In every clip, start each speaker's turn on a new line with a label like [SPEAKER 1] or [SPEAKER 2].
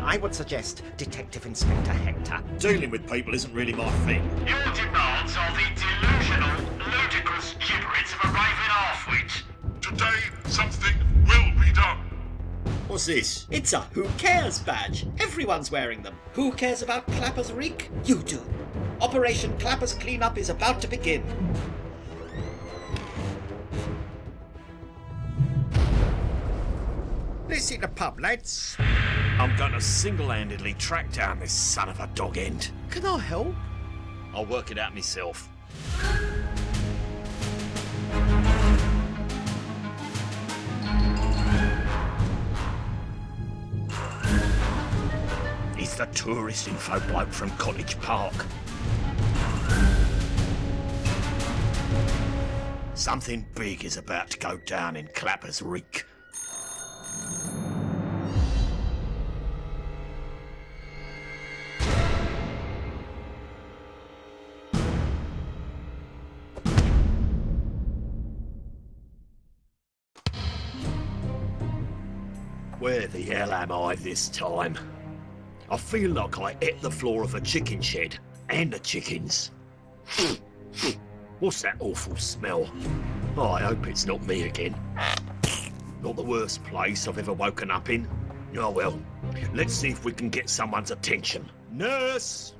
[SPEAKER 1] I would suggest Detective Inspector Hector.
[SPEAKER 2] Dealing with people isn't really my thing.
[SPEAKER 3] Your demands are the delusional, ludicrous gibberish of a raving half-wit.
[SPEAKER 4] Today, something will be done.
[SPEAKER 2] What's this?
[SPEAKER 5] It's a Who Cares badge. Everyone's wearing them. Who cares about Clapper's reek? You do. Operation Clapper's cleanup is about to begin.
[SPEAKER 1] This is the pub, lads.
[SPEAKER 2] I'm going to single-handedly track down this son of a dog end.
[SPEAKER 1] Can I help?
[SPEAKER 2] I'll work it out myself. He's the tourist info bloke from Cottage Park. Something big is about to go down in Clapper's reek. Where the hell am I this time? I feel like I ate the floor of a chicken shed, and the chickens. What's that awful smell? Oh, I hope it's not me again. Not the worst place I've ever woken up in. Oh well, let's see if we can get someone's attention. Nurse!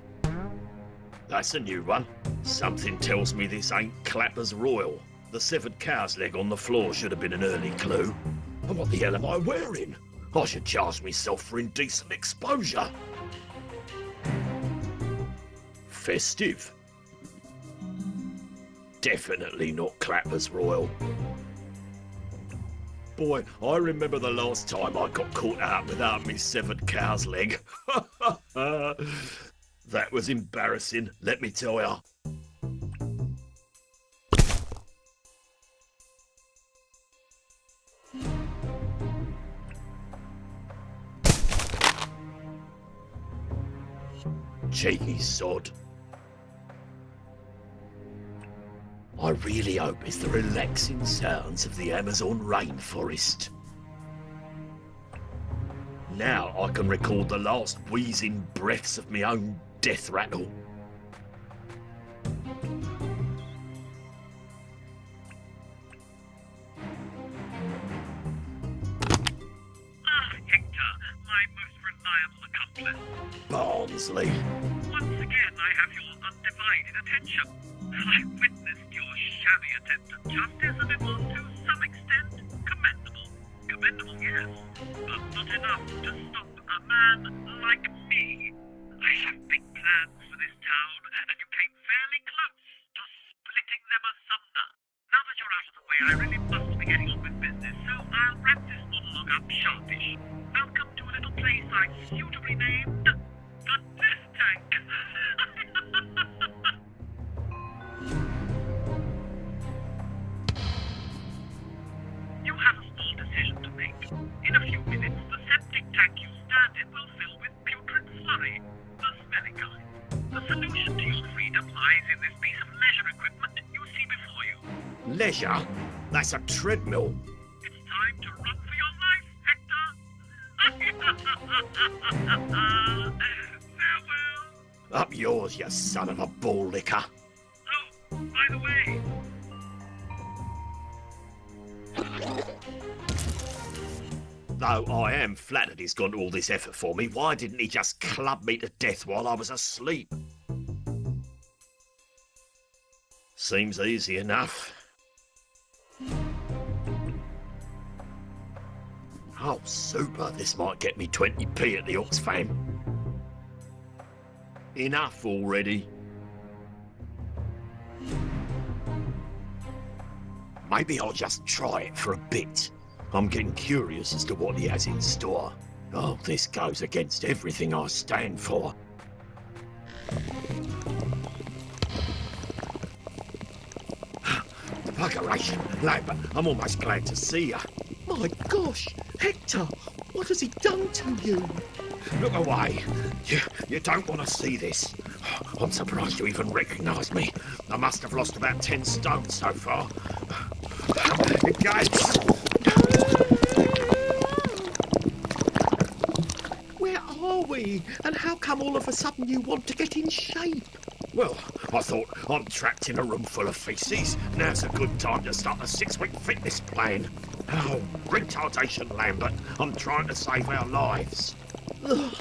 [SPEAKER 2] That's a new one. Something tells me this ain't Clapper's Royal. The severed cow's leg on the floor should have been an early clue. And what the hell am I wearing? I should charge myself for indecent exposure. Festive. Definitely not Clapper's Royal. Boy, I remember the last time I got caught out without me severed cow's leg. That was embarrassing, let me tell ya. Cheeky sod. I really hope it's the relaxing sounds of the Amazon rainforest. Now I can record the last wheezing breaths of my own death rattle.
[SPEAKER 3] Hector, my most reliable accomplice.
[SPEAKER 2] Barnsley.
[SPEAKER 3] Once again, I have your undivided attention. I witnessed your shabby attempt at justice, and it was to some extent commendable. Commendable, yes, but not enough to stop a man like me. I have big plans for this town, and you came fairly close to splitting them asunder. Now that you're out of the way, I really must be getting on with business, so I'll wrap this monologue up sharpish. Welcome to a little place I've suitably named the Death Tank. You have a small decision to make. In a few minutes, the septic tank you stand in will fill with putrid slurry, the smelly kind. The solution to your freedom lies in this piece of leisure equipment you see before you.
[SPEAKER 2] Leisure? That's a treadmill.
[SPEAKER 3] It's time to run for your life, Hector! Farewell!
[SPEAKER 2] Up yours, you son of a ball licker.
[SPEAKER 3] Oh, by the way,
[SPEAKER 2] Though I am flattered he's gone to all this effort for me, why didn't he just club me to death while I was asleep? Seems easy enough. Oh, super. This might get me 20p at the Oxfam. Enough already. Maybe I'll just try it for a bit. I'm getting curious as to what he has in store. Oh, this goes against everything I stand for. Buggeration, lad, I'm almost glad to see you.
[SPEAKER 5] My gosh, Hector, what has he done to you?
[SPEAKER 2] Look away. You don't want to see this. I'm surprised you even recognise me. I must have lost about 10 stone so far.
[SPEAKER 5] Where are
[SPEAKER 2] we? And how come all of a sudden you want to get in shape? Well, I thought I'm trapped in a room full of feces. Now's a good time to start a 6-week fitness plan. Oh, retardation, Lambert. I'm trying to save our lives. Ugh.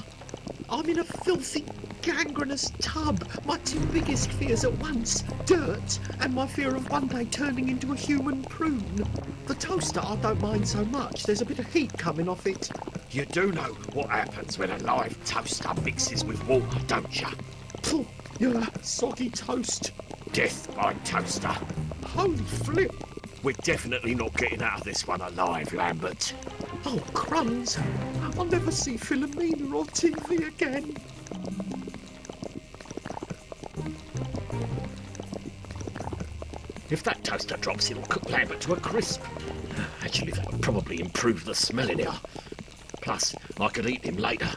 [SPEAKER 2] I'm in a filthy, gangrenous tub. My two biggest fears at once, dirt and my fear of one day turning into a human prune. The toaster I don't mind so much. There's a bit of heat coming off it. You do know what happens when a live toaster mixes with water, don't you? Phew, yeah, soggy toast. Death by toaster. Holy flip. We're definitely not getting out of this one alive, Lambert. Oh, crumbs. I'll never see Philomena on TV again. If that toaster drops, it'll cook Lambert to a crisp. Actually, that would probably improve the smell in here. Plus, I could eat him later.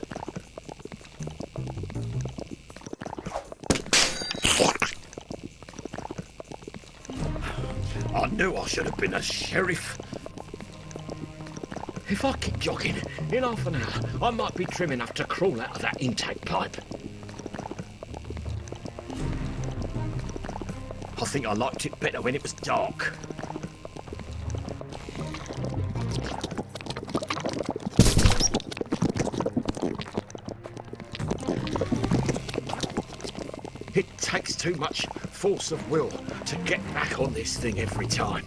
[SPEAKER 2] I knew I should have been a sheriff. If I keep jogging, in half an hour, I might be trim enough to crawl out of that intake pipe. I think I liked it better when it was dark. It takes too much force of will to get back on this thing every time.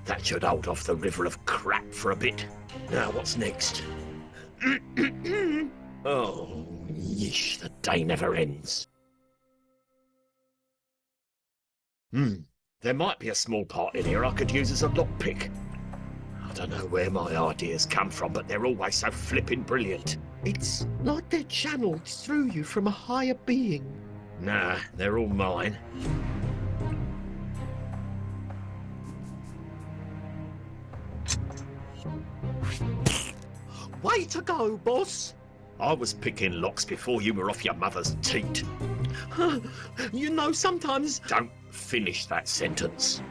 [SPEAKER 2] That should hold off the river of crap for a bit. Now, what's next? Oh, yeesh, the day never ends. There might be a small part in here I could use as a lockpick. I don't know where my ideas come from, but they're always so flippin' brilliant. It's like they're channeled through you from a higher being. Nah, they're all mine. Way to go, boss! I was picking locks before you were off your mother's teat. You know, sometimes... Don't finish that sentence.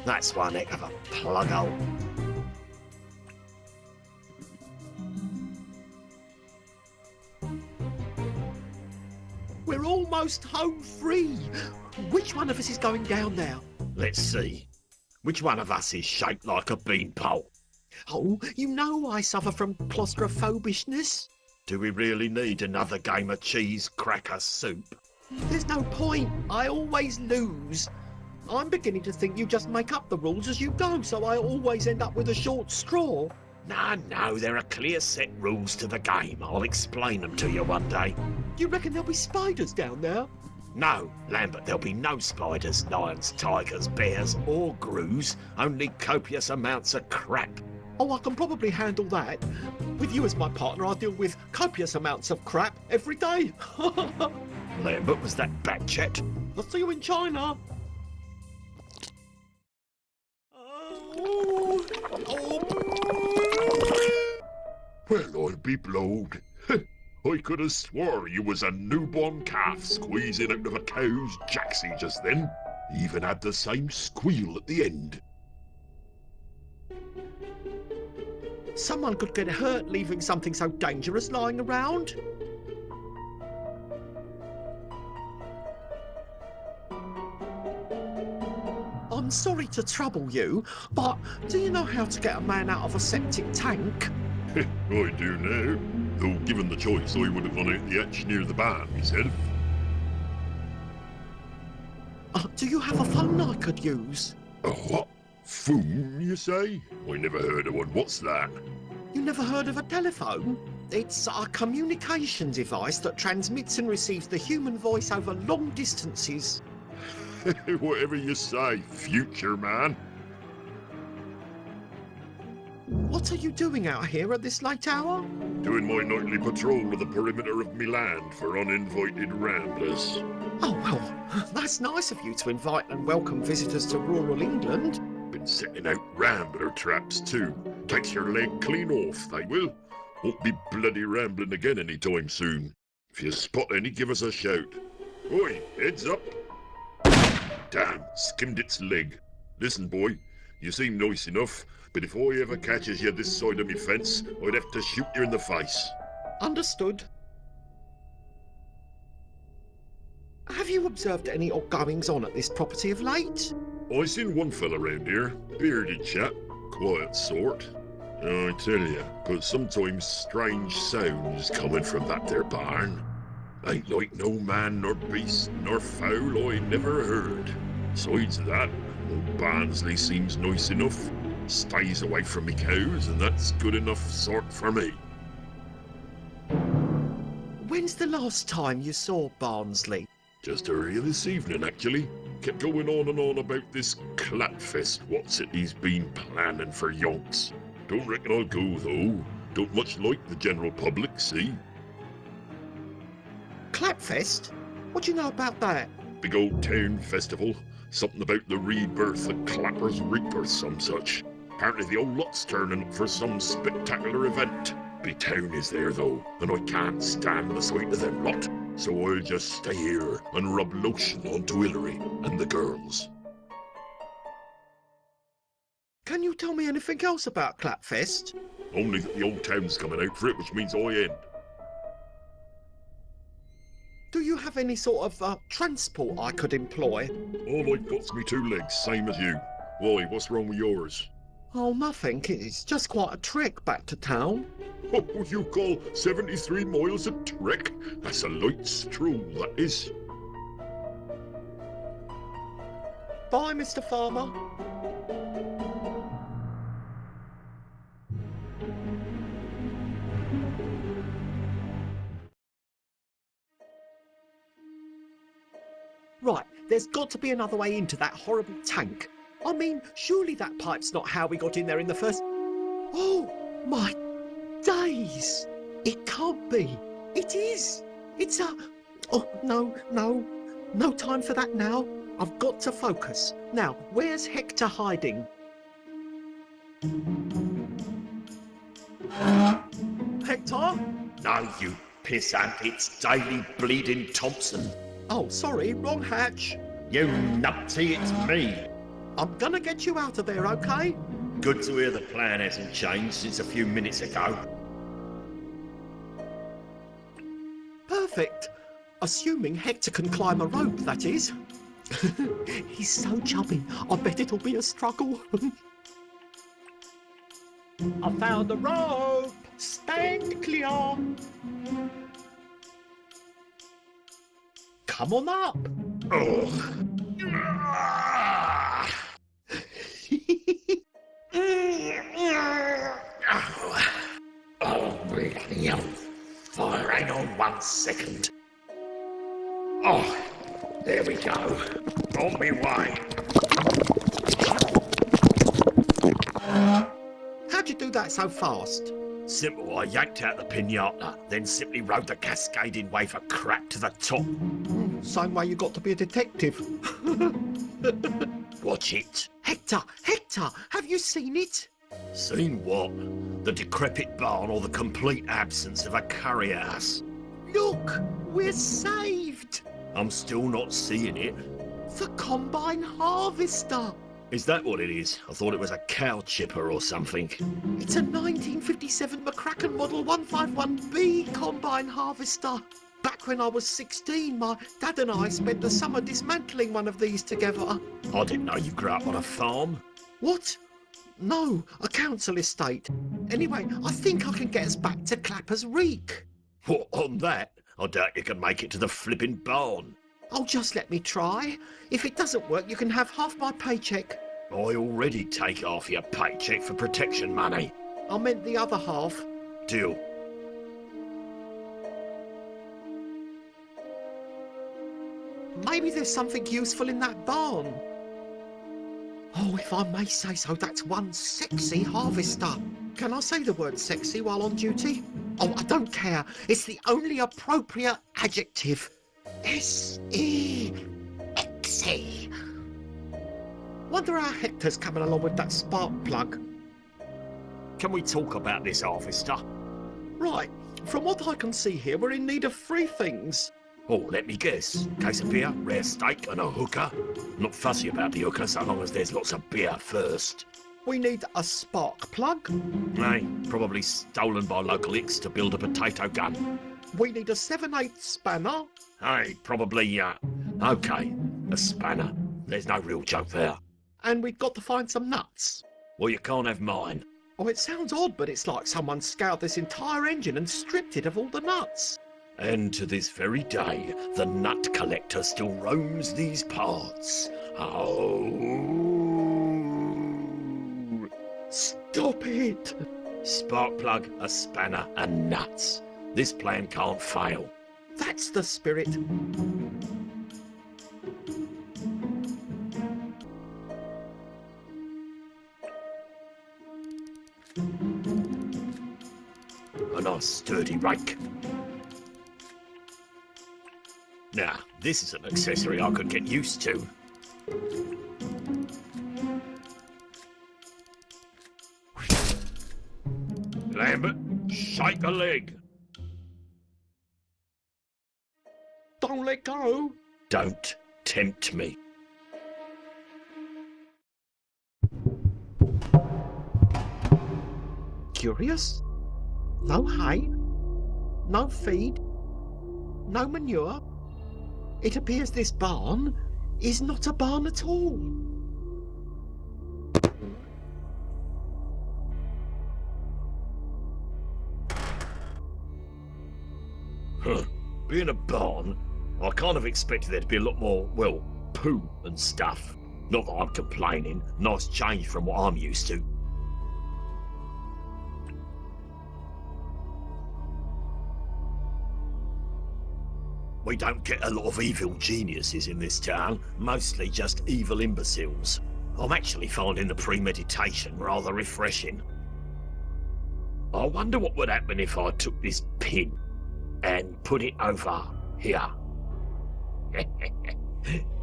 [SPEAKER 2] That's one heck of a plug hole. We're almost home free. Which one of us is going down now? Let's see. Which one of us is shaped like a beanpole? Oh, you know I suffer from claustrophobishness. Do we really need another game of cheese cracker soup? There's no point. I always lose. I'm beginning to think you just make up the rules as you go, so I always end up with a short straw. No, there are clear set rules to the game. I'll explain them to you one day. Do you reckon there'll be spiders down there? No, Lambert, there'll be no spiders, lions, tigers, bears, or grus. Only copious amounts of crap. Oh, I can probably handle that. With you as my partner, I deal with copious amounts of crap every day. Lambert, was that bat chat? I'll see you in China.
[SPEAKER 4] Well, I'll be blowed. I could have swore you was a newborn calf squeezing out of a cow's jacksie just then. Even had the same squeal at the end.
[SPEAKER 2] Someone could get hurt leaving something so dangerous lying around. I'm sorry to trouble you, but do you know how to get a man out of a septic tank?
[SPEAKER 4] I do now. Though given the choice, I would have gone out the etch near the barn myself.
[SPEAKER 2] Do you have a phone I could use?
[SPEAKER 4] A what? Phone, you say? I never heard of one. What's that?
[SPEAKER 2] You never heard of a telephone? It's a communication device that transmits and receives the human voice over long distances.
[SPEAKER 4] Whatever you say, future man.
[SPEAKER 2] What are you doing out here at this late hour?
[SPEAKER 4] Doing my nightly patrol of the perimeter of me land for uninvited ramblers.
[SPEAKER 2] Oh, well, that's nice of you to invite and welcome visitors to rural England.
[SPEAKER 4] Been setting out rambler traps too. Takes your leg clean off, they will. Won't be bloody rambling again any time soon. If you spot any, give us a shout. Oi, heads up. Damn, skimmed its leg. Listen, boy, you seem nice enough, but if I ever catches you this side of me fence, I'd have to shoot you in the face.
[SPEAKER 1] Understood. Have you observed any odd goings-on at this property of late?
[SPEAKER 4] I seen one fella round here, bearded chap, quiet sort. I tell you, but sometimes strange sounds coming from that there barn. Ain't like no man nor beast nor fowl I never heard. Besides that, old Barnsley seems nice enough. Stays away from me cows, and that's good enough sort for me.
[SPEAKER 1] When's the last time you saw Barnsley?
[SPEAKER 4] Just earlier this evening, actually. Kept going on and on about this Clapfest what's it he's been planning for yonks. Don't reckon I'll go, though. Don't much like the general public, see?
[SPEAKER 1] Clapfest? What do you know about that?
[SPEAKER 4] Big old town festival. Something about the rebirth of Clapper's Reap or some such. Apparently the old lot's turning up for some spectacular event. Big town is there, though, and I can't stand the sight of them lot. So I'll just stay here and rub lotion onto Hillary and the girls.
[SPEAKER 1] Can you tell me anything else about Clapfest?
[SPEAKER 4] Only that the old town's coming out for it, which means I end.
[SPEAKER 1] Do you have any sort of transport I could employ?
[SPEAKER 4] All I've got's me 2 legs, same as you. Why, what's wrong with yours?
[SPEAKER 1] Oh, nothing. It's just quite a trek back to town.
[SPEAKER 4] Oh, you call 73 miles a trek? That's a light stroll, that is.
[SPEAKER 1] Bye, Mr. Farmer. Right, there's got to be another way into that horrible tank. I mean, surely that pipe's not how we got in there in the first... Oh, my days! It can't be. It is. It's a... Oh, no time for that now. I've got to focus. Now, where's Hector hiding? Hector?
[SPEAKER 2] No, you pissant, it's Daily Bleeding Thompson.
[SPEAKER 1] Oh, sorry, wrong hatch.
[SPEAKER 2] You nutty, it's me.
[SPEAKER 1] I'm gonna get you out of there, okay?
[SPEAKER 2] Good to hear the plan hasn't changed since a few minutes ago.
[SPEAKER 1] Perfect. Assuming Hector can climb a rope, that is. He's so chubby, I bet it'll be a struggle. I found the rope! Stand clear! Come on up!
[SPEAKER 2] Oh. Oh, really? Fire, hang on 1 second. Oh, there we go. On me way.
[SPEAKER 1] How'd you do that so fast?
[SPEAKER 2] Simple, I yanked out the pinata, then simply rode the cascading wave of crap to the top.
[SPEAKER 1] Same way you got to be a detective.
[SPEAKER 2] Watch it.
[SPEAKER 1] Hector! Have you seen it?
[SPEAKER 2] Seen what? The decrepit barn or the complete absence of a curry house?
[SPEAKER 1] Look! We're saved!
[SPEAKER 2] I'm still not seeing it.
[SPEAKER 1] The combine harvester!
[SPEAKER 2] Is that what it is? I thought it was a cow chipper or something.
[SPEAKER 1] It's a 1957 McCracken Model 151B combine harvester. Back when I was 16, my dad and I spent the summer dismantling one of these together.
[SPEAKER 2] I didn't know you grew up on a farm.
[SPEAKER 1] What? No, a council estate. Anyway, I think I can get us back to Clapper's Reek.
[SPEAKER 2] What, on that? I doubt you can make it to the flipping barn.
[SPEAKER 1] Oh, just let me try. If it doesn't work, you can have half my paycheck.
[SPEAKER 2] I already take half your paycheck for protection money.
[SPEAKER 1] I meant the other half.
[SPEAKER 2] Deal.
[SPEAKER 1] Maybe there's something useful in that barn. Oh, if I may say so, that's one sexy harvester. Can I say the word sexy while on duty? Oh, I don't care. It's the only appropriate adjective. S-E-X-Y. Wonder how Hector's coming along with that spark plug.
[SPEAKER 2] Can we talk about this harvester?
[SPEAKER 1] Right, from what I can see here, we're in need of 3 things.
[SPEAKER 2] Oh, let me guess. Case of beer, rare steak, and a hooker. Not fussy about the hooker so long as there's lots of beer first.
[SPEAKER 1] We need a spark plug.
[SPEAKER 2] Nay, probably stolen by local icks to build a potato gun.
[SPEAKER 1] We need a 7/8 spanner.
[SPEAKER 2] Hey, probably, okay, a spanner. There's no real joke there.
[SPEAKER 1] And we've got to find some nuts.
[SPEAKER 2] Well, you can't have mine.
[SPEAKER 1] Oh, it sounds odd, but it's like someone scoured this entire engine and stripped it of all the nuts.
[SPEAKER 2] And to this very day, the nut collector still roams these parts. Oh.
[SPEAKER 1] Stop it!
[SPEAKER 2] Spark plug, a spanner, and nuts. This plan can't fail.
[SPEAKER 1] That's the spirit.
[SPEAKER 2] A nice sturdy rake. Now, this is an accessory I could get used to. Lambert, shake a leg.
[SPEAKER 1] Don't let go.
[SPEAKER 2] Don't tempt me.
[SPEAKER 1] Curious? No hay, no feed, no manure. It appears this barn is not a barn at all.
[SPEAKER 2] Huh. Being a barn, I kind of expected there to be a lot more, well, poo and stuff. Not that I'm complaining. Nice change from what I'm used to. We don't get a lot of evil geniuses in this town, mostly just evil imbeciles. I'm actually finding the premeditation rather refreshing. I wonder what would happen if I took this pin and put it over here.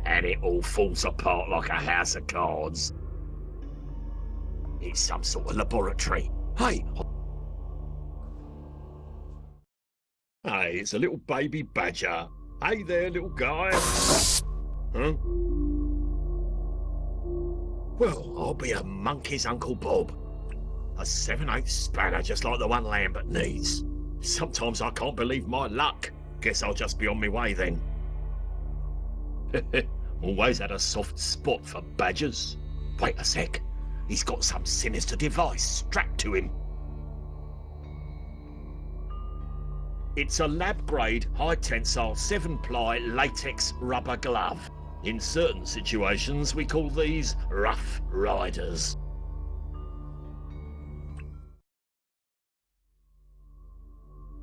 [SPEAKER 2] And it all falls apart like a house of cards. It's some sort of laboratory. Hey! Hey, it's a little baby badger. Hey there, little guy. Huh? Well, I'll be a monkey's Uncle Bob. A 7/8 spanner just like the one Lambert needs. Sometimes I can't believe my luck. Guess I'll just be on my way then. Always had a soft spot for badgers. Wait a sec. He's got some sinister device strapped to him. It's a lab-grade, high-tensile 7-ply latex rubber glove. In certain situations, we call these Rough Riders.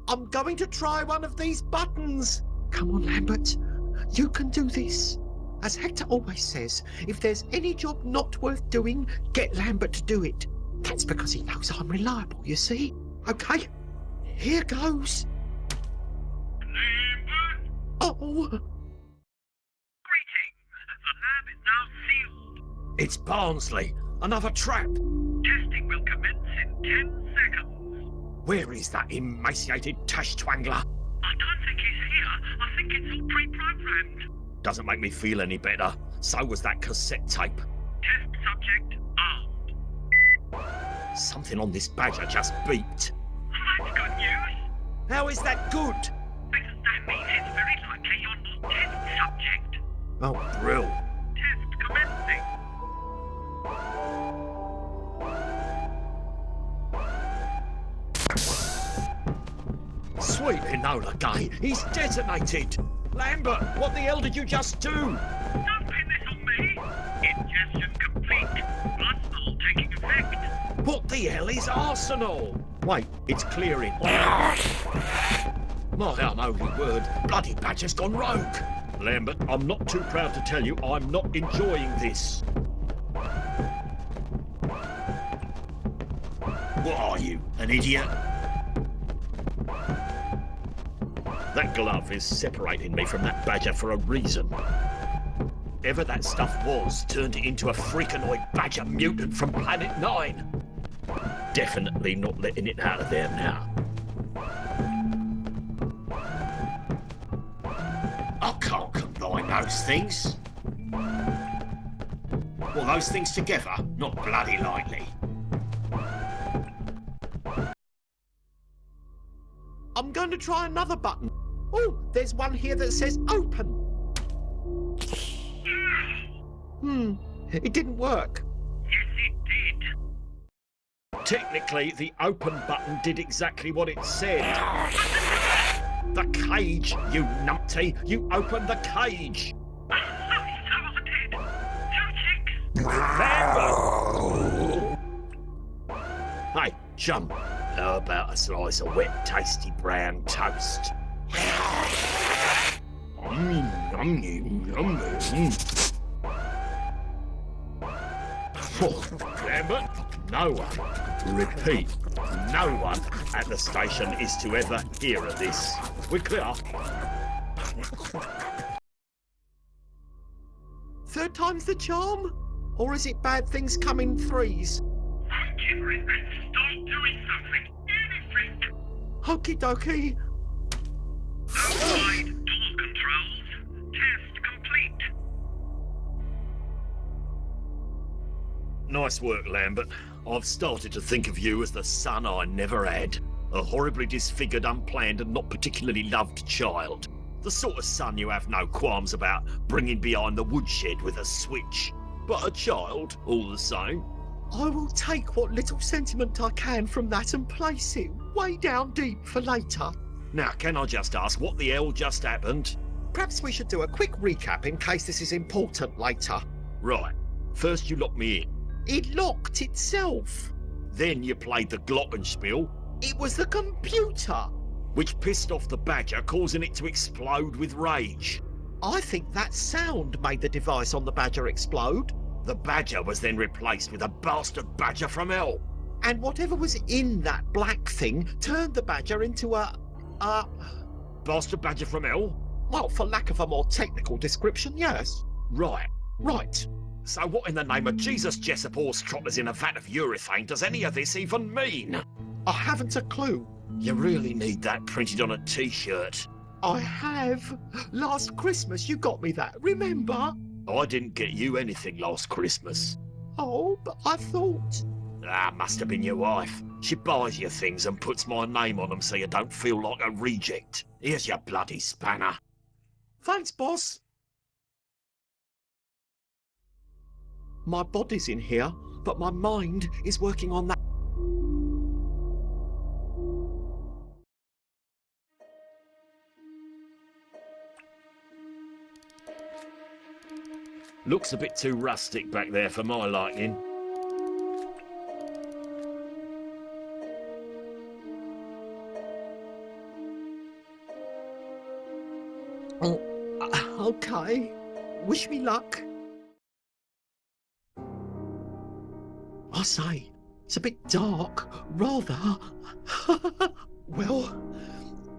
[SPEAKER 1] I'm going to try one of these buttons. Come on, Lambert. You can do this. As Hector always says, if there's any job not worth doing, get Lambert to do it. That's because he knows I'm reliable, you see. Okay, here goes.
[SPEAKER 3] Lambert?
[SPEAKER 1] Oh,
[SPEAKER 3] Greetings. The lab is now sealed.
[SPEAKER 2] It's Barnsley. Another trap.
[SPEAKER 3] Testing will commence in 10 seconds.
[SPEAKER 2] Where is that emaciated tash-twangler?
[SPEAKER 3] I don't think he's here. I think it's all pre-programmed.
[SPEAKER 2] Doesn't make me feel any better. So was that cassette tape.
[SPEAKER 3] Test subject armed.
[SPEAKER 2] Something on this badger just beeped.
[SPEAKER 3] That's good news.
[SPEAKER 2] How is that good?
[SPEAKER 3] Because that means it's very likely you're not test subject.
[SPEAKER 2] Oh, brill.
[SPEAKER 3] Test commencing.
[SPEAKER 2] Sweet Enola Gay, he's detonated! Lambert, what the hell did you just do?
[SPEAKER 3] Don't pin this on me. Ingestion complete. Arsenal taking effect.
[SPEAKER 2] What the hell is Arsenal? Wait, it's clearing. My unholy word, bloody badger's gone rogue. Lambert, I'm not too proud to tell you I'm not enjoying this. What are you, an idiot? That glove is separating me from that badger for a reason. Whatever that stuff was turned it into a freakanoid badger mutant from Planet 9. Definitely not letting it out of there now. Those things? Well, those things together? Not bloody likely.
[SPEAKER 1] I'm going to try another button. Oh, there's one here that says open. It didn't work.
[SPEAKER 3] Yes, it did.
[SPEAKER 2] Technically, the open button did exactly what it said. The cage, you numpty! You opened the cage!
[SPEAKER 3] So I did. 2 chicks.
[SPEAKER 2] Hey, chum, how about a slice of wet, tasty brown toast? Lambert, no one, repeat, no one at the station is to ever hear of this. We're clear?
[SPEAKER 1] Third time's the charm? Or is it bad things come in threes?
[SPEAKER 3] I'm gibbering and start doing something. Anything.
[SPEAKER 1] Okie dokie.
[SPEAKER 3] Outside door controls. Test complete.
[SPEAKER 2] Nice work, Lambert. I've started to think of you as the son I never had. A horribly disfigured, unplanned and not particularly loved child. The sort of son you have no qualms about bringing behind the woodshed with a switch. But a child, all the same.
[SPEAKER 1] I will take what little sentiment I can from that and place it way down deep for later.
[SPEAKER 2] Now, can I just ask what the hell just happened?
[SPEAKER 1] Perhaps we should do a quick recap in case this is important later.
[SPEAKER 2] Right. First you locked me in.
[SPEAKER 1] It locked itself.
[SPEAKER 2] Then you played the glockenspiel,
[SPEAKER 1] It was the computer.
[SPEAKER 2] which pissed off the badger, causing it to explode with rage.
[SPEAKER 1] I think that sound made the device on the badger explode.
[SPEAKER 2] The badger was then replaced with a bastard badger from hell.
[SPEAKER 1] And whatever was in that black thing turned the badger into a
[SPEAKER 2] Bastard badger from hell?
[SPEAKER 1] well, for lack of a more technical description, yes.
[SPEAKER 2] Right.
[SPEAKER 1] Right.
[SPEAKER 2] So what in the name of Jesus Jessup horse trotters in a vat of urethane does any of this even mean?
[SPEAKER 1] I haven't a clue.
[SPEAKER 2] You really need that printed on a t-shirt.
[SPEAKER 1] I have. Last Christmas you got me that, remember?
[SPEAKER 2] I didn't get you anything last Christmas.
[SPEAKER 1] Oh, but I thought...
[SPEAKER 2] Ah, must have been your wife. She buys you things and puts my name on them so you don't feel like a reject. Here's your bloody spanner.
[SPEAKER 1] Thanks, boss. My body's in here, but my mind is working on that.
[SPEAKER 2] Looks a bit too rustic back there for my liking.
[SPEAKER 1] Okay. Wish me luck. I say, it's a bit dark, rather. Well,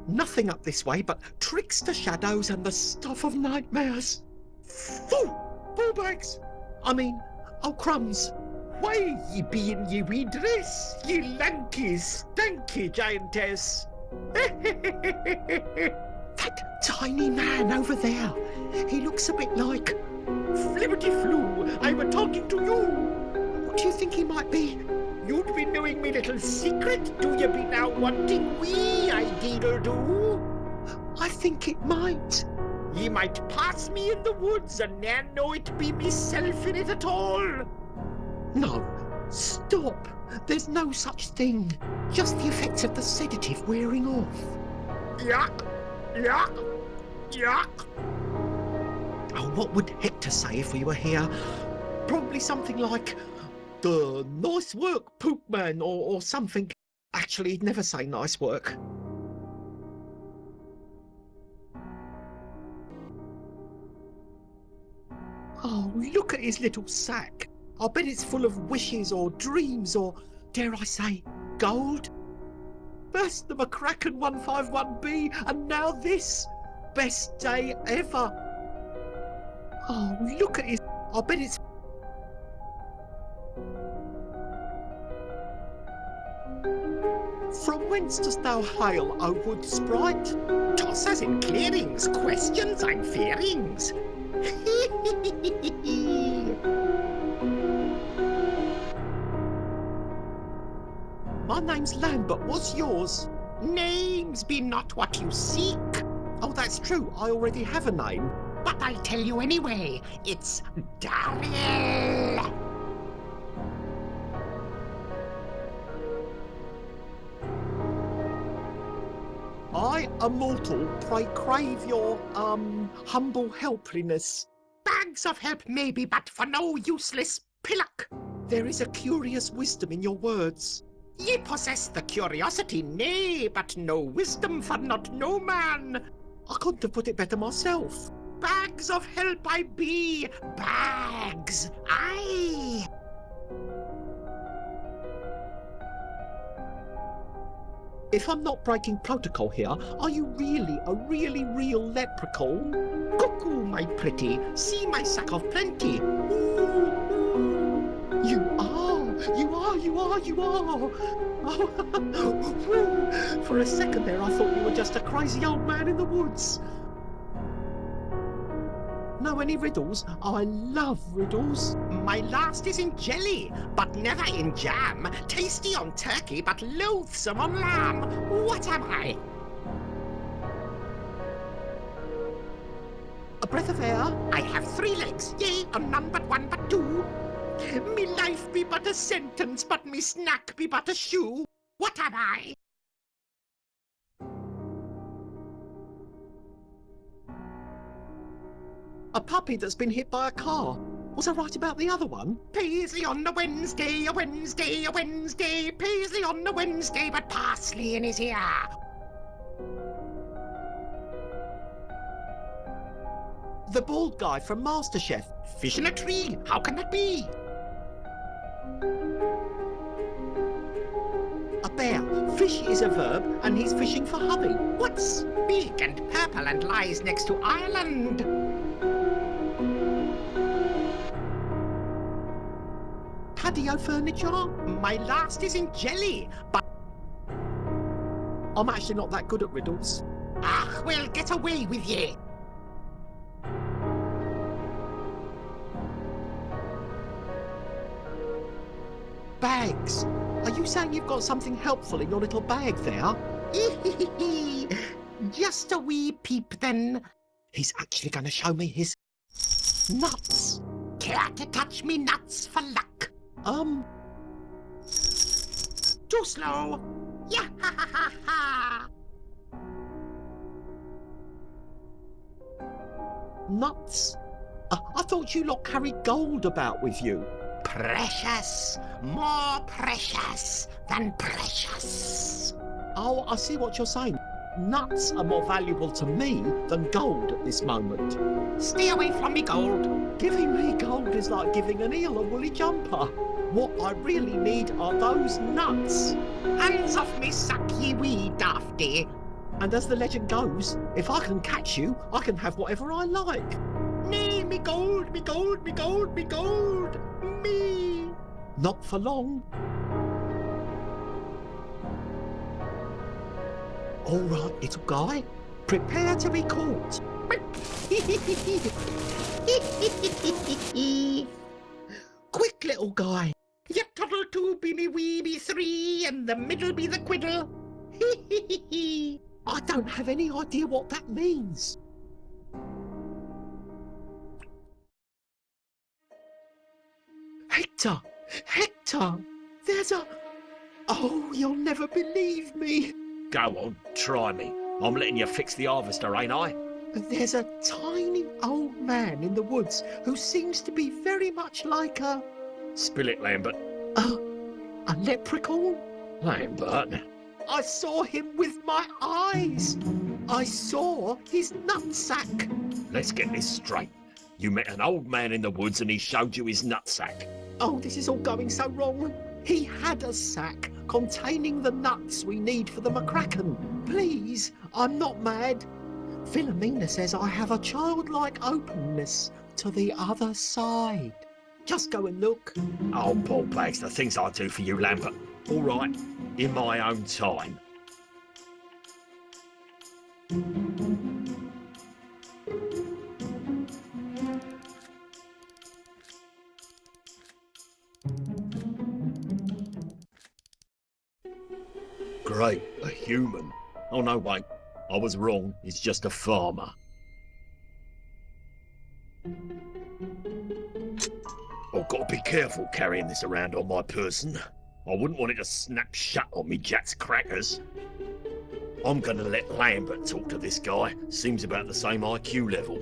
[SPEAKER 1] nothing up this way but trickster shadows and the stuff of nightmares. Phew! Ball bags! I mean, oh crumbs. Why ye be in ye wee dress, ye lanky, stanky giantess? That tiny man over there, he looks a bit like... Flibberty-floo, I were talking to you. What do you think he might be? You'd be knowing me little secret, do you be now wanting wee, I deedle-do? I think it might. Ye might pass me in the woods and ne'er know it be myself in it at all. No, stop. There's no such thing. Just the effects of the sedative wearing off. Yuck, yuck, yuck. Oh, what would Hector say if we were here? Probably something like, nice work, poop man, or something. Actually, he'd never say nice work. Oh, look at his little sack. I'll bet it's full of wishes or dreams or, dare I say, gold. First the McCracken 151B and now this. Best day ever. Oh, look at his... I'll bet it's... From whence dost thou hail, O wood sprite? Toss us in clearings, questions and fearings. My name's Lambert. What's yours?
[SPEAKER 6] Names be not what you seek,
[SPEAKER 1] Oh, that's true. I already have a name.
[SPEAKER 6] but I'll tell you anyway. It's Daryl.
[SPEAKER 1] I, a mortal, pray crave your, humble helpliness.
[SPEAKER 6] Bags of help maybe, but for no useless pillock.
[SPEAKER 1] There is a curious wisdom in your words.
[SPEAKER 6] Ye possess the curiosity, nay, but no wisdom for not no man.
[SPEAKER 1] I couldn't have put it better myself.
[SPEAKER 6] Bags of help I be, bags, aye.
[SPEAKER 1] If I'm not breaking protocol here, are you really a really real leprechaun?
[SPEAKER 6] Cuckoo, my pretty, see my sack of plenty.
[SPEAKER 1] You are. Oh, for a second there, I thought you were just a crazy old man in the woods. Know any riddles? I love riddles.
[SPEAKER 6] My last is in jelly, but never in jam. Tasty on turkey, but loathsome on lamb. What am I?
[SPEAKER 1] A breath of air?
[SPEAKER 6] I have 3 legs, yea, and none but one but two. Me life be but a sentence, but me snack be but a shoe. What am I?
[SPEAKER 1] A puppy that's been hit by a car. Was I right about the other one?
[SPEAKER 6] Paisley on a Wednesday, a Wednesday, a Wednesday. Paisley on a Wednesday, but parsley in his ear.
[SPEAKER 1] The bald guy from MasterChef.
[SPEAKER 6] Fish in a tree, how can that be?
[SPEAKER 1] A bear. Fish is a verb, and he's fishing for honey.
[SPEAKER 6] What's big and purple and lies next to Ireland?
[SPEAKER 1] Patio furniture?
[SPEAKER 6] My last is in jelly, but
[SPEAKER 1] I'm actually not that good at riddles.
[SPEAKER 6] well, get away with ye.
[SPEAKER 1] Bags. Are you saying you've got something helpful in your little bag there?
[SPEAKER 6] Just a wee peep then.
[SPEAKER 1] He's actually going to show me his nuts.
[SPEAKER 6] Care to touch me nuts for luck? Too slow. Yeah, ha ha ha ha.
[SPEAKER 1] Nuts? I thought you lot carried gold about with you.
[SPEAKER 6] Precious, more precious than precious.
[SPEAKER 1] Oh, I see what you're saying. Nuts are more valuable to me than gold at this moment.
[SPEAKER 6] Stay away from me gold.
[SPEAKER 1] Giving me gold is like giving an eel a woolly jumper. What I really need are those nuts.
[SPEAKER 6] Hands off me, suck ye wee dafty.
[SPEAKER 1] And as the legend goes, if I can catch you, I can have whatever I like.
[SPEAKER 6] Nay, me gold, me gold, me gold, me gold. Me.
[SPEAKER 1] Not for long. All right, little guy. Prepare to be caught. Quick, little guy.
[SPEAKER 6] Your toddle two be me wee be 3, and the middle be the quiddle.
[SPEAKER 1] I don't have any idea what that means. Hector! Hector! There's a... Oh, you'll never believe me.
[SPEAKER 2] Go on, try me. I'm letting you fix the harvester, ain't I?
[SPEAKER 1] There's a tiny old man in the woods who seems to be very much like a
[SPEAKER 2] Spill it, Lambert.
[SPEAKER 1] leprechaun.
[SPEAKER 2] Lambert?
[SPEAKER 1] I saw him with my eyes. I saw his nutsack.
[SPEAKER 2] Let's get this straight. You met an old man in the woods and he showed you his nutsack.
[SPEAKER 1] Oh, this is all going so wrong. He had a sack containing the nuts we need for the McCracken. Please, I'm not mad. Philomena says I have a childlike openness to the other side. Just go and look.
[SPEAKER 2] Oh, ball bags, the things I do for you, Lambert. All right, in my own time. Great, a human. Oh no, wait. I was wrong. It's just a farmer. I've got to be careful carrying this around on my person. I wouldn't want it to snap shut on me Jack's crackers. I'm gonna let Lambert talk to this guy. Seems about the same IQ level.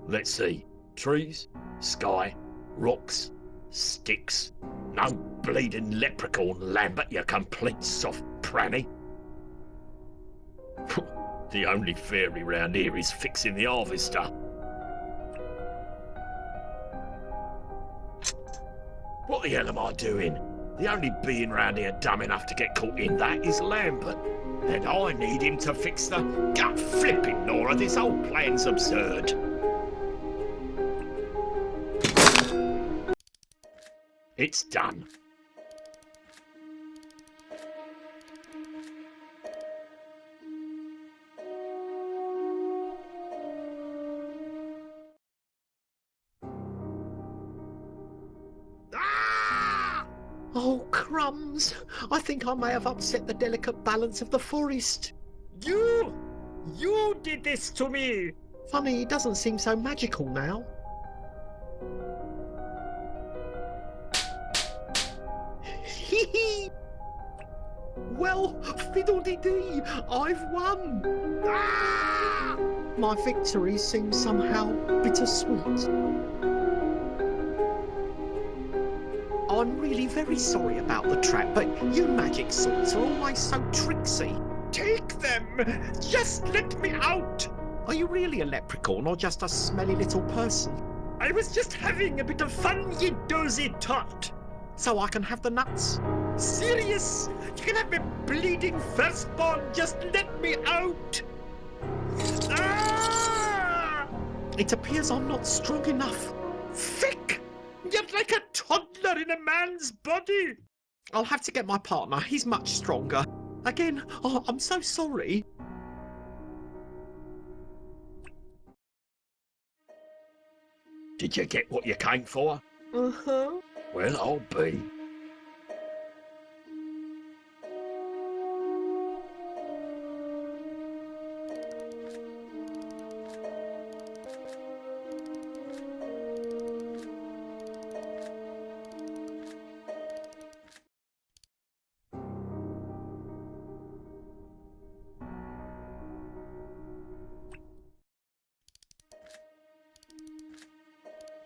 [SPEAKER 2] Let's see. Trees, sky, rocks, sticks. No bleeding leprechaun, Lambert, you complete soft pranny. The only fairy round here is fixing the harvester. What the hell am I doing? The only being round here dumb enough to get caught in that is Lambert. And I need him to fix the gut-flipping Nora. This whole plan's absurd. It's done.
[SPEAKER 1] Ah! Oh, crumbs! I think I may have upset the delicate balance of the forest.
[SPEAKER 2] You did this to me!
[SPEAKER 1] Funny, he doesn't seem so magical now. Hee. Well, fiddle-dee-dee, I've won! Ah! My victory seems somehow bittersweet. I'm really very sorry about the trap, but you magic sorts are always so tricksy.
[SPEAKER 2] Take them! Just let me out!
[SPEAKER 1] Are you really a leprechaun or just a smelly little person?
[SPEAKER 2] I was just having a bit of fun, you dozy tot!
[SPEAKER 1] So I can have the nuts?
[SPEAKER 2] Serious? You can have me bleeding firstborn, just let me out! Ah!
[SPEAKER 1] It appears I'm not strong enough.
[SPEAKER 2] Thick! You're like a toddler in a man's body!
[SPEAKER 1] I'll have to get my partner, he's much stronger. Again, oh, I'm so sorry.
[SPEAKER 2] Did you get what you came for?
[SPEAKER 1] Uh-huh.
[SPEAKER 2] Well, I'll be.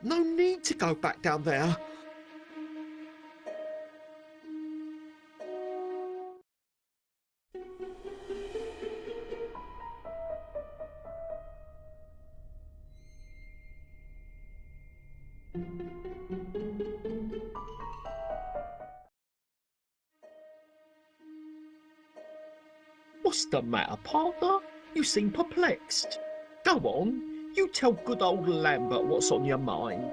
[SPEAKER 1] No need to go back down there. What's the matter, partner? You seem perplexed. Go on, you tell good old Lambert what's on your mind.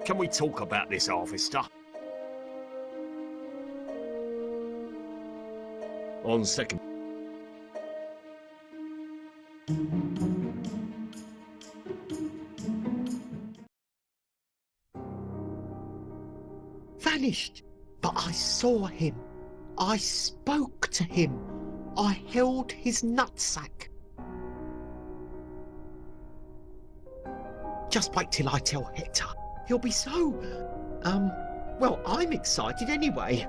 [SPEAKER 2] Can we talk about this harvester? On second.
[SPEAKER 1] Vanished, but I saw him. I spoke to him. I held his nutsack. Just wait till I tell Hector. He'll be so... well, I'm excited anyway.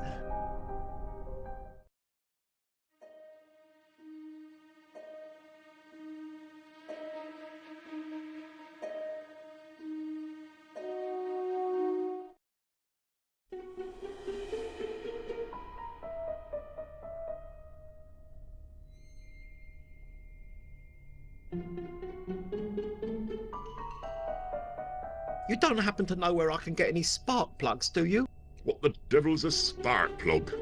[SPEAKER 1] You don't happen to know where I can get any spark plugs, do you?
[SPEAKER 4] What the devil's a spark plug?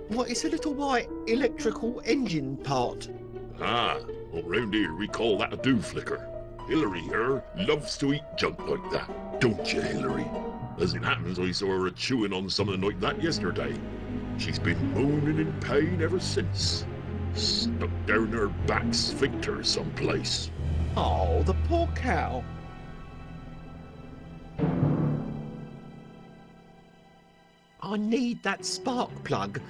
[SPEAKER 1] Well, it's a little white electrical engine part.
[SPEAKER 4] Ah, well, round here we call that a dew flicker. Hillary here loves to eat junk like that. Don't you, Hillary? As it happens, I saw her chewing on something like that yesterday. She's been moaning in pain ever since. Stuck down her back sphincter someplace.
[SPEAKER 1] Oh, the poor cow. I need that spark plug.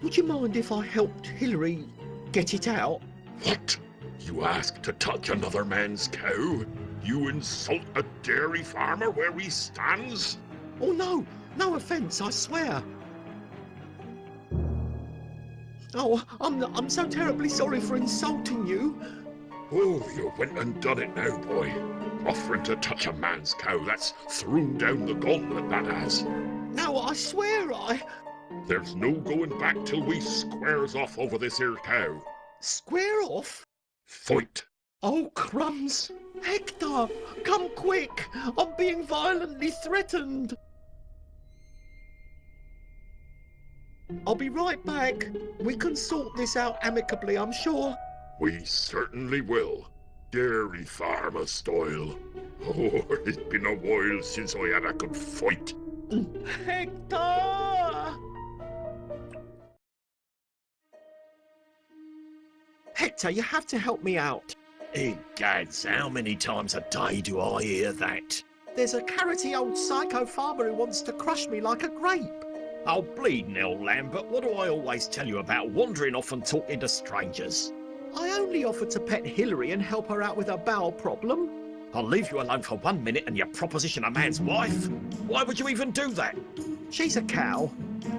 [SPEAKER 1] Would you mind if I helped Hillary get it out?
[SPEAKER 4] What? You ask to touch another man's cow? You insult a dairy farmer where he stands?
[SPEAKER 1] Oh, no. No offence, I swear. Oh, I'm so terribly sorry for insulting you.
[SPEAKER 4] Oh, you went and done it now, boy. Offering to touch a man's cow, that's thrown down the gauntlet, that has.
[SPEAKER 1] No, I swear I...
[SPEAKER 4] There's no going back till we squares off over this here cow.
[SPEAKER 1] Square off?
[SPEAKER 4] Fight!
[SPEAKER 1] Oh, crumbs. Hector, come quick. I'm being violently threatened. I'll be right back. We can sort this out amicably, I'm sure.
[SPEAKER 4] We certainly will. Dairy farmer style. Oh, it's been a while since I had a good fight.
[SPEAKER 1] Hector! Hector, you have to help me out.
[SPEAKER 2] Egads, how many times a day do I hear that?
[SPEAKER 1] There's a carroty old psycho farmer who wants to crush me like a grape.
[SPEAKER 2] Oh, bleeding hell, Lambert, what do I always tell you about wandering off and talking to strangers?
[SPEAKER 1] I only offered to pet Hillary and help her out with her bowel problem.
[SPEAKER 2] I'll leave you alone for 1 minute and you proposition a man's wife? Why would you even do that?
[SPEAKER 1] She's a cow.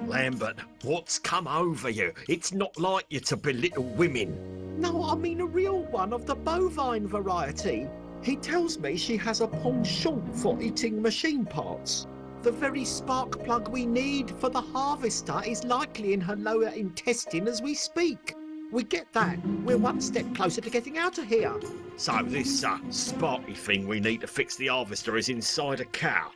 [SPEAKER 2] Lambert, what's come over you? It's not like you to belittle women.
[SPEAKER 1] No, I mean a real one of the bovine variety. He tells me she has a penchant for eating machine parts. The very spark plug we need for the harvester is likely in her lower intestine as we speak. We get that. We're one step closer to getting out of here.
[SPEAKER 2] So this sparky thing we need to fix the harvester is inside a cow?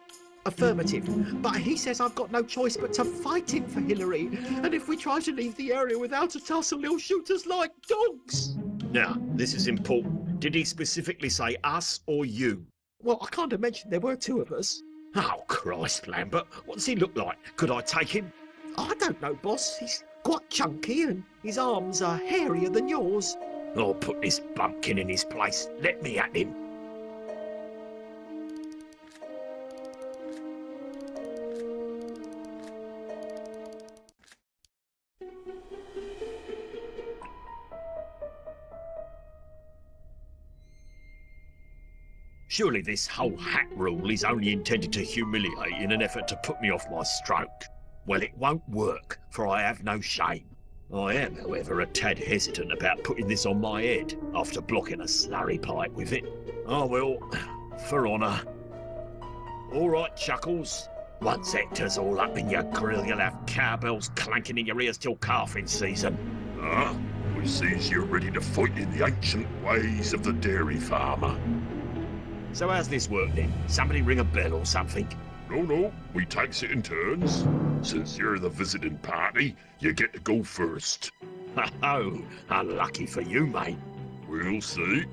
[SPEAKER 1] Affirmative. But he says I've got no choice but to fight him for Hillary. And if we try to leave the area without a tussle, he'll shoot us like dogs.
[SPEAKER 2] Now, this is important. Did he specifically say us or you?
[SPEAKER 1] Well, I can't imagine there were two of us.
[SPEAKER 2] Oh, Christ, Lambert. What does he look like? Could I take him?
[SPEAKER 1] I don't know, boss. He's quite chunky and his arms are hairier than yours.
[SPEAKER 2] I'll put this bumpkin in his place. Let me at him. Surely this whole hat rule is only intended to humiliate in an effort to put me off my stroke. Well, it won't work, for I have no shame. I am, however, a tad hesitant about putting this on my head after blocking a slurry pipe with it. Oh well, for honour. All right, Chuckles. Once Hector's all up in your grill, you'll have cowbells clanking in your ears till calving season.
[SPEAKER 4] Ah, I sees you're ready to fight in the ancient ways of the dairy farmer.
[SPEAKER 2] So how's this work then? Somebody ring a bell or something?
[SPEAKER 4] No, we takes it in turns. Since you're the visiting party, you get to go first.
[SPEAKER 2] Oh, unlucky for you, mate.
[SPEAKER 4] We'll see.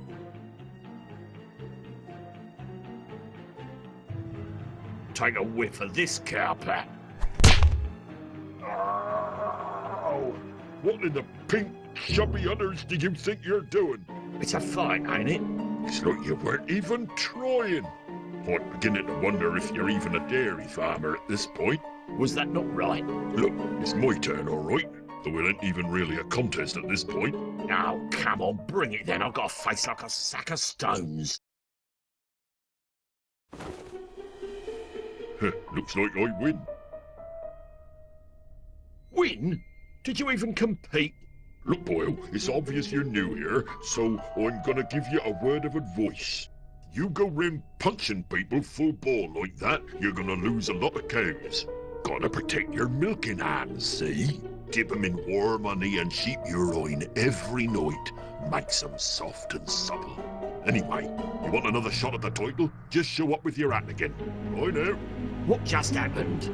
[SPEAKER 2] Take a whiff of this cowpat.
[SPEAKER 4] Oh, what in the pink chubby udders do you think you're doing?
[SPEAKER 2] It's a fight, ain't it?
[SPEAKER 4] It's like you weren't even trying. I'm beginning to wonder if you're even a dairy farmer at this point.
[SPEAKER 2] Was that not right?
[SPEAKER 4] Look, it's my turn, all right. Though it ain't even really a contest at this point.
[SPEAKER 2] Oh, come on, bring it then. I've got a face like a sack of stones.
[SPEAKER 4] Looks like I win.
[SPEAKER 2] Win? Did you even compete?
[SPEAKER 4] Look, Boyle, it's obvious you're new here, so I'm gonna give you a word of advice. You go round punching people full ball like that, you're gonna lose a lot of cows. Gotta protect your milking hands, see? Dip 'em in warm honey and sheep urine every night. Makes 'em soft and supple. Anyway, you want another shot at the title? Just show up with your hat again. I know.
[SPEAKER 2] What just happened?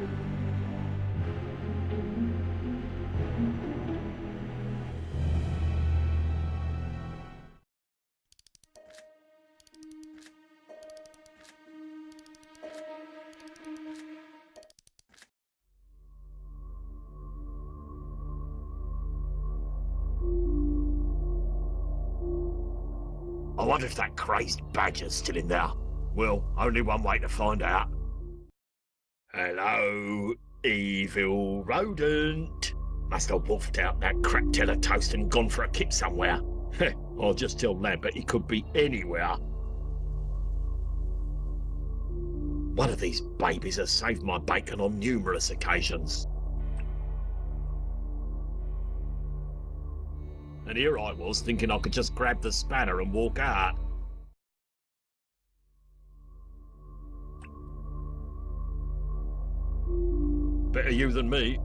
[SPEAKER 2] wonder if that crazed badger's still in there. Well, only one way to find out. Hello, evil rodent. Must have wolfed out that crap teller toast and gone for a kip somewhere. I'll just tell Lambert he could be anywhere. One of these babies has saved my bacon on numerous occasions. And here I was thinking I could just grab the spanner and walk out. Better you than me.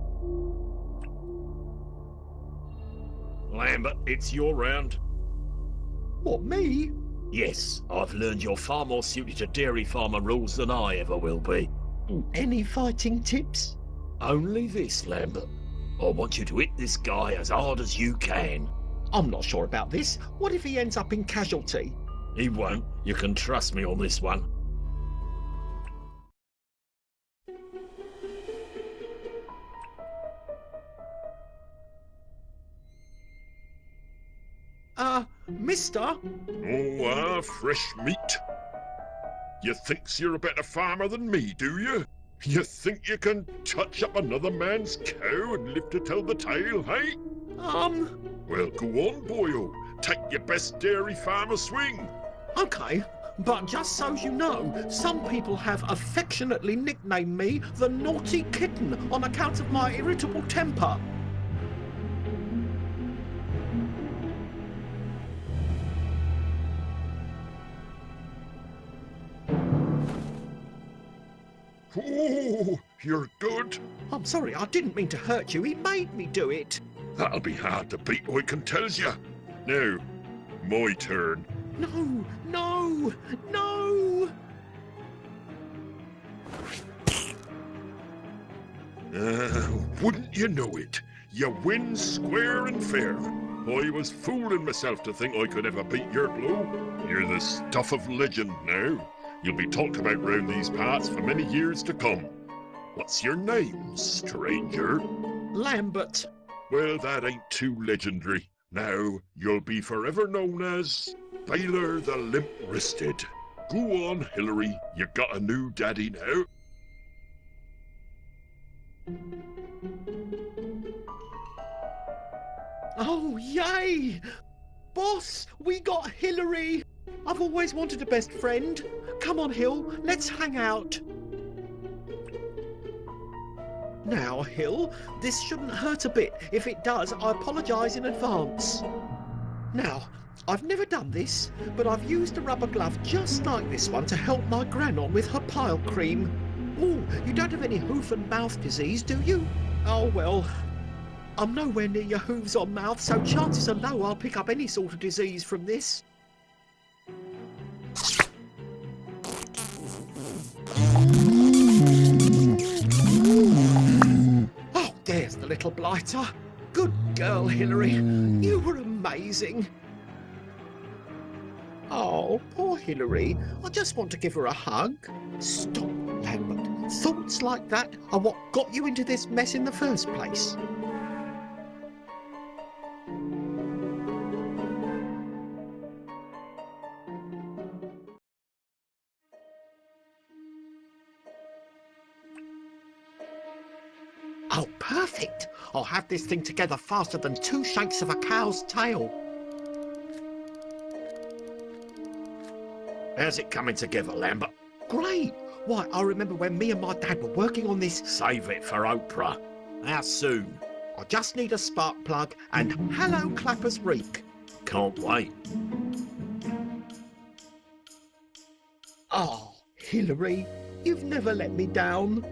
[SPEAKER 2] Lambert, it's your round.
[SPEAKER 1] What, me?
[SPEAKER 2] Yes, I've learned you're far more suited to dairy farmer rules than I ever will be.
[SPEAKER 1] Any fighting tips?
[SPEAKER 2] Only this, Lambert. I want you to hit this guy as hard as you can.
[SPEAKER 1] I'm not sure about this. What if he ends up in casualty?
[SPEAKER 2] He won't. You can trust me on this one.
[SPEAKER 1] Mister?
[SPEAKER 4] Oh, fresh meat. You thinks you're a better farmer than me, do you? You think you can touch up another man's cow and live to tell the tale, hey? Well, go on, boyo. Take your best dairy farmer swing.
[SPEAKER 1] Okay, but just so you know, some people have affectionately nicknamed me the Naughty Kitten on account of my irritable temper.
[SPEAKER 4] Oh, you're good.
[SPEAKER 1] I'm sorry, I didn't mean to hurt you. He made me do it.
[SPEAKER 4] That'll be hard to beat, I can tell you. Now, my turn.
[SPEAKER 1] No, no, no!
[SPEAKER 4] Wouldn't you know it? You win square and fair. I was fooling myself to think I could ever beat your blow. You're the stuff of legend now. You'll be talked about round these parts for many years to come. What's your name, stranger?
[SPEAKER 1] Lambert.
[SPEAKER 4] Well, that ain't too legendary. Now, you'll be forever known as Baylor the Limp-Wristed. Go on, Hillary. You got a new daddy now.
[SPEAKER 1] Oh, yay! Boss, we got Hillary! I've always wanted a best friend. Come on, Hill, let's hang out. Now, Hill, this shouldn't hurt a bit. If it does, I apologise in advance. Now, I've never done this, but I've used a rubber glove just like this one to help my gran on with her pile cream. Oh, you don't have any hoof and mouth disease, do you? Oh, well, I'm nowhere near your hooves or mouth, so chances are low I'll pick up any sort of disease from this. Oh, there's the little blighter. Good girl, Hillary. You were amazing. Oh, poor Hillary. I just want to give her a hug. Stop, Lambert. Thoughts like that are what got you into this mess in the first place. Oh, perfect. I'll have this thing together faster than 2 shakes of a cow's tail.
[SPEAKER 2] How's it coming together, Lambert?
[SPEAKER 1] Great. Why, I remember when me and my dad were working on this.
[SPEAKER 2] Save it for Oprah. How soon?
[SPEAKER 1] I just need a spark plug and hello Clapper's Reek.
[SPEAKER 2] Can't wait.
[SPEAKER 1] Oh, Hillary, you've never let me down.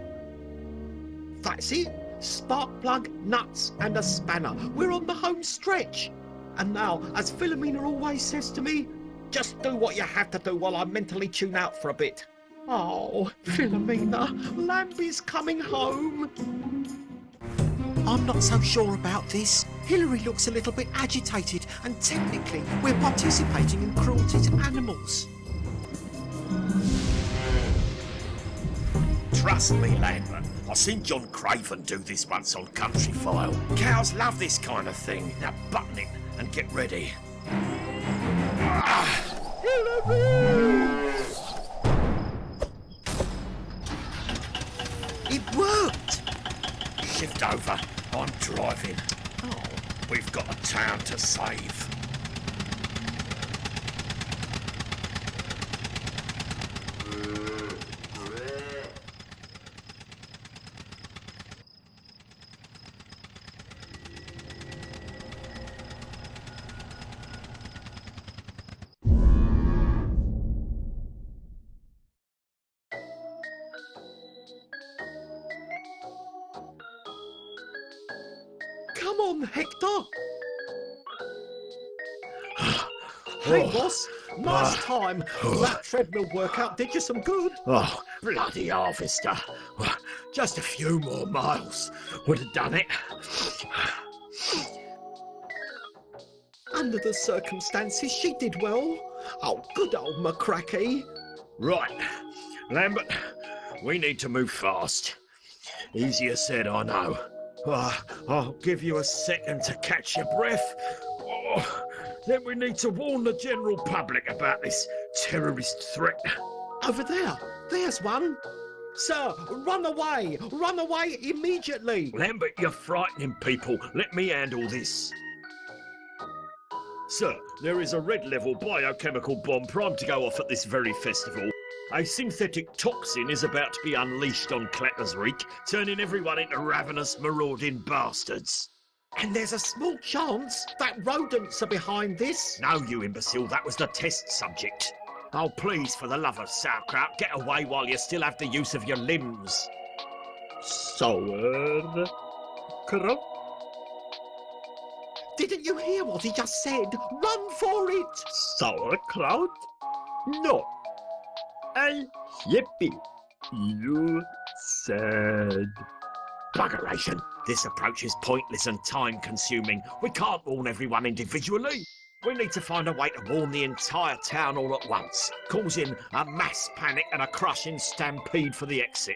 [SPEAKER 1] That's it. Spark plug, nuts and a spanner. We're on the home stretch. And now, as Philomena always says to me, just do what you have to do while I mentally tune out for a bit. Oh, Philomena, Lambie's coming home. I'm not so sure about this. Hillary looks a little bit agitated, and technically we're participating in cruelty to animals.
[SPEAKER 2] Trust me, Lambert. I've seen John Craven do this once on Country File. Cows love this kind of thing. Now button it and get ready.
[SPEAKER 1] It worked!
[SPEAKER 2] Shift over. I'm driving. Oh, we've got a town to save.
[SPEAKER 1] Come on, Hector! Hey, boss, nice time. That treadmill workout did you some good.
[SPEAKER 2] Oh, bloody harvester. Just a few more miles would have done it.
[SPEAKER 1] Under the circumstances, she did well. Oh, good old McCracky.
[SPEAKER 2] Right, Lambert, we need to move fast. Easier said, I know. I'll give you a second to catch your breath. Then we need to warn the general public about this terrorist threat.
[SPEAKER 1] Over there, there's one. Sir, run away immediately.
[SPEAKER 2] Lambert, you're frightening people. Let me handle this. Sir, there is a red-level biochemical bomb primed to go off at this very festival. A synthetic toxin is about to be unleashed on Clapper's Reek, turning everyone into ravenous, marauding bastards.
[SPEAKER 1] And there's a small chance that rodents are behind this.
[SPEAKER 2] No, you imbecile, that was the test subject. Oh, please, for the love of sauerkraut, get away while you still have the use of your limbs.
[SPEAKER 1] Sauerkraut? Didn't you hear what he just said? Run for it!
[SPEAKER 7] Sauerkraut? No. I hippie. You said.
[SPEAKER 2] Buggeration. This approach is pointless and time-consuming. We can't warn everyone individually. We need to find a way to warn the entire town all at once, causing a mass panic and a crushing stampede for the exit.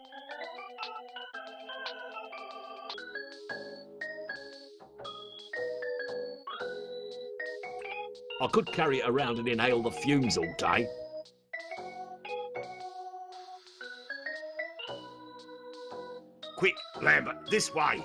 [SPEAKER 2] I could carry it around and inhale the fumes all day. Quick, Lambert, this way.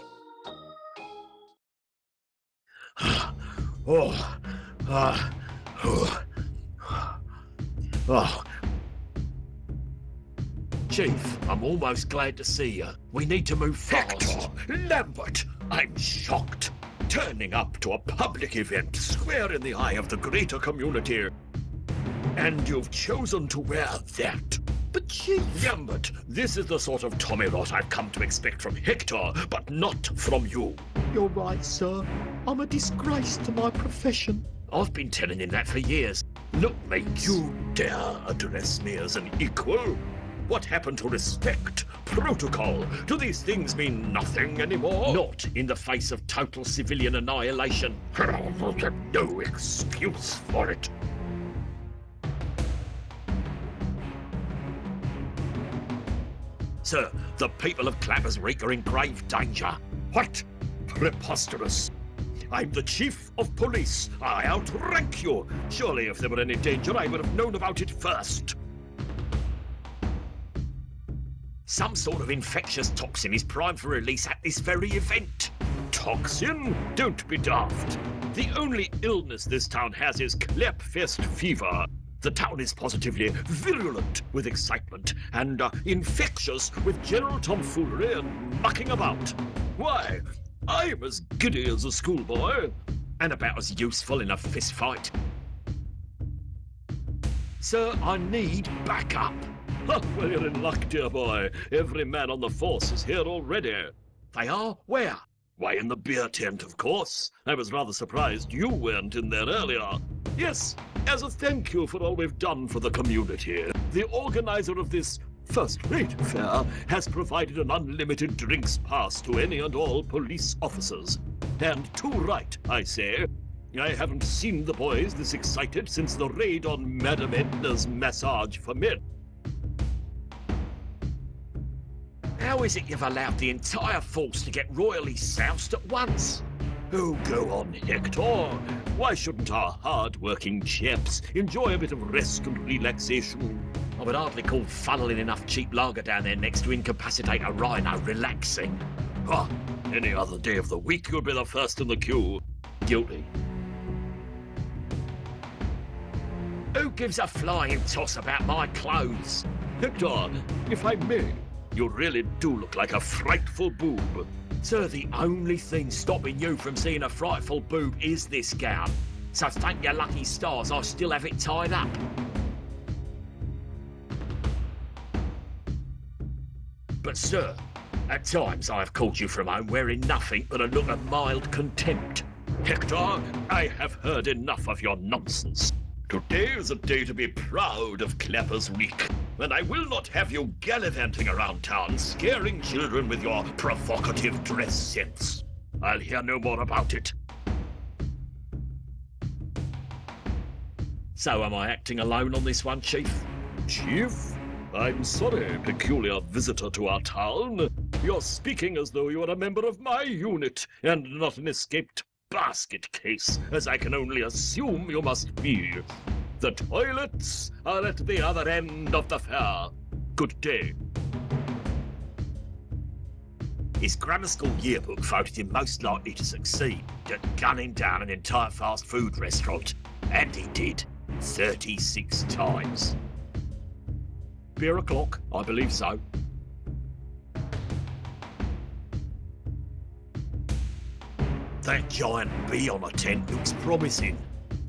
[SPEAKER 2] Chief, I'm almost glad to see you. We need to move fast.
[SPEAKER 4] Hector! Lambert! I'm shocked. Turning up to a public event square in the eye of the greater community. And you've chosen to wear that.
[SPEAKER 1] But Chief...
[SPEAKER 4] Lambert, this is the sort of tommy rot I've come to expect from Hector, but not from you.
[SPEAKER 1] You're right, sir. I'm a disgrace to my profession.
[SPEAKER 2] I've been telling him that for years.
[SPEAKER 4] Look, mate, you dare address me as an equal? What happened to respect? Protocol? Do these things mean nothing anymore?
[SPEAKER 2] Not in the face of total civilian annihilation.
[SPEAKER 4] No excuse for it.
[SPEAKER 2] Sir, the people of Clapper's Reek are in grave danger.
[SPEAKER 4] What? Preposterous. I'm the chief of police. I outrank you. Surely if there were any danger, I would have known about it first.
[SPEAKER 2] Some sort of infectious toxin is primed for release at this very event.
[SPEAKER 4] Toxin? Don't be daft. The only illness this town has is Clapfest fever. The town is positively virulent with excitement and infectious with general tomfoolery and mucking about. Why, I'm as giddy as a schoolboy.
[SPEAKER 2] And about as useful in a fist fight. Sir, I need backup.
[SPEAKER 4] Well, you're in luck, dear boy. Every man on the force is here already.
[SPEAKER 2] They are? Where?
[SPEAKER 4] Why, in the beer tent, of course. I was rather surprised you weren't in there earlier. Yes, as a thank you for all we've done for the community, the organizer of this first-rate affair has provided an unlimited drinks pass to any and all police officers. And to right, I say. I haven't seen the boys this excited since the raid on Madame Edna's massage for men.
[SPEAKER 2] How is it you've allowed the entire force to get royally soused at once? Oh, go on, Hector. Why shouldn't our hard-working chaps enjoy a bit of rest and relaxation?
[SPEAKER 1] I would hardly call funneling enough cheap lager down there next to incapacitate a rhino relaxing.
[SPEAKER 2] Ah, any other day of the week you'd be the first in the queue.
[SPEAKER 1] Guilty. Who gives a flying toss about my clothes?
[SPEAKER 2] Hector, if I may, you really do look like a frightful boob.
[SPEAKER 1] Sir, the only thing stopping you from seeing a frightful boob is this gown. So thank your lucky stars I still have it tied up. But sir, at times I have called you from home wearing nothing but a look of mild contempt.
[SPEAKER 2] Hector, I have heard enough of your nonsense. Today is a day to be proud of Clapper's Week, and I will not have you gallivanting around town scaring children with your provocative dress sense. I'll hear no more about it.
[SPEAKER 1] So am I acting alone on this one, Chief?
[SPEAKER 2] Chief? I'm sorry, peculiar visitor to our town. You're speaking as though you were a member of my unit, and not an escaped basket case, as I can only assume you must be. The toilets are at the other end of the fair. Good day.
[SPEAKER 1] His grammar school yearbook voted him most likely to succeed at gunning down an entire fast food restaurant, and he did 36 times. Beer o'clock, I believe so. That giant bee on a tent looks promising.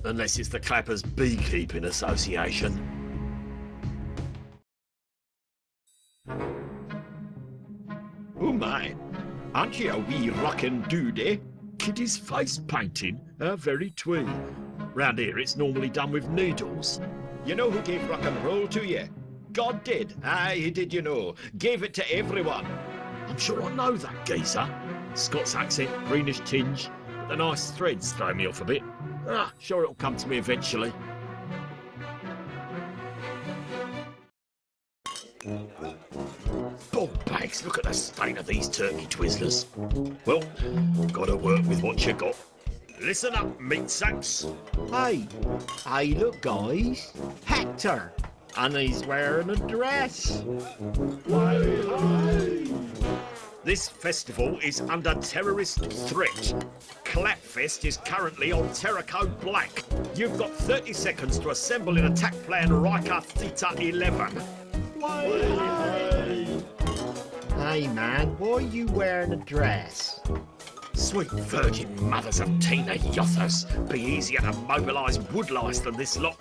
[SPEAKER 1] Unless it's the Clappers Beekeeping Association.
[SPEAKER 2] Oh my, aren't you a wee rockin' dude, eh?
[SPEAKER 1] Kitty's face painting, very twee. Round here it's normally done with needles.
[SPEAKER 2] You know who gave rock and roll to you? God did. Aye, he did, you know. Gave it to everyone.
[SPEAKER 1] I'm sure I know that geezer. Scots accent, greenish tinge, but the nice threads throw me off a bit. Sure it'll come to me eventually. Bog bags, look at the state of these turkey twizzlers. Well, gotta work with what you got. Listen up, meat sacks.
[SPEAKER 6] Hey, look, guys. Hector. And he's wearing a dress.
[SPEAKER 1] This festival is under terrorist threat. Clapfest is currently on Terror Code Black. You've got 30 seconds to assemble an attack plan Riker Theta 11.
[SPEAKER 6] Hey, man, why are you wearing a dress?
[SPEAKER 1] Sweet virgin mothers of Tina Yothers. Be easier to mobilise woodlice than this lot.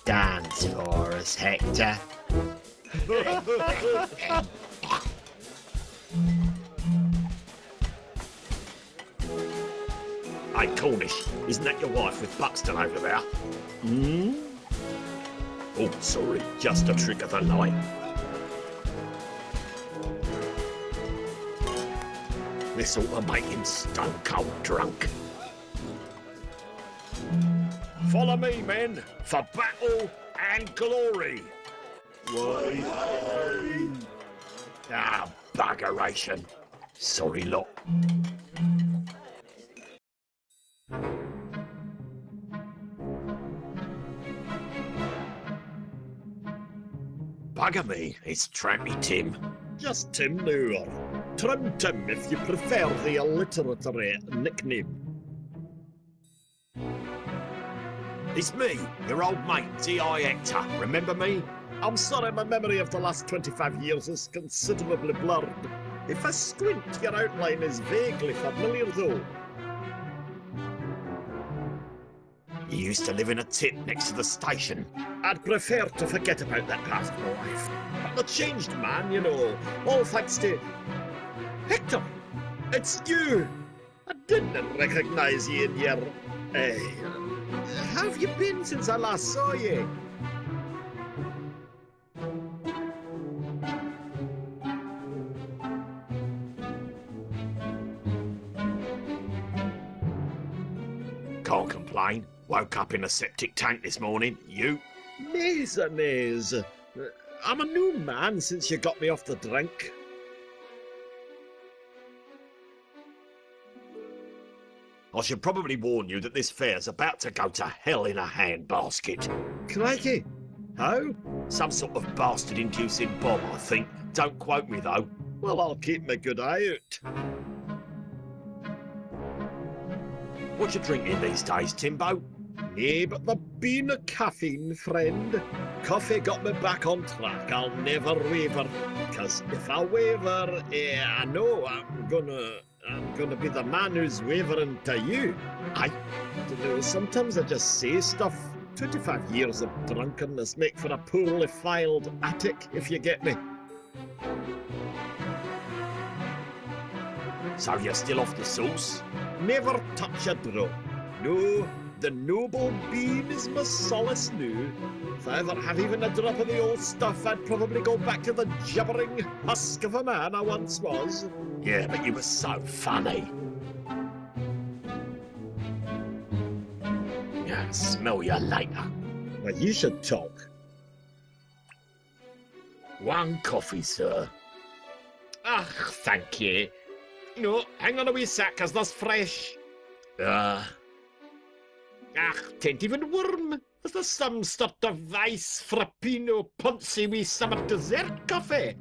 [SPEAKER 6] Dance for us, Hector.
[SPEAKER 1] Hey, Cornish, isn't that your wife with Buxton over there? Oh, sorry, just a trick of the light. This ought to make him stone cold drunk. Follow me, men, for battle and glory. Buggeration. Sorry, lot. Bugger me, it's Trampy Tim.
[SPEAKER 7] Just Tim now, or Trim Tim if you prefer the alliteratory nickname.
[SPEAKER 1] It's me, your old mate, T.I. Hector. Remember me?
[SPEAKER 7] I'm sorry, my memory of the last 25 years is considerably blurred. If I squint, your outline is vaguely familiar, though.
[SPEAKER 1] You used to live in a tit next to the station.
[SPEAKER 7] I'd prefer to forget about that past my life. I'm a changed man, you know, all thanks to... Hector! It's you! I didn't recognise you in your... How have you been since I last saw you?
[SPEAKER 1] Can't complain. Woke up in a septic tank this morning. You?
[SPEAKER 7] Naze. I'm a new man since you got me off the drink.
[SPEAKER 2] I should probably warn you that this fair's about to go to hell in a handbasket.
[SPEAKER 7] Crikey. How?
[SPEAKER 2] Some sort of bastard-inducing bomb, I think. Don't quote me, though.
[SPEAKER 7] Well, I'll keep my good eye out.
[SPEAKER 2] What you drinking these days, Timbo?
[SPEAKER 7] Nay, but the bean of caffeine, friend. Coffee got me back on track. I'll never waver. 'Cause if I waver, I know I'm gonna be the man who's wavering to you. I don't know, sometimes I just say stuff. 25 years of drunkenness make for a poorly filed attic, if you get me.
[SPEAKER 2] So you're still off the sauce?
[SPEAKER 7] Never touch a drop. No, the noble bean is my solace now. If I ever have even a drop of the old stuff, I'd probably go back to the gibbering husk of a man I once was.
[SPEAKER 2] Yeah, but you were so funny. Yeah, smell you later.
[SPEAKER 7] Well, you should talk.
[SPEAKER 2] One coffee, sir.
[SPEAKER 7] Ah, thank you. No, hang on a wee sec, 'cause that's fresh. Tain't even warm. Is there some sort of ice frappino punchy wee summer dessert coffee?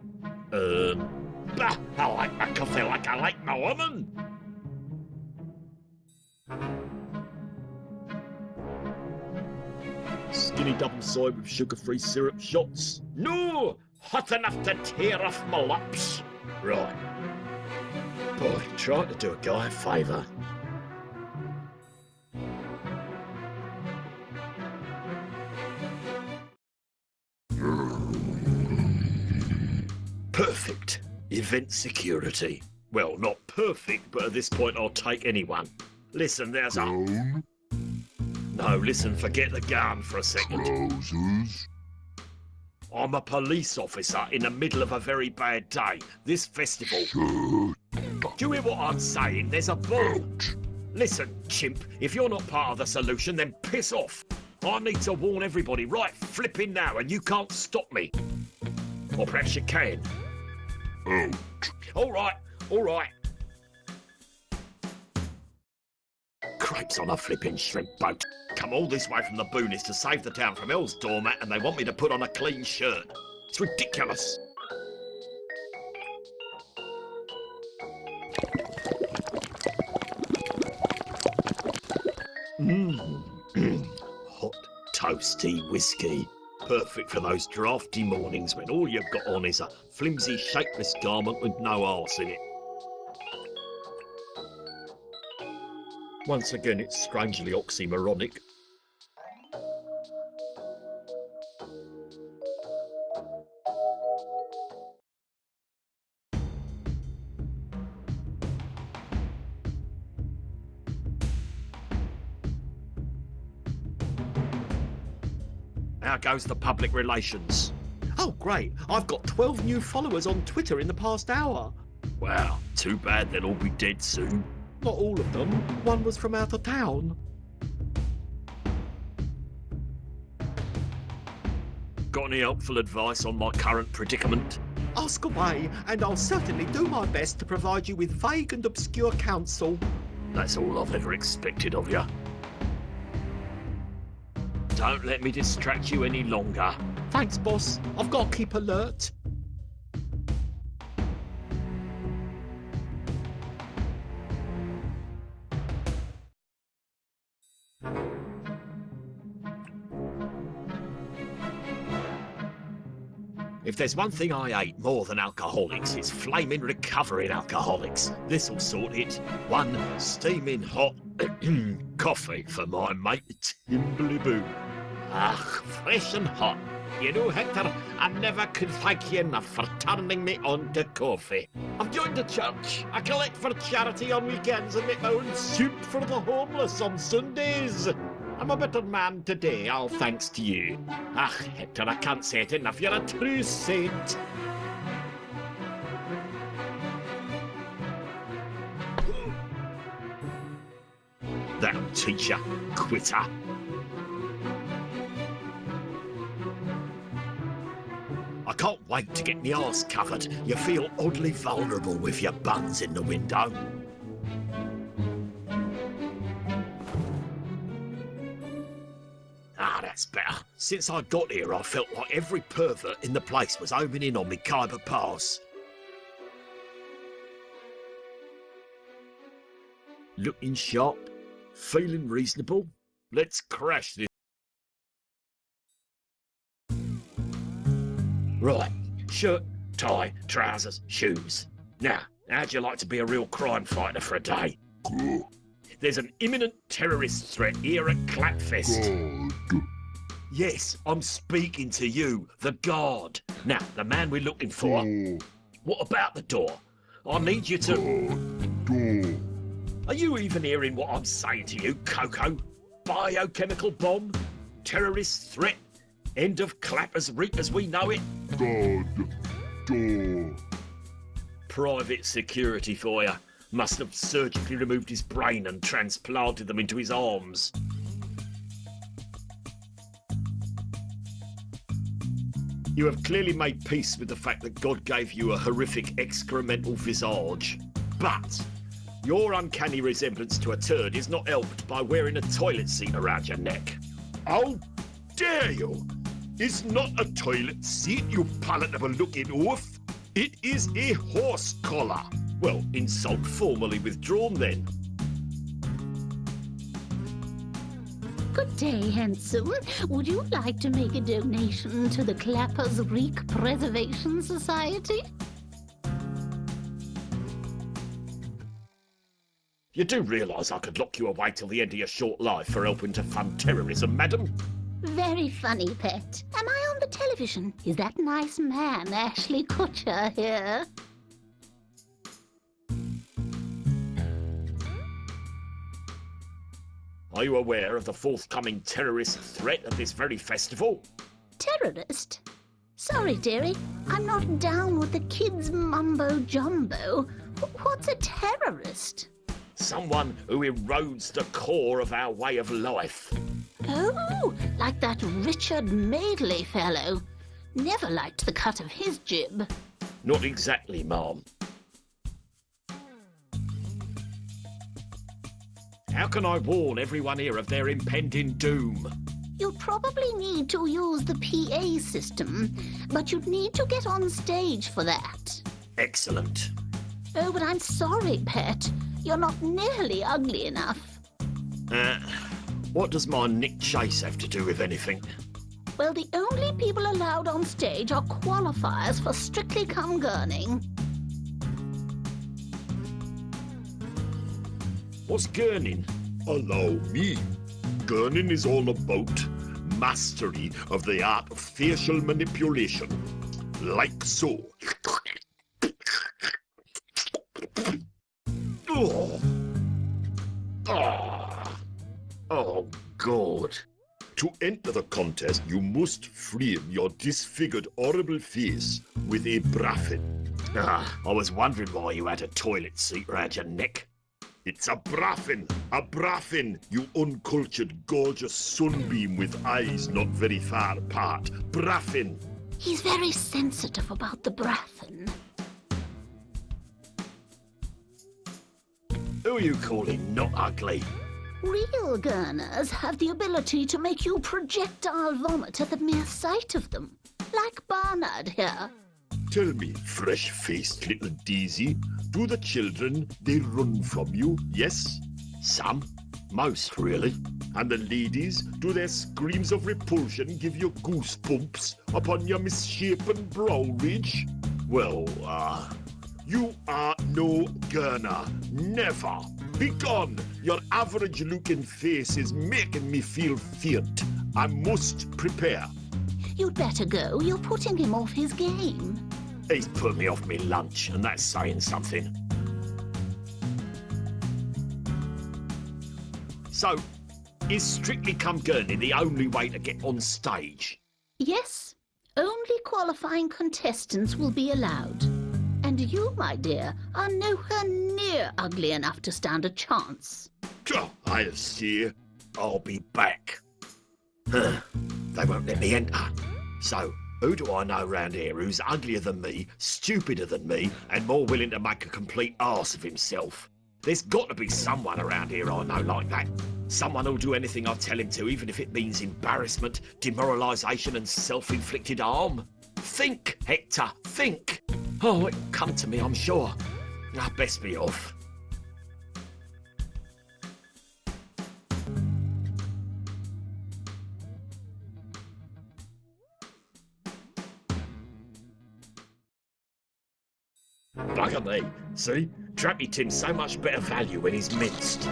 [SPEAKER 2] Bah, I like my coffee like I like my woman.
[SPEAKER 7] Skinny double soy with sugar-free syrup shots. No, hot enough to tear off my lips.
[SPEAKER 2] Right. Boy, trying to do a guy a favour. Perfect. Event security. Well, not perfect, but at this point I'll take anyone. Listen, there's a...
[SPEAKER 4] Down,
[SPEAKER 2] No, listen, forget the gun for a second.
[SPEAKER 4] trousers,
[SPEAKER 2] I'm a police officer in the middle of a very bad day. This festival...
[SPEAKER 4] shirt,
[SPEAKER 2] Do you hear what I'm saying? There's a ball.
[SPEAKER 4] out.
[SPEAKER 2] Listen, chimp, if you're not part of the solution, then piss off. I need to warn everybody right flipping now, and you can't stop me. Or perhaps you can.
[SPEAKER 4] Out.
[SPEAKER 2] All right, all right. Crepes on a flipping shrimp boat. Come all this way from the boonies to save the town from Hell's doormat, and they want me to put on a clean shirt. It's ridiculous. Hot, toasty whiskey. Perfect for those drafty mornings when all you've got on is a flimsy, shapeless garment with no arse in it. Once again, it's strangely oxymoronic. How goes the public relations?
[SPEAKER 1] Oh, great. I've got 12 new followers on Twitter in the past hour.
[SPEAKER 2] Wow, too bad they'll all be dead soon.
[SPEAKER 1] Not all of them. One was from out of town.
[SPEAKER 2] Got any helpful advice on my current predicament?
[SPEAKER 1] Ask away, and I'll certainly do my best to provide you with vague and obscure counsel.
[SPEAKER 2] That's all I've ever expected of you. Don't let me distract you any longer.
[SPEAKER 1] Thanks, boss. I've got to keep alert.
[SPEAKER 2] If there's one thing I hate more than alcoholics, it's flaming recovering alcoholics. This'll sort it. One steaming hot coffee for my mate Timbley Boo. Ah, fresh and hot. You know, Hector, I never could thank you enough for turning me on to coffee. I've joined a church. I collect for charity on weekends and make my own soup for the homeless on Sundays. I'm a better man today, all thanks to you. Ah, Hector, I can't say it enough. You're a true saint. That'll teach ya, quitter. I can't wait to get my arse covered. You feel oddly vulnerable with your buns in the window. That's better. Since I got here, I felt like every pervert in the place was homing in on me Khyber Pass. Looking sharp, feeling reasonable. Let's crash this. Right, shirt, tie, trousers, shoes. Now, how'd you like to be a real crime fighter for a day?
[SPEAKER 4] Good.
[SPEAKER 2] There's an imminent terrorist threat here at Clapfest.
[SPEAKER 4] God.
[SPEAKER 2] Yes, I'm speaking to you, the guard. Now, the man we're looking for.
[SPEAKER 4] Door.
[SPEAKER 2] What about the door? I need you to...
[SPEAKER 4] Door.
[SPEAKER 2] Are you even hearing what I'm saying to you, Coco? Biochemical bomb? Terrorist threat? End of Clappers Reek as we know it?
[SPEAKER 4] God. Door.
[SPEAKER 2] Private security for you. Must have surgically removed his brain and transplanted them into his arms. You have clearly made peace with the fact that God gave you a horrific excremental visage. But your uncanny resemblance to a turd is not helped by wearing a toilet seat around your neck.
[SPEAKER 4] How dare you? It's not a toilet seat, you palatable looking oaf. It is a horse collar.
[SPEAKER 2] Well, insult formally withdrawn then.
[SPEAKER 8] Good day, handsome. Would you like to make a donation to the Clappers Reek Preservation Society?
[SPEAKER 2] You do realise I could lock you away till the end of your short life for helping to fund terrorism, madam?
[SPEAKER 8] Very funny, pet. Am I on the television? Is that nice man, Ashley Kutcher, here?
[SPEAKER 2] Are you aware of the forthcoming terrorist threat at this very festival?
[SPEAKER 8] Terrorist? Sorry, dearie. I'm not down with the kids' mumbo-jumbo. What's a terrorist?
[SPEAKER 2] Someone who erodes the core of our way of life.
[SPEAKER 8] Oh, like that Richard Madeley fellow. Never liked the cut of his jib.
[SPEAKER 2] Not exactly, ma'am. How can I warn everyone here of their impending doom?
[SPEAKER 8] You'll probably need to use the PA system, but you'd need to get on stage for that.
[SPEAKER 2] Excellent.
[SPEAKER 8] Oh, but I'm sorry, pet. You're not nearly ugly enough.
[SPEAKER 2] What does my Nick Chase have to do with anything?
[SPEAKER 8] Well, the only people allowed on stage are qualifiers for Strictly Come Gurning.
[SPEAKER 2] What's gurning?
[SPEAKER 4] Allow me. Gurning is all about mastery of the art of facial manipulation. Like so.
[SPEAKER 2] Oh. Oh, God.
[SPEAKER 4] To enter the contest, you must frame your disfigured, horrible face with a braffin.
[SPEAKER 2] I was wondering why you had a toilet seat round your neck.
[SPEAKER 4] It's a braffin, you uncultured, gorgeous sunbeam with eyes not very far apart. Braffin.
[SPEAKER 8] He's very sensitive about the braffin.
[SPEAKER 2] Who are you calling not ugly?
[SPEAKER 8] Real gurners have the ability to make you projectile vomit at the mere sight of them. Like Barnard here.
[SPEAKER 4] Tell me, fresh-faced little Daisy, do the children, they run from you, yes?
[SPEAKER 2] Some. Most, really.
[SPEAKER 4] And the ladies, do their screams of repulsion give you goosebumps upon your misshapen brow ridge?
[SPEAKER 2] Well,
[SPEAKER 4] You are no gurner. Never. Begone! Your average-looking face is making me feel feared. I must prepare.
[SPEAKER 8] You'd better go. You're putting him off his game.
[SPEAKER 2] he's put me off me lunch, and that's saying something. So, is Strictly Come Gurney the only way to get on stage?
[SPEAKER 8] Yes. Only qualifying contestants will be allowed. And you, my dear, are nowhere near ugly enough to stand a chance.
[SPEAKER 4] I'll see.
[SPEAKER 2] I'll be back. They won't let me enter. So, who do I know round here who's uglier than me, stupider than me, and more willing to make a complete arse of himself? There's got to be someone around here I know like that. Someone who'll do anything I tell him to, even if it means embarrassment, demoralisation and self-inflicted harm. Think, Hector, think. Oh, it'll come to me, I'm sure. I'd best be off. Bugger me. See? Trappy Tim's so much better value when he's minced.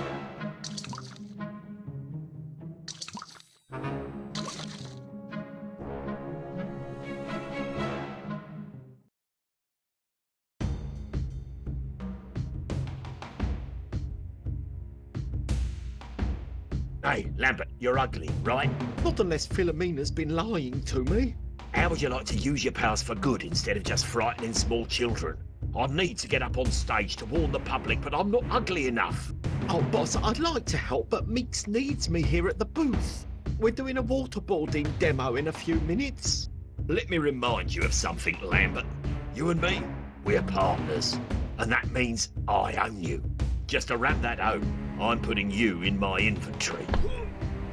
[SPEAKER 2] Hey, Lambert, you're ugly, right?
[SPEAKER 1] Not unless Philomena's been lying to me.
[SPEAKER 2] How would you like to use your powers for good instead of just frightening small children? I need to get up on stage to warn the public, but I'm not ugly enough.
[SPEAKER 1] Oh, boss, I'd like to help, but Meeks needs me here at the booth. We're doing a waterboarding demo in a few minutes.
[SPEAKER 2] Let me remind you of something, Lambert. You and me, we're partners. And that means I own you. Just to wrap that out, I'm putting you in my inventory.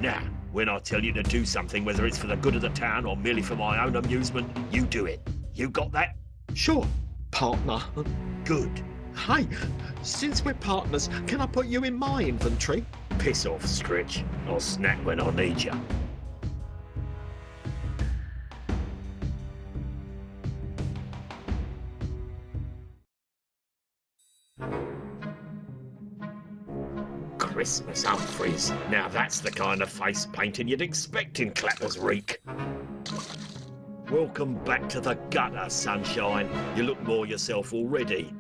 [SPEAKER 2] Now, when I tell you to do something, whether it's for the good of the town or merely for my own amusement, you do it. You got that?
[SPEAKER 1] Sure, partner.
[SPEAKER 2] Good.
[SPEAKER 1] Hey, since we're partners, can I put you in my inventory?
[SPEAKER 2] Piss off, Stretch. I'll snap when I need you. Christmas Humphreys. Now that's the kind of face painting you'd expect in Clapper's Reek. Welcome back to the gutter, sunshine. You look more yourself already.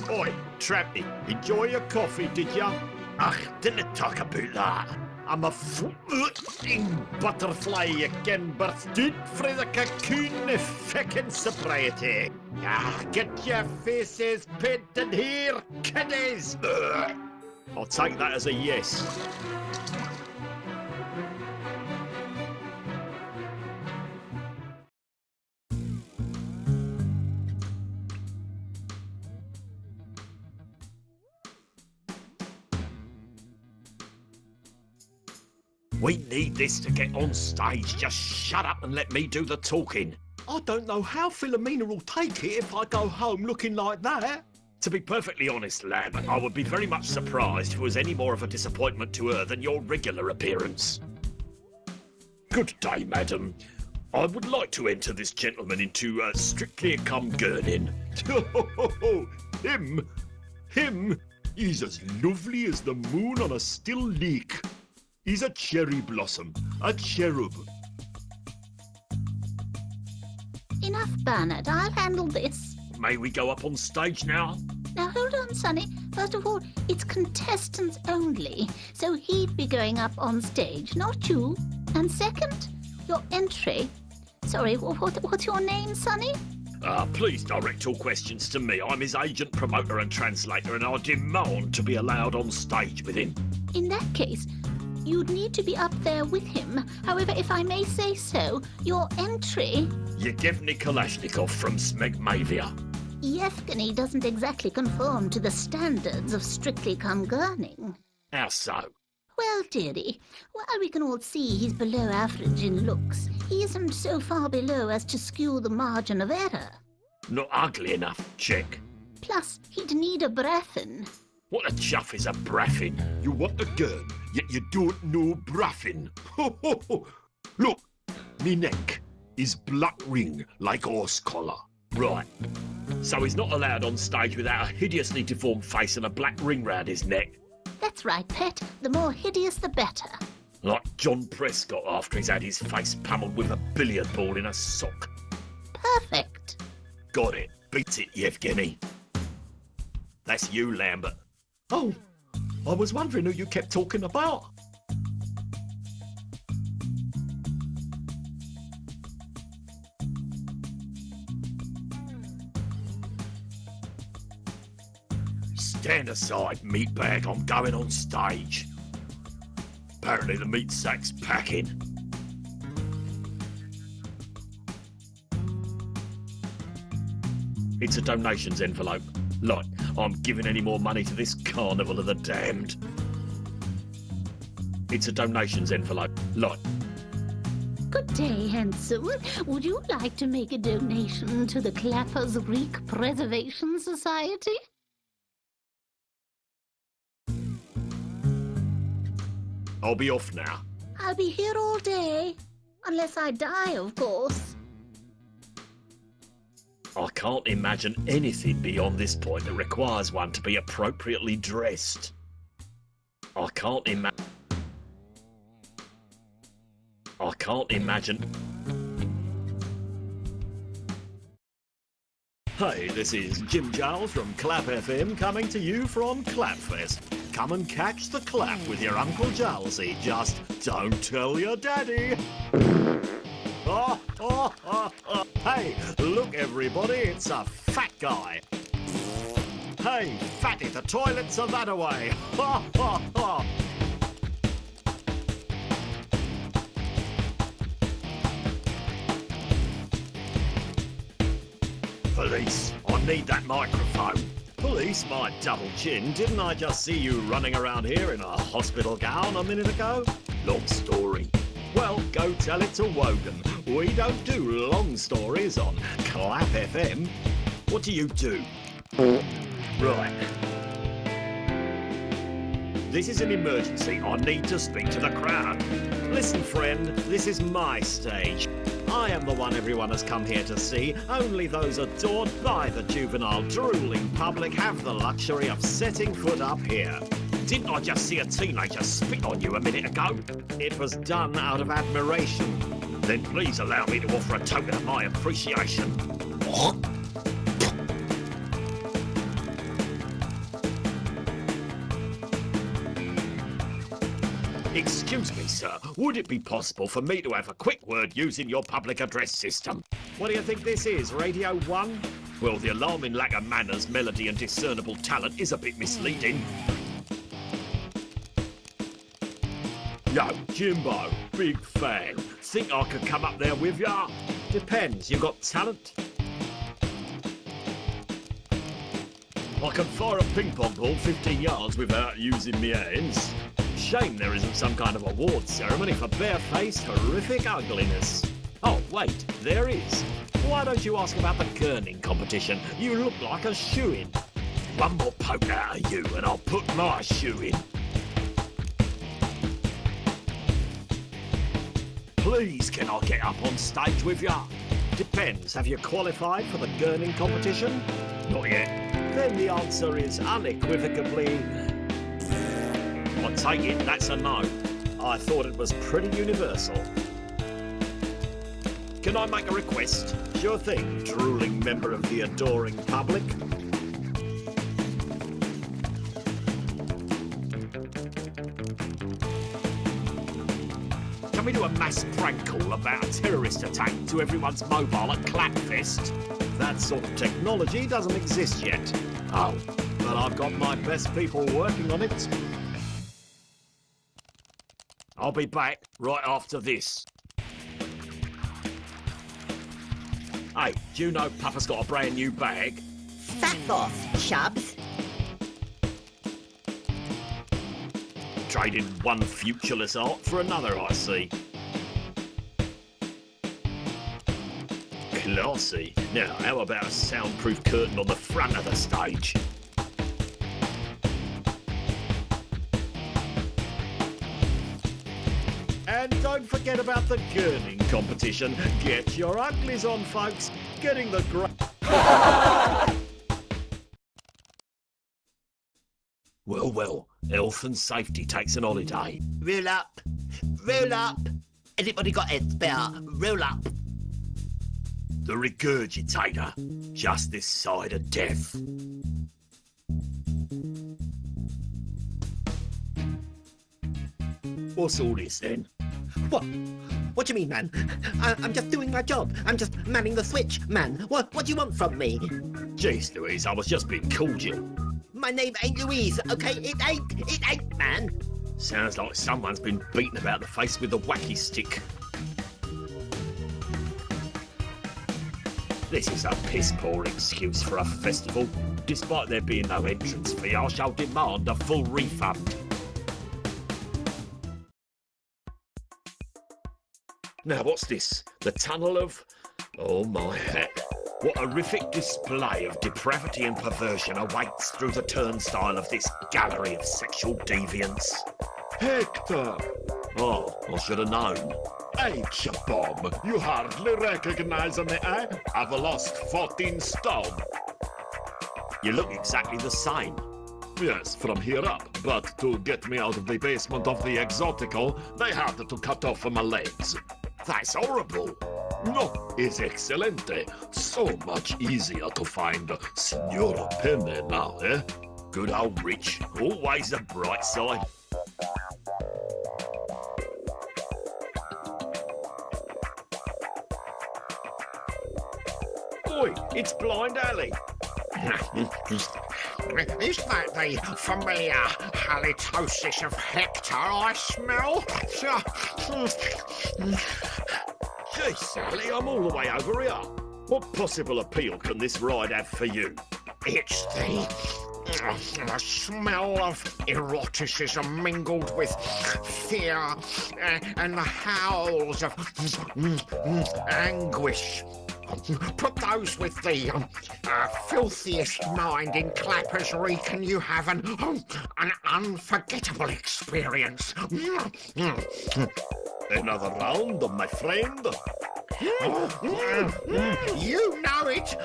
[SPEAKER 7] Oi, Trappy, enjoy your coffee, did ya?
[SPEAKER 2] Ach, didn't talk about that.
[SPEAKER 7] I'm a floating butterfly again, bursted from the cocoon of feckin' sobriety. Ah, get your faces painted here, kiddies!
[SPEAKER 2] I'll take that as a yes. We need this to get on stage. Just shut up and let me do the talking.
[SPEAKER 1] I don't know how Philomena will take it if I go home looking like that.
[SPEAKER 2] To be perfectly honest, Lambert, I would be very much surprised if it was any more of a disappointment to her than your regular appearance. Good day, madam. I would like to enter this gentleman into Strictly Come Gurning.
[SPEAKER 4] Him? He's as lovely as the moon on a still lake. He's a cherry blossom, a cherub.
[SPEAKER 8] Enough, Bernard. I'll handle this.
[SPEAKER 2] May we go up on stage now?
[SPEAKER 8] Now, hold on, Sonny. First of all, it's contestants only, so he'd be going up on stage, not you. And second, your entry. Sorry, what's your name, Sonny?
[SPEAKER 2] Please direct all questions to me. I'm his agent, promoter and translator, and I demand to be allowed on stage with him.
[SPEAKER 8] In that case, you'd need to be up there with him. However, if I may say so, your entry...
[SPEAKER 2] Yevgeny Kalashnikov from Smegmavia.
[SPEAKER 8] Yevgeny doesn't exactly conform to the standards of Strictly Come Gurning.
[SPEAKER 2] How so?
[SPEAKER 8] Well, dearie, while we can all see he's below average in looks, he isn't so far below as to skew the margin of error.
[SPEAKER 2] Not ugly enough, check.
[SPEAKER 8] Plus, he'd need a breathin'.
[SPEAKER 2] What a chuff is a braffin?
[SPEAKER 4] You want a girl, yet you don't know braffin. Ho, ho, ho. Look, me neck is black ring like horse collar.
[SPEAKER 2] Right. So he's not allowed on stage without a hideously deformed face and a black ring round his neck.
[SPEAKER 8] That's right, pet. The more hideous, the better.
[SPEAKER 2] Like John Prescott after he's had his face pummeled with a billiard ball in a sock.
[SPEAKER 8] Perfect.
[SPEAKER 2] Got it. Beat it, Yevgeny. That's you, Lambert.
[SPEAKER 1] Oh, I was wondering who you kept talking about.
[SPEAKER 2] Stand aside, meatbag. I'm going on stage. Apparently the meat sack's packing. It's a donations envelope. Like, I'm giving any more money to this carnival of the damned. It's a donations envelope. Like,
[SPEAKER 8] Good day, handsome. Would you like to make a donation to the Clappers Reek Preservation Society?
[SPEAKER 2] I'll be off now.
[SPEAKER 8] I'll be here all day. Unless I die, of course.
[SPEAKER 2] I can't imagine anything beyond this point that requires one to be appropriately dressed. I can't imagine. Hey, this is Jim Giles from Clap FM coming to you from Clapfest. Come and catch the clap with your Uncle Gilesy. Just don't tell your daddy. Hey, look everybody, it's a fat guy. Hey, fatty, the toilets are that away. Ha ha ha. Police, I need that microphone. Police, my double chin, didn't I just see you running around here in a hospital gown a minute ago? Long story. Well, go tell it to Wogan. We don't do long stories on Clap FM. What do you do? Right. This is an emergency. I need to speak to the crowd. Listen, friend, this is my stage. I am the one everyone has come here to see. Only those adored by the juvenile, drooling public have the luxury of setting foot up here. Didn't I just see a teenager spit on you a minute ago? It was done out of admiration. Then please allow me to offer a token of my appreciation. Excuse me, sir. Would it be possible for me to have a quick word using your public address system? What do you think this is, Radio 1? Well, the alarming lack of manners, melody and discernible talent is a bit misleading. Yo, Jimbo, big fan. Think I could come up there with ya? Depends, you got talent? I can fire a ping pong ball 15 yards without using my hands. Shame there isn't some kind of award ceremony for barefaced, horrific ugliness. Oh, wait, there is. Why don't you ask about the gurning competition? You look like a shoo-in. One more poke out of you and I'll put my shoe in. Please, can I get up on stage with ya? Depends. Have you qualified for the gurning competition? Not yet. Then the answer is unequivocally... I take it that's a no. I thought it was pretty universal. Can I make a request? Sure thing, drooling member of the adoring public. Can we do a mass prank call about a terrorist attack to everyone's mobile at Clapfest? That sort of technology doesn't exist yet. Oh, but I've got my best people working on it. I'll be back right after this. Hey, do you know Papa's got a brand new bag?
[SPEAKER 6] Fuck off, Chubbs.
[SPEAKER 2] Trading one futureless art for another, I see. Classy. Now, how about a soundproof curtain on the front of the stage? And don't forget about the gurning competition. Get your uglies on, folks. Getting the Well, health and safety takes an holiday.
[SPEAKER 6] Roll up. Roll up. Anybody got a spare? Roll up.
[SPEAKER 2] The regurgitator. Just this side of death. What's all this then?
[SPEAKER 6] What? What do you mean, man? I'm just doing my job. I'm just manning the switch, man. What do you want from me?
[SPEAKER 2] Jeez, Louise, I was just being cordial.
[SPEAKER 6] My name ain't Louise, okay? It ain't, man.
[SPEAKER 2] Sounds like someone's been beaten about the face with a wacky stick. This is a piss-poor excuse for a festival. Despite there being no entrance fee, I shall demand a full refund. Now, what's this? The Tunnel of... Oh, my heck. What horrific display of depravity and perversion awaits through the turnstile of this gallery of sexual deviance?
[SPEAKER 4] Hector!
[SPEAKER 2] Oh, I should have known.
[SPEAKER 4] H-bomb! You hardly recognize me, eh? I've lost 14 stone.
[SPEAKER 2] You look exactly the same.
[SPEAKER 4] Yes, from here up. But to get me out of the basement of the Exotico, they had to cut off my legs.
[SPEAKER 2] That's horrible.
[SPEAKER 4] No, it's excelente. So much easier to find Signora Penne now, eh?
[SPEAKER 2] Good old Rich. Always the bright side. Oi, it's Blind Alley.
[SPEAKER 6] Is that the familiar halitosis of Hector I smell?
[SPEAKER 2] Gee, Sally, I'm all the way over here. What possible appeal can this ride have for you?
[SPEAKER 6] It's the smell of eroticism mingled with fear and the howls of anguish. Put those with the filthiest mind in Clappers Reek and you have an unforgettable experience.
[SPEAKER 2] Another round, my friend.
[SPEAKER 6] You know it.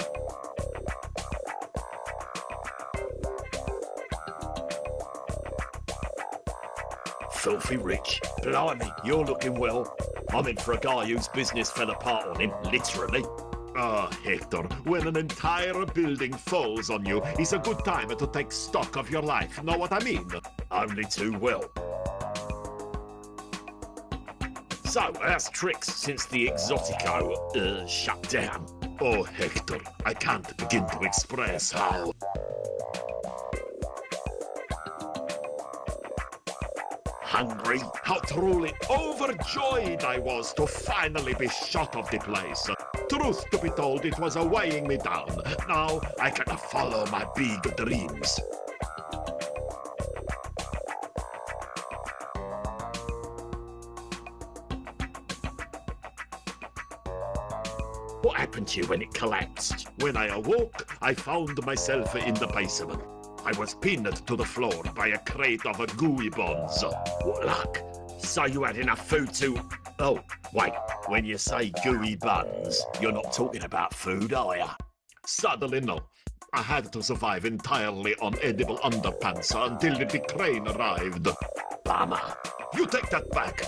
[SPEAKER 2] Filthy Rich. Blimey, you're looking well. I'm in for a guy whose business fell apart on him, literally.
[SPEAKER 4] Ah, Hector, when an entire building falls on you, it's a good time to take stock of your life. Know what I mean?
[SPEAKER 2] Only too well. So, how's tricks since the Exotico, shut down?
[SPEAKER 4] Oh, Hector, I can't begin to express how...
[SPEAKER 2] Hungry?
[SPEAKER 4] How truly overjoyed I was to finally be shut of the place. Truth to be told, it was weighing me down. Now I can follow my big dreams.
[SPEAKER 2] What happened to you when it collapsed?
[SPEAKER 4] When I awoke, I found myself in the basement. I was pinned to the floor by a crate of gooey buns.
[SPEAKER 2] What luck. So you had enough food to... Oh, wait. When you say gooey buns, you're not talking about food, are you?
[SPEAKER 4] Sadly, no. I had to survive entirely on edible underpants until the crane arrived.
[SPEAKER 2] Bummer.
[SPEAKER 4] You take that back.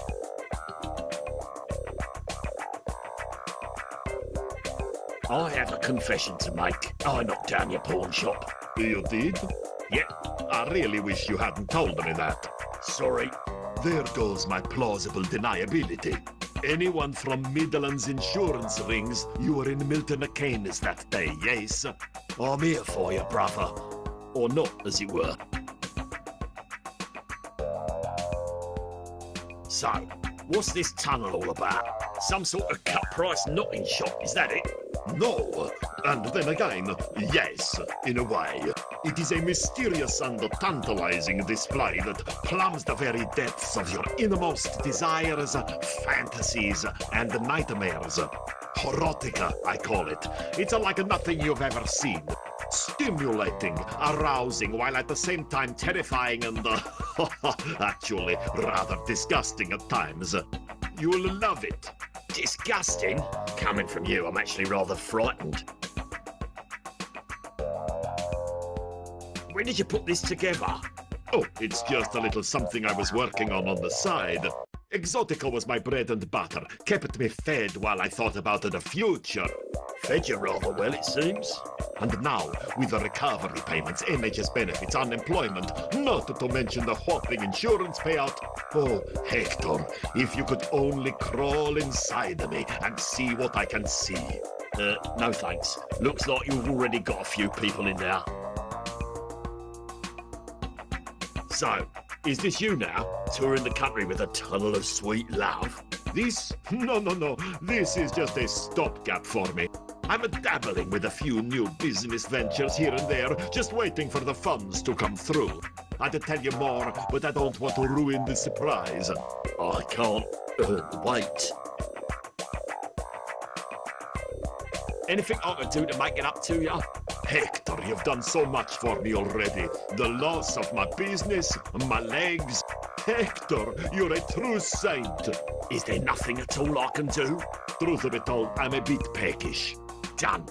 [SPEAKER 2] I have a confession to make. I knocked down your pawn shop.
[SPEAKER 4] You did?
[SPEAKER 2] Yeah.
[SPEAKER 4] I really wish you hadn't told me that.
[SPEAKER 2] Sorry.
[SPEAKER 4] There goes my plausible deniability. Anyone from Midland's insurance rings you were in Milton Keynes that day, yes?
[SPEAKER 2] I'm here for you, brother. Or not, as it were. So, what's this tunnel all about? Some sort of cut-price knotting shop, is that it?
[SPEAKER 4] No, and then again, yes, in a way. It is a mysterious and tantalizing display that plumbs the very depths of your innermost desires, fantasies, and nightmares. Horotica, I call it. It's like nothing you've ever seen. Stimulating, arousing, while at the same time terrifying and, actually, rather disgusting at times. You'll love it.
[SPEAKER 2] Disgusting? Coming from you, I'm actually rather frightened. When did you put this together?
[SPEAKER 4] Oh, it's just a little something I was working on the side. Exotica was my bread and butter, kept me fed while I thought about the future.
[SPEAKER 2] Fed you rather well, it seems.
[SPEAKER 4] And now, with the recovery payments, NHS benefits, unemployment, not to mention the whopping insurance payout. Oh, Hector, if you could only crawl inside me and see what I can see.
[SPEAKER 2] No thanks. Looks like you've already got a few people in there. So, is this you now, touring the country with a tunnel of sweet love?
[SPEAKER 4] This? No. This is just a stopgap for me.
[SPEAKER 2] I'm dabbling with a few new business ventures here and there, just waiting for the funds to come through. I'd tell you more, but I don't want to ruin the surprise. I can't wait. Anything I can do to make it up to you? Hector, you've done so much for me already. The loss of my business, my legs. Hector, you're a true saint. Is there nothing at all I can do? Truth of it all, I'm a bit peckish. Done.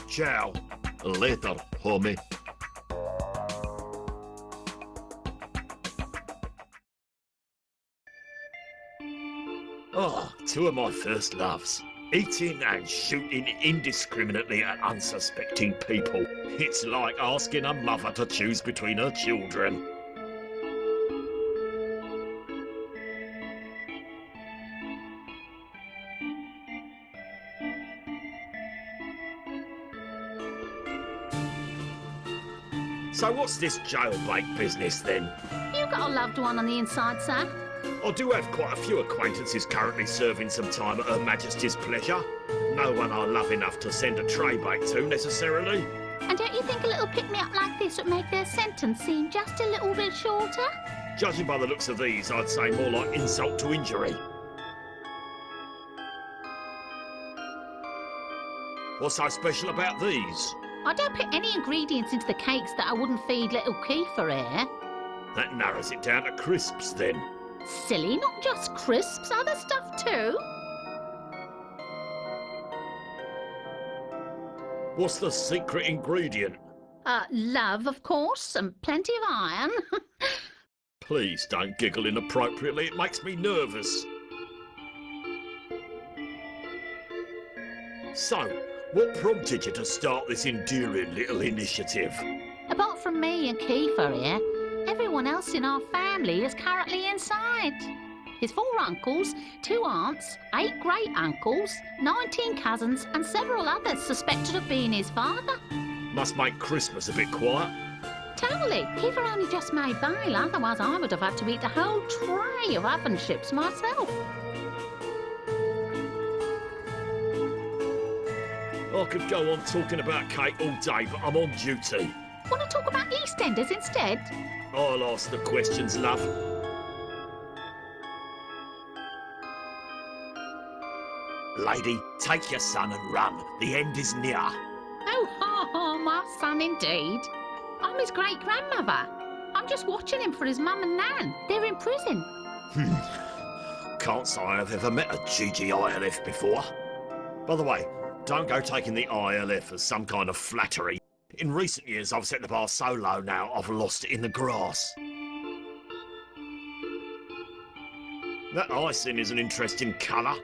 [SPEAKER 2] Ciao. Later, homie. Oh, two of my first loves. Eating and shooting indiscriminately at unsuspecting people. It's like asking a mother to choose between her children. So what's this jailbait business then?
[SPEAKER 8] You got a loved one on the inside, sir?
[SPEAKER 2] I do have quite a few acquaintances currently serving some time at Her Majesty's pleasure. No one I love enough to send a tray bait to, necessarily.
[SPEAKER 8] And don't you think a little pick-me-up like this would make their sentence seem just a little bit shorter?
[SPEAKER 2] Judging by the looks of these, I'd say more like insult to injury. What's so special about these?
[SPEAKER 8] I don't put any ingredients into the cakes that I wouldn't feed little Kiefer here.
[SPEAKER 2] That narrows it down to crisps, then.
[SPEAKER 8] Silly, not just crisps, other stuff too.
[SPEAKER 2] What's the secret ingredient?
[SPEAKER 8] Love, of course, and plenty of iron.
[SPEAKER 2] Please don't giggle inappropriately, it makes me nervous. So, what prompted you to start this endearing little initiative?
[SPEAKER 8] Apart from me and Kiefer here, everyone else in our family is currently inside. His 4 uncles, 2 aunts, 8 great-uncles, 19 cousins and several others suspected of being his father.
[SPEAKER 2] Must make Christmas a bit quiet.
[SPEAKER 8] Totally. Kiefer only just made bail, otherwise I would have had to eat a whole tray of oven chips myself.
[SPEAKER 2] I could go on talking about cake all day, but I'm on duty.
[SPEAKER 8] Want to talk about EastEnders instead?
[SPEAKER 2] I'll ask the questions, love. Lady, take your son and run. The end is near.
[SPEAKER 8] Oh, ha, ha, my son indeed. I'm his great-grandmother. I'm just watching him for his mum and nan. They're in prison.
[SPEAKER 2] Can't say I've ever met a GGILF before. By the way, don't go taking the ILF as some kind of flattery. In recent years, I've set the bar so low now, I've lost it in the grass. That icing is an interesting colour.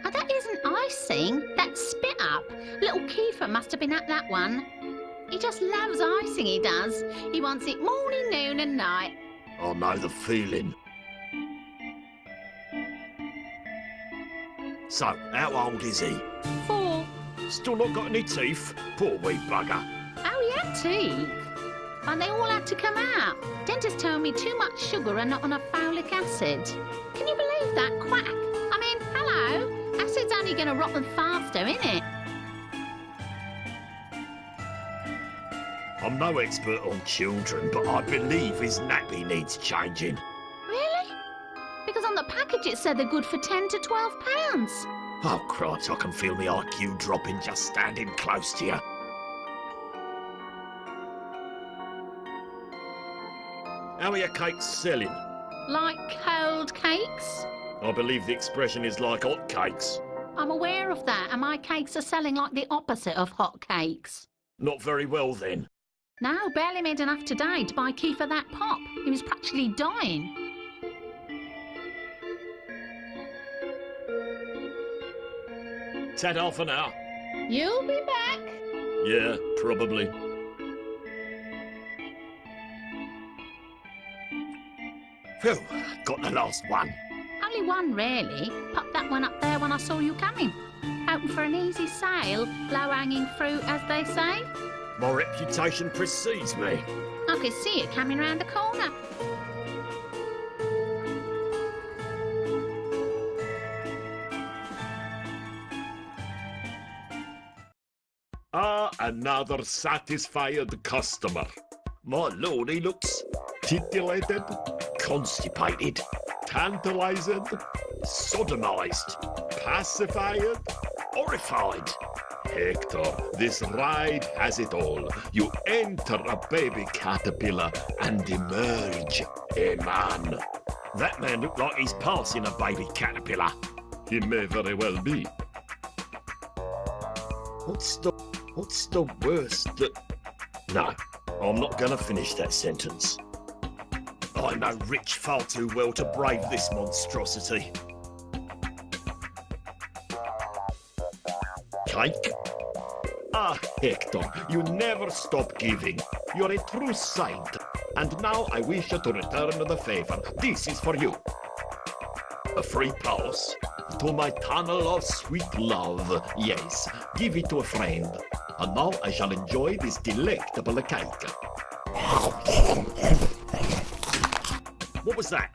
[SPEAKER 8] Oh, that isn't icing. That's spit up. Little Kiefer must have been at that one. He just loves icing, he does. He wants it morning, noon and night.
[SPEAKER 2] I know the feeling. So, how old is he?
[SPEAKER 8] 4.
[SPEAKER 2] Still not got any teeth? Poor wee bugger.
[SPEAKER 8] Oh, he had teeth. And they all had to come out. Dentist told me too much sugar and not enough folic acid. Can you believe that? Quack. I mean, hello? Acid's only going to rot them faster, innit?
[SPEAKER 2] I'm no expert on children, but I believe his nappy needs changing.
[SPEAKER 8] Really? Because on the package it said they're good for 10 to 12 pounds.
[SPEAKER 2] Oh, cripes, I can feel my IQ dropping just standing close to you. How are your cakes selling?
[SPEAKER 8] Like cold cakes?
[SPEAKER 2] I believe the expression is like hot cakes.
[SPEAKER 8] I'm aware of that, and my cakes are selling like the opposite of hot cakes.
[SPEAKER 2] Not very well, then.
[SPEAKER 8] No, barely made enough today to buy Kiefer that pop. He was practically dying.
[SPEAKER 2] It's had half an hour.
[SPEAKER 8] You'll be back.
[SPEAKER 2] Yeah, probably. Phew, got the last one.
[SPEAKER 8] Only one, really. Popped that one up there when I saw you coming. Hoping for an easy sale, low-hanging fruit, as they say.
[SPEAKER 2] My reputation precedes me.
[SPEAKER 8] I could see it coming round the corner.
[SPEAKER 4] Ah, another satisfied customer.
[SPEAKER 2] My lord, he looks
[SPEAKER 4] Titillated,
[SPEAKER 2] constipated,
[SPEAKER 4] tantalized,
[SPEAKER 2] sodomized,
[SPEAKER 4] pacified.
[SPEAKER 2] horrified.
[SPEAKER 4] Hector, this ride has it all. You enter a baby caterpillar and emerge a man.
[SPEAKER 2] That man looked like he's passing a baby caterpillar.
[SPEAKER 4] He may very well be.
[SPEAKER 2] What's the worst that... No, I'm not going to finish that sentence. I know Rich far too well to brave this monstrosity. Cake?
[SPEAKER 4] Ah, Hector, you never stop giving. You're a true saint. And now I wish you to return the favor. This is for you.
[SPEAKER 2] A free pass?
[SPEAKER 4] To my tunnel of sweet love. Yes, give it to a friend. And now I shall enjoy this delectable cake.
[SPEAKER 2] What was that?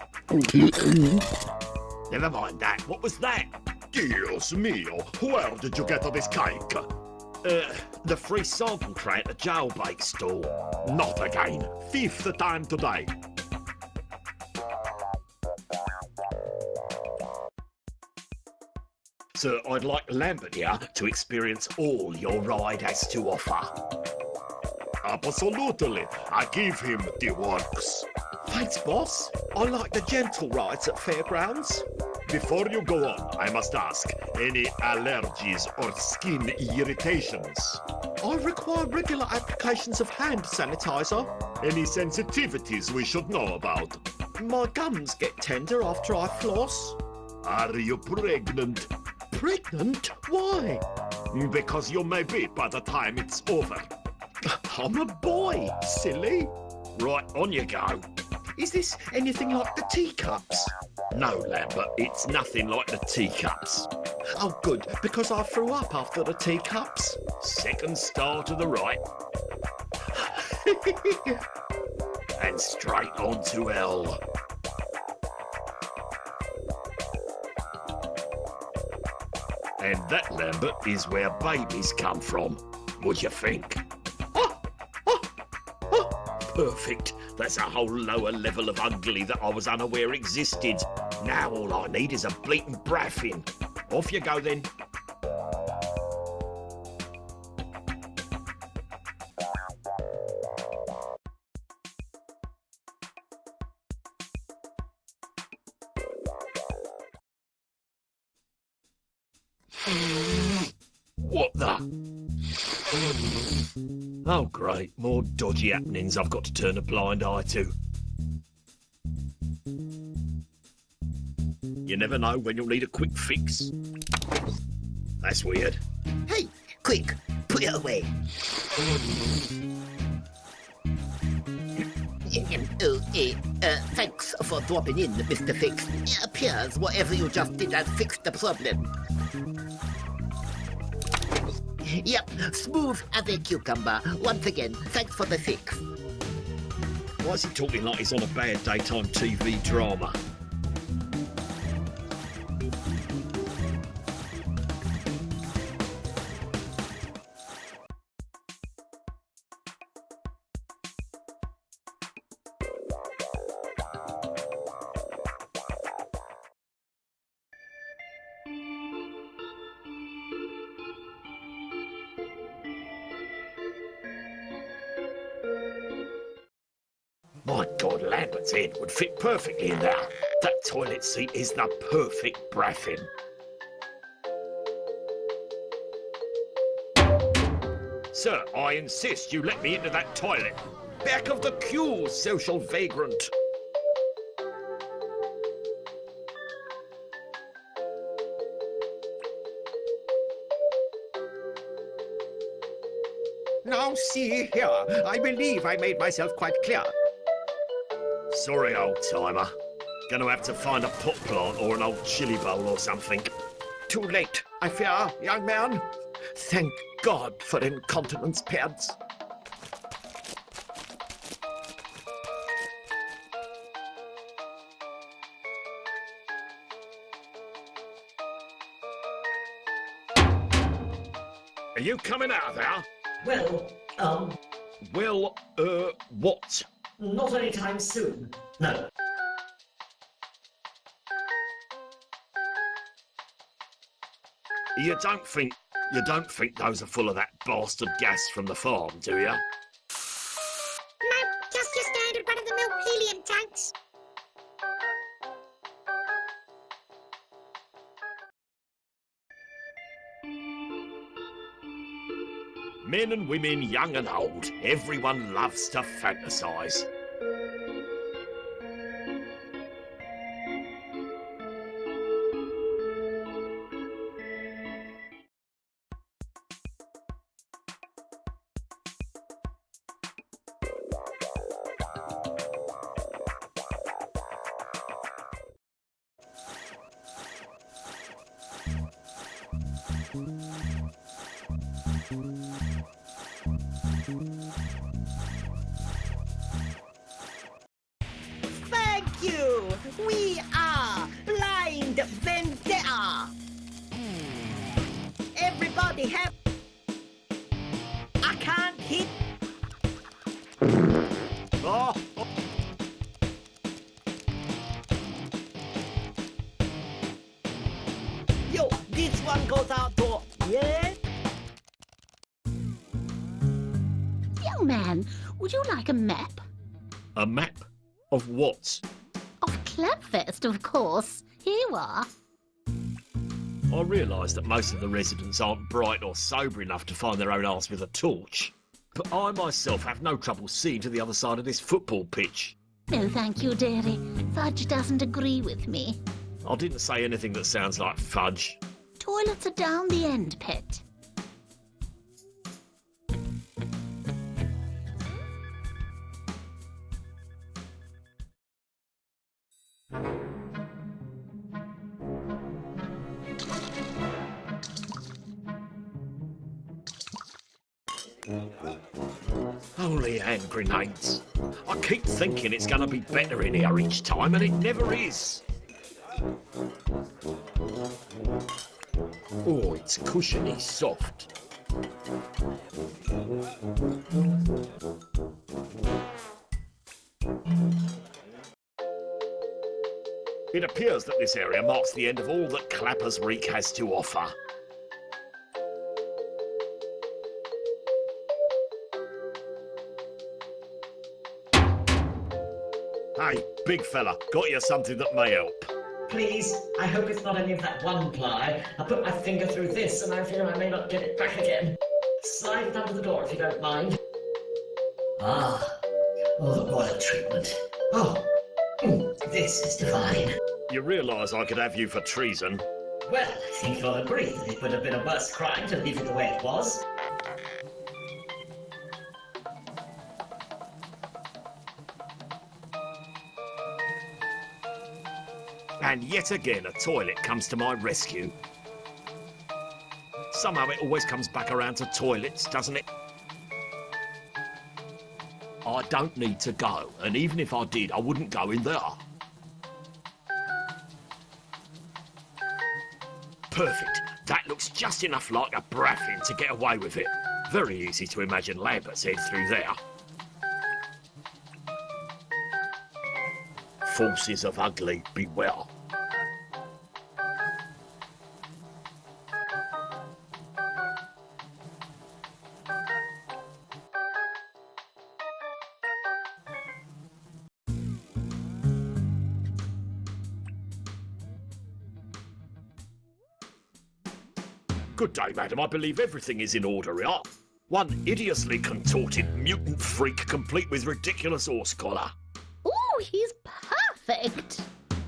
[SPEAKER 2] Never mind that. What was that?
[SPEAKER 4] Dios mio, where did you get this cake?
[SPEAKER 2] The free sample tray at the jailbait stall.
[SPEAKER 4] Not again. Fifth time today.
[SPEAKER 2] Sir, I'd like Lambert here to experience all your ride has to offer.
[SPEAKER 4] Absolutely. I give him the works.
[SPEAKER 1] Thanks, boss. I like the gentle rides at fairgrounds.
[SPEAKER 4] Before you go on, I must ask, any allergies or skin irritations?
[SPEAKER 1] I require regular applications of hand sanitizer.
[SPEAKER 4] Any sensitivities we should know about?
[SPEAKER 1] My gums get tender after I floss.
[SPEAKER 4] Are you pregnant?
[SPEAKER 1] Pregnant? Why?
[SPEAKER 4] Because you may be by the time it's over.
[SPEAKER 1] I'm a boy, silly.
[SPEAKER 2] Right, on you go.
[SPEAKER 1] Is this anything like the teacups?
[SPEAKER 2] No, Lambert, it's nothing like the teacups.
[SPEAKER 1] Oh, good, because I threw up after the teacups.
[SPEAKER 2] Second star to the right. And straight on to hell. And that, Lambert, is where babies come from. What do you think? Perfect. That's a whole lower level of ugly that I was unaware existed. Now all I need is a bleating braffin. Off you go then. What the? Oh, great. More dodgy happenings I've got to turn a blind eye to. You never know when you'll need a quick fix. That's weird.
[SPEAKER 9] Hey, quick, put it away. Thanks for dropping in, Mr. Fix. It appears whatever you just did has fixed the problem. Yep, smooth as a cucumber. Once again, thanks for the fix.
[SPEAKER 2] Why is he talking like he's on a bad daytime TV drama? My God, Lambert's head would fit perfectly in there. That toilet seat is the perfect braffin. Sir, I insist you let me into that toilet. Back of the queue, social vagrant.
[SPEAKER 1] Now see here, I believe I made myself quite clear.
[SPEAKER 2] Sorry, old-timer. Gonna have to find a pot plant or an old chili bowl or something.
[SPEAKER 1] Too late, I fear, young man. Thank God for incontinence pads.
[SPEAKER 2] Are you coming out of there?
[SPEAKER 10] Well,
[SPEAKER 2] Well, what?
[SPEAKER 10] not anytime soon. No.
[SPEAKER 2] You don't think those are full of that bastard gas from the farm, do you?
[SPEAKER 11] No, just your standard run-of-the-mill helium tanks.
[SPEAKER 2] Men and women, young and old, everyone loves to fantasize.
[SPEAKER 12] Thank you! We are Blind Vendetta! Everybody have... I can't hit...
[SPEAKER 2] Oh,
[SPEAKER 12] Yo, this one goes out to... Yeah?
[SPEAKER 8] Young man, would you like a map?
[SPEAKER 2] a map of what?
[SPEAKER 8] Of Clubfest, of course. Here you are.
[SPEAKER 2] I realise that most of the residents aren't bright or sober enough to find their own arse with a torch, but I myself have no trouble seeing to the other side of this football pitch.
[SPEAKER 8] No, thank you, dearie. Fudge doesn't agree with me.
[SPEAKER 2] I didn't say anything that sounds like fudge.
[SPEAKER 8] Toilets are down the end, pet.
[SPEAKER 2] Holy hand grenades. I keep thinking it's going to be better in here each time, and it never is. Oh, it's cushiony soft. It appears that this area marks the end of all that Clapper's Reek has to offer. Hey, big fella, got you something that may help.
[SPEAKER 10] Please, I hope it's not any of that one ply. I put my finger through this and I fear I may not get it back again. Slide it under the door if you don't mind. Ah, oh, the royal treatment. Oh, this is divine.
[SPEAKER 2] You realise I could have you for treason?
[SPEAKER 10] Well, I think you'll agree that it would have been a worse crime to leave it the way it was.
[SPEAKER 2] And yet again, a toilet comes to my rescue. Somehow it always comes back around to toilets, doesn't it? I don't need to go, and even if I did, I wouldn't go in there. Perfect. That looks just enough like a braffin to get away with it. Very easy to imagine Lambert's head through there. Forces of ugly, beware. Good day, madam. I believe everything is in order here. One hideously contorted mutant freak complete with ridiculous horse collar.
[SPEAKER 8] Ooh, he's perfect.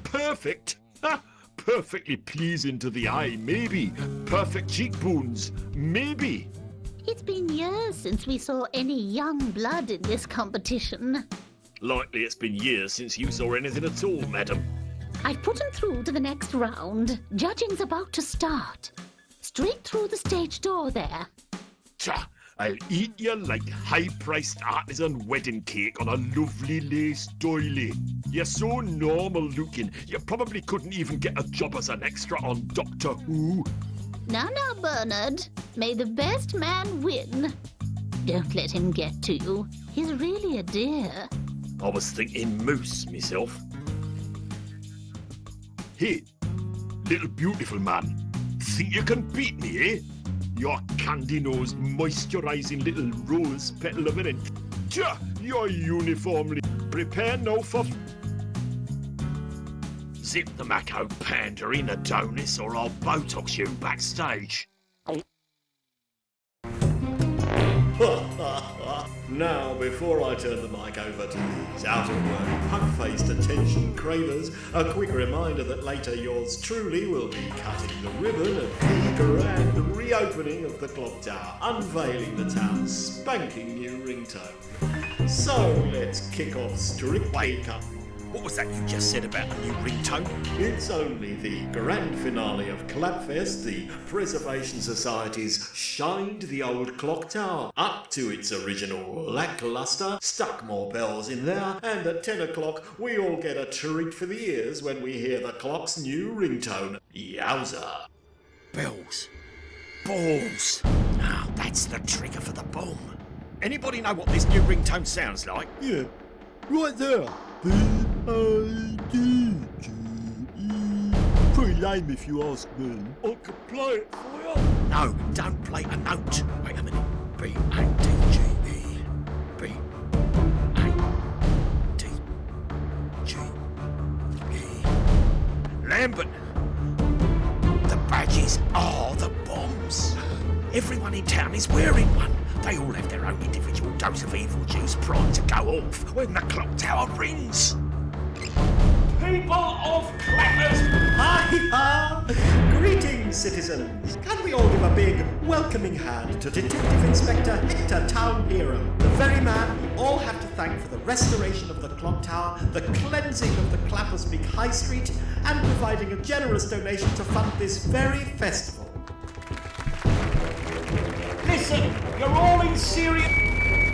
[SPEAKER 2] Perfect? Ha! Perfectly pleasing to the eye, maybe. Perfect cheekbones, maybe.
[SPEAKER 8] It's been years since we saw any young blood in this competition.
[SPEAKER 2] Likely it's been years since you saw anything at all, madam.
[SPEAKER 8] I've put him through to the next round. Judging's about to start. Straight through the stage door there.
[SPEAKER 2] Tcha, I'll eat you like high-priced artisan wedding cake on a lovely lace doily. You're so normal-looking, you probably couldn't even get a job as an extra on Doctor Who.
[SPEAKER 8] Now, Bernard. May the best man win. Don't let him get to you. He's really a dear.
[SPEAKER 2] I was thinking moose myself. Hey, little beautiful man. Think you can beat me, eh? Your candy-nosed, moisturizing little rose petal of an ant. Tja, you're uniformly. Prepare now for... Zip the Mako pandering, Adonis, or I'll Botox you backstage.
[SPEAKER 13] Now, before I turn the mic over to these out-of-work, pug-faced attention cravers, a quick reminder that later yours truly will be cutting the ribbon at the grand reopening of the clock tower, unveiling the town's spanking new ringtone. So let's kick off Strictly Cut.
[SPEAKER 2] What was that you just said about a new ringtone?
[SPEAKER 13] It's only the grand finale of Clapfest, the Preservation Society's shined the old clock tower up to its original lackluster, stuck more bells in there, and at 10 o'clock we all get a treat for the ears when we hear the clock's new ringtone. Yowza!
[SPEAKER 2] Bells. Balls. Ah, that's the trigger for the bomb. Anybody know what this new ringtone sounds like?
[SPEAKER 7] Yeah, right there. B-I-D-G-E. Pretty lame if you ask me. I could play it for you.
[SPEAKER 2] No, don't play a note. Wait a minute. B-A-D-G-E. B-A-D-G-E. Lambert. The badges are the bombs. Everyone in town is wearing one. They all have their own individual dose of evil juice primed to go off when the clock tower rings.
[SPEAKER 13] People of Clappers! Hi-ha! Greetings, citizens! Can we all give a big, welcoming hand to Detective Inspector Hector, Town Hero, the very man we all have to thank for the restoration of the clock tower, the cleansing of the Clappers Big High Street, and providing a generous donation to fund this very festival.
[SPEAKER 3] Listen, you're all in serious...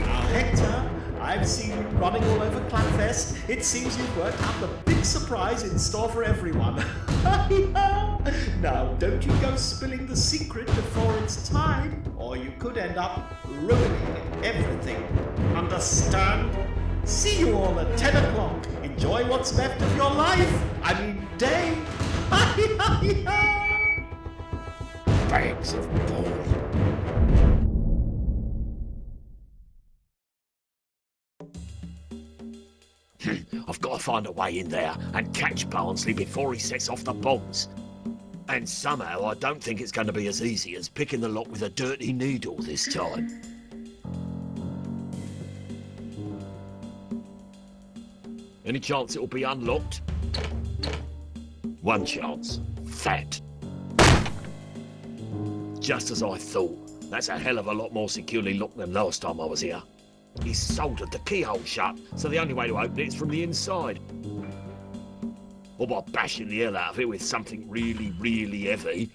[SPEAKER 13] Now, Hector, I've seen you running all over Clapfest. It seems you've worked out the big surprise in store for everyone. Now, don't you go spilling the secret before it's time, or you could end up ruining everything. Understand? See you all at 10 o'clock. Enjoy what's left of your life. I mean, day.
[SPEAKER 2] Bags of balls. I've got to find a way in there and catch Barnsley before he sets off the bombs. And somehow I don't think it's going to be as easy as picking the lock with a dirty needle this time. Any chance it'll be unlocked? One chance. Fat. Just as I thought. That's a hell of a lot more securely locked than last time I was here. He's soldered the keyhole shut, so the only way to open it is from the inside. Or by bashing the hell out of it with something really, really heavy.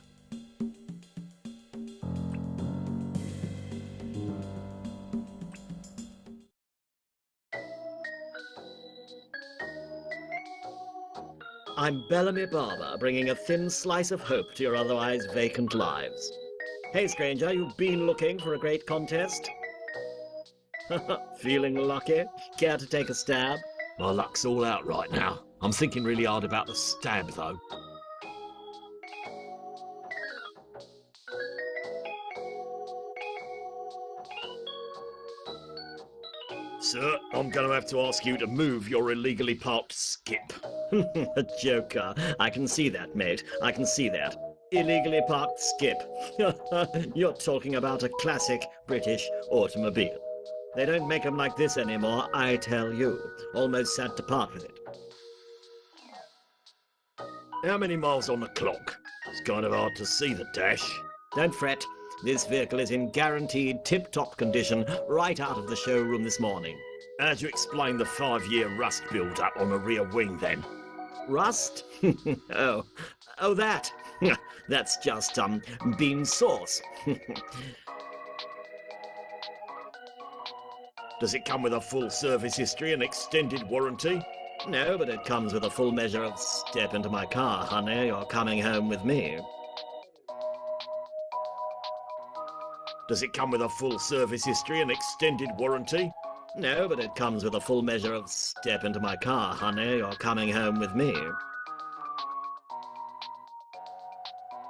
[SPEAKER 10] I'm Bellamy Barber, bringing a thin slice of hope to your otherwise vacant lives. Hey, stranger, you've been looking for a great contest? Feeling lucky? Care to take a stab?
[SPEAKER 2] My luck's all out right now. I'm thinking really hard about the stab, though. Sir, I'm going to have to ask you to move your illegally parked skip.
[SPEAKER 10] A joker. I can see that, mate. I can see that. Illegally parked skip. You're talking about a classic British automobile. They don't make them like this anymore, I tell you. Almost sad to part with it.
[SPEAKER 2] How many miles on the clock? It's kind of hard to see the dash.
[SPEAKER 10] Don't fret. This vehicle is in guaranteed tip-top condition right out of the showroom this morning.
[SPEAKER 2] How'd you explain the 5-year rust build-up on the rear wing, then?
[SPEAKER 10] Rust? Oh, that. That's just, bean sauce.
[SPEAKER 2] Does it come with a full service history and extended warranty?
[SPEAKER 10] No, but it comes with a full measure of step into my car, honey. You're coming home with me.
[SPEAKER 2] Does it come with a full service history and extended warranty?
[SPEAKER 10] No, but it comes with a full measure of step into my car, honey. You're coming home with me.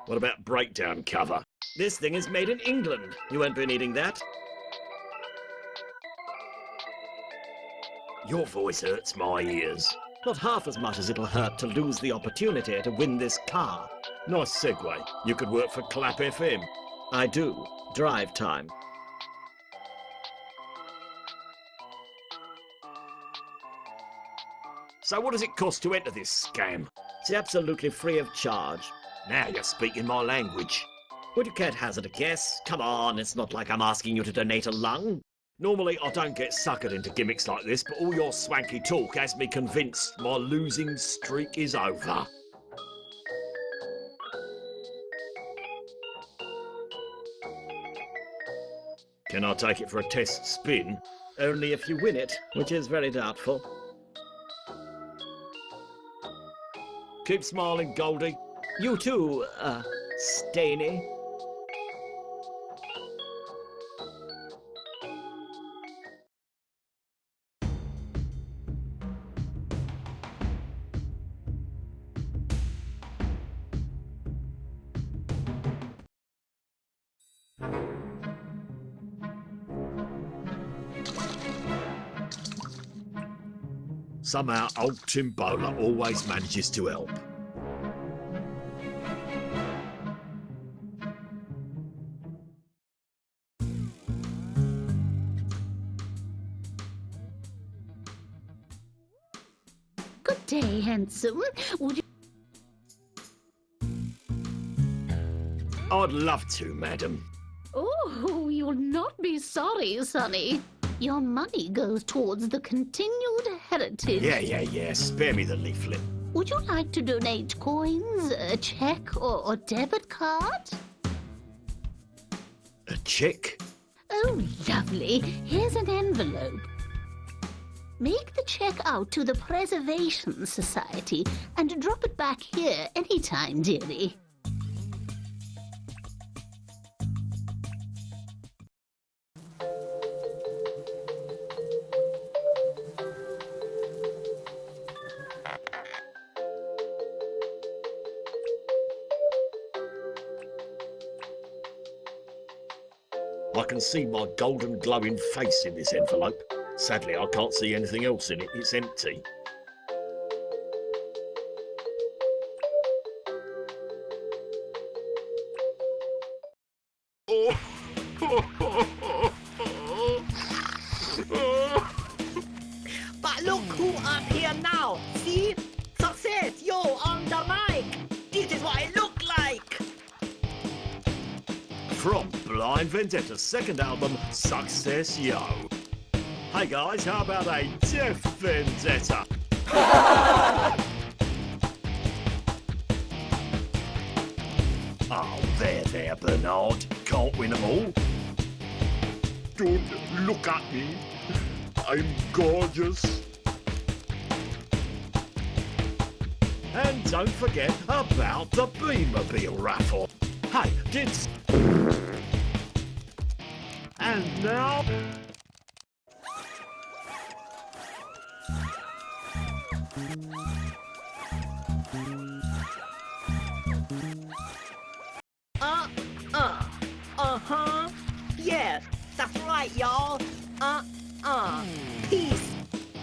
[SPEAKER 2] What about breakdown cover?
[SPEAKER 10] This thing is made in England. You won't be needing that.
[SPEAKER 2] Your voice hurts my ears.
[SPEAKER 10] Not half as much as it'll hurt to lose the opportunity to win this car.
[SPEAKER 2] Nice segue. You could work for Clap FM.
[SPEAKER 10] I do. Drive time.
[SPEAKER 2] So what does it cost to enter this scam?
[SPEAKER 10] It's absolutely free of charge.
[SPEAKER 2] Now you're speaking my language.
[SPEAKER 10] Would you care to hazard a guess? Come on, it's not like I'm asking you to donate a lung.
[SPEAKER 2] Normally I don't get suckered into gimmicks like this, but all your swanky talk has me convinced my losing streak is over. Can I take it for a test spin?
[SPEAKER 10] Only if you win it, which is very doubtful.
[SPEAKER 2] Keep smiling, Goldie.
[SPEAKER 10] You too, Staney.
[SPEAKER 2] Somehow old Timbola always manages to help.
[SPEAKER 8] Good day, handsome. Would you...
[SPEAKER 2] I'd love to, madam.
[SPEAKER 8] Oh, you'll not be sorry, Sonny. Your money goes towards the continued heritage.
[SPEAKER 2] Yeah. Spare me the leaflet.
[SPEAKER 8] Would you like to donate coins, a cheque, or debit card?
[SPEAKER 2] A cheque?
[SPEAKER 8] Oh, lovely. Here's an envelope. Make the cheque out to the Preservation Society and drop it back here anytime, dearie.
[SPEAKER 2] I can see my golden glowing face in this envelope. Sadly, I can't see anything else in it. It's empty.
[SPEAKER 12] But look who up here now. See? Success, yo, on the mic. This is what it look like.
[SPEAKER 2] From Blind Vendetta's second album, Success Yo. Hey guys, how about a Death Vendetta? Oh, there, Bernard. Can't win them all.
[SPEAKER 4] Don't look at me. I'm gorgeous.
[SPEAKER 2] And don't forget about the Beamermobile raffle. Hey, And now...
[SPEAKER 12] Uh-huh. Yeah, that's right, y'all. Peace,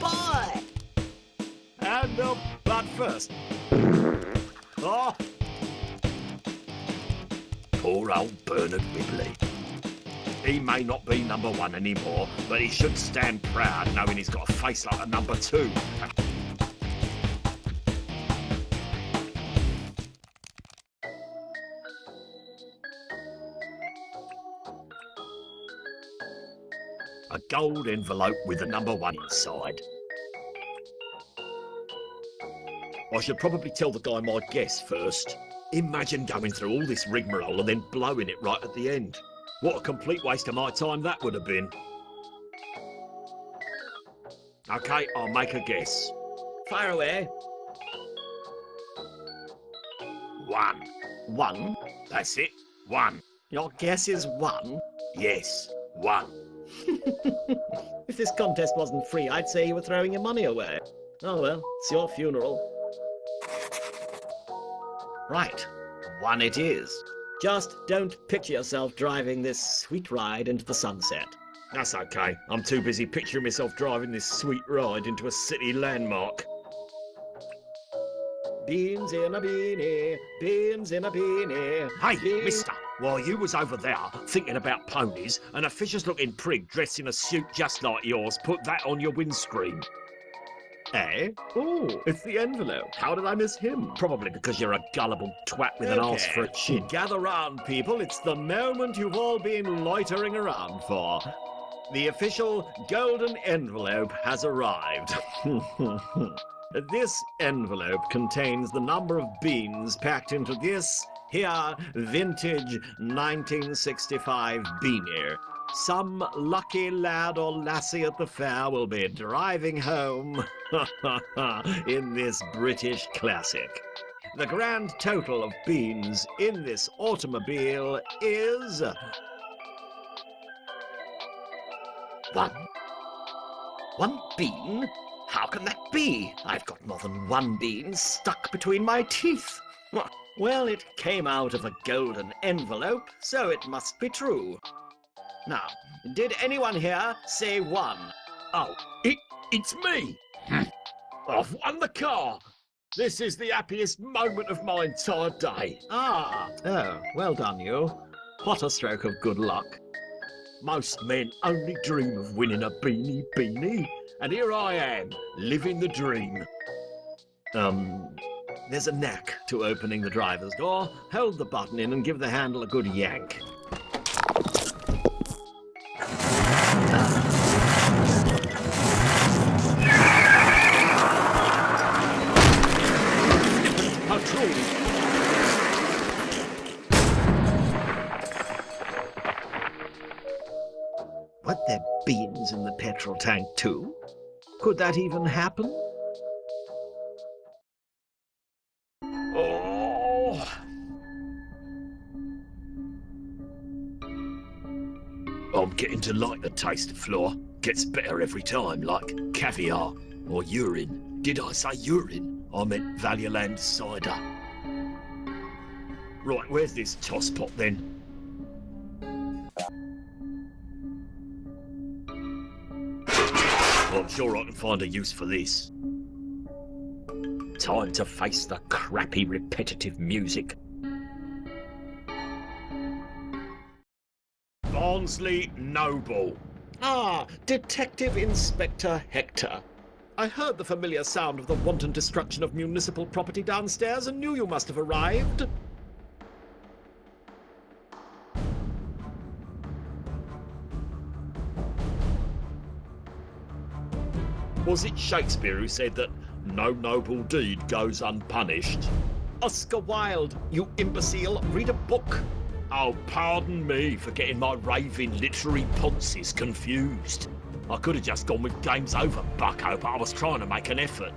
[SPEAKER 12] boy.
[SPEAKER 2] And but first... Oh! Poor old Bernard Whibley. He may not be number one anymore, but he should stand proud knowing he's got a face like a number two. A gold envelope with the number one inside. I should probably tell the guy my guess first. Imagine going through all this rigmarole and then blowing it right at the end. What a complete waste of my time that would have been. Okay, I'll make a guess.
[SPEAKER 10] Fire away.
[SPEAKER 2] 1.
[SPEAKER 10] 1?
[SPEAKER 2] That's it. 1.
[SPEAKER 10] Your guess is 1?
[SPEAKER 2] Yes, 1.
[SPEAKER 7] If this contest wasn't free, I'd say you were throwing your money away. Oh well, it's your funeral. Right, 1 it is. Just don't picture yourself driving this sweet ride into the sunset.
[SPEAKER 2] That's okay. I'm too busy picturing myself driving this sweet ride into a city landmark.
[SPEAKER 7] Beans in a beanie, beans in a beanie.
[SPEAKER 2] Hey, mister, while you was over there thinking about ponies, an officious-looking prig dressed in a suit just like yours put that on your windscreen.
[SPEAKER 7] Eh? Oh, it's the envelope. How did I miss him?
[SPEAKER 2] Probably because you're a gullible twat with an arse for a chin.
[SPEAKER 7] Gather round, people. It's the moment you've all been loitering around for. The official golden envelope has arrived. This envelope contains the number of beans packed into this here vintage 1965 beanie. Some lucky lad or lassie at the fair will be driving home in this British classic. The grand total of beans in this automobile is 1. 1 bean? How can that be? I've got more than 1 bean stuck between my teeth. Well, it came out of a golden envelope, so it must be true. Now, did anyone here say 1?
[SPEAKER 2] Oh, it's me! I've won the car! This is the happiest moment of my entire day.
[SPEAKER 7] Oh, well done you. What a stroke of good luck.
[SPEAKER 2] Most men only dream of winning a beanie, and here I am, living the dream.
[SPEAKER 7] There's a knack to opening the driver's door. Hold the button in and give the handle a good yank. What, there beans in the petrol tank too? Could that even happen?
[SPEAKER 2] Oh! I'm getting to like the taste of flour. Gets better every time, like caviar or urine. Did I say urine? I meant Valialand cider. Right, where's this tosspot then? I'm sure I can find a use for this. Time to face the crappy, repetitive music. Barnsley Noble.
[SPEAKER 7] Detective Inspector Hector. I heard the familiar sound of the wanton destruction of municipal property downstairs and knew you must have arrived.
[SPEAKER 2] Was it Shakespeare who said that no noble deed goes unpunished?
[SPEAKER 7] Oscar Wilde, you imbecile. Read a book.
[SPEAKER 2] Oh, pardon me for getting my raving literary ponces confused. I could have just gone with game's over, bucko, but I was trying to make an effort.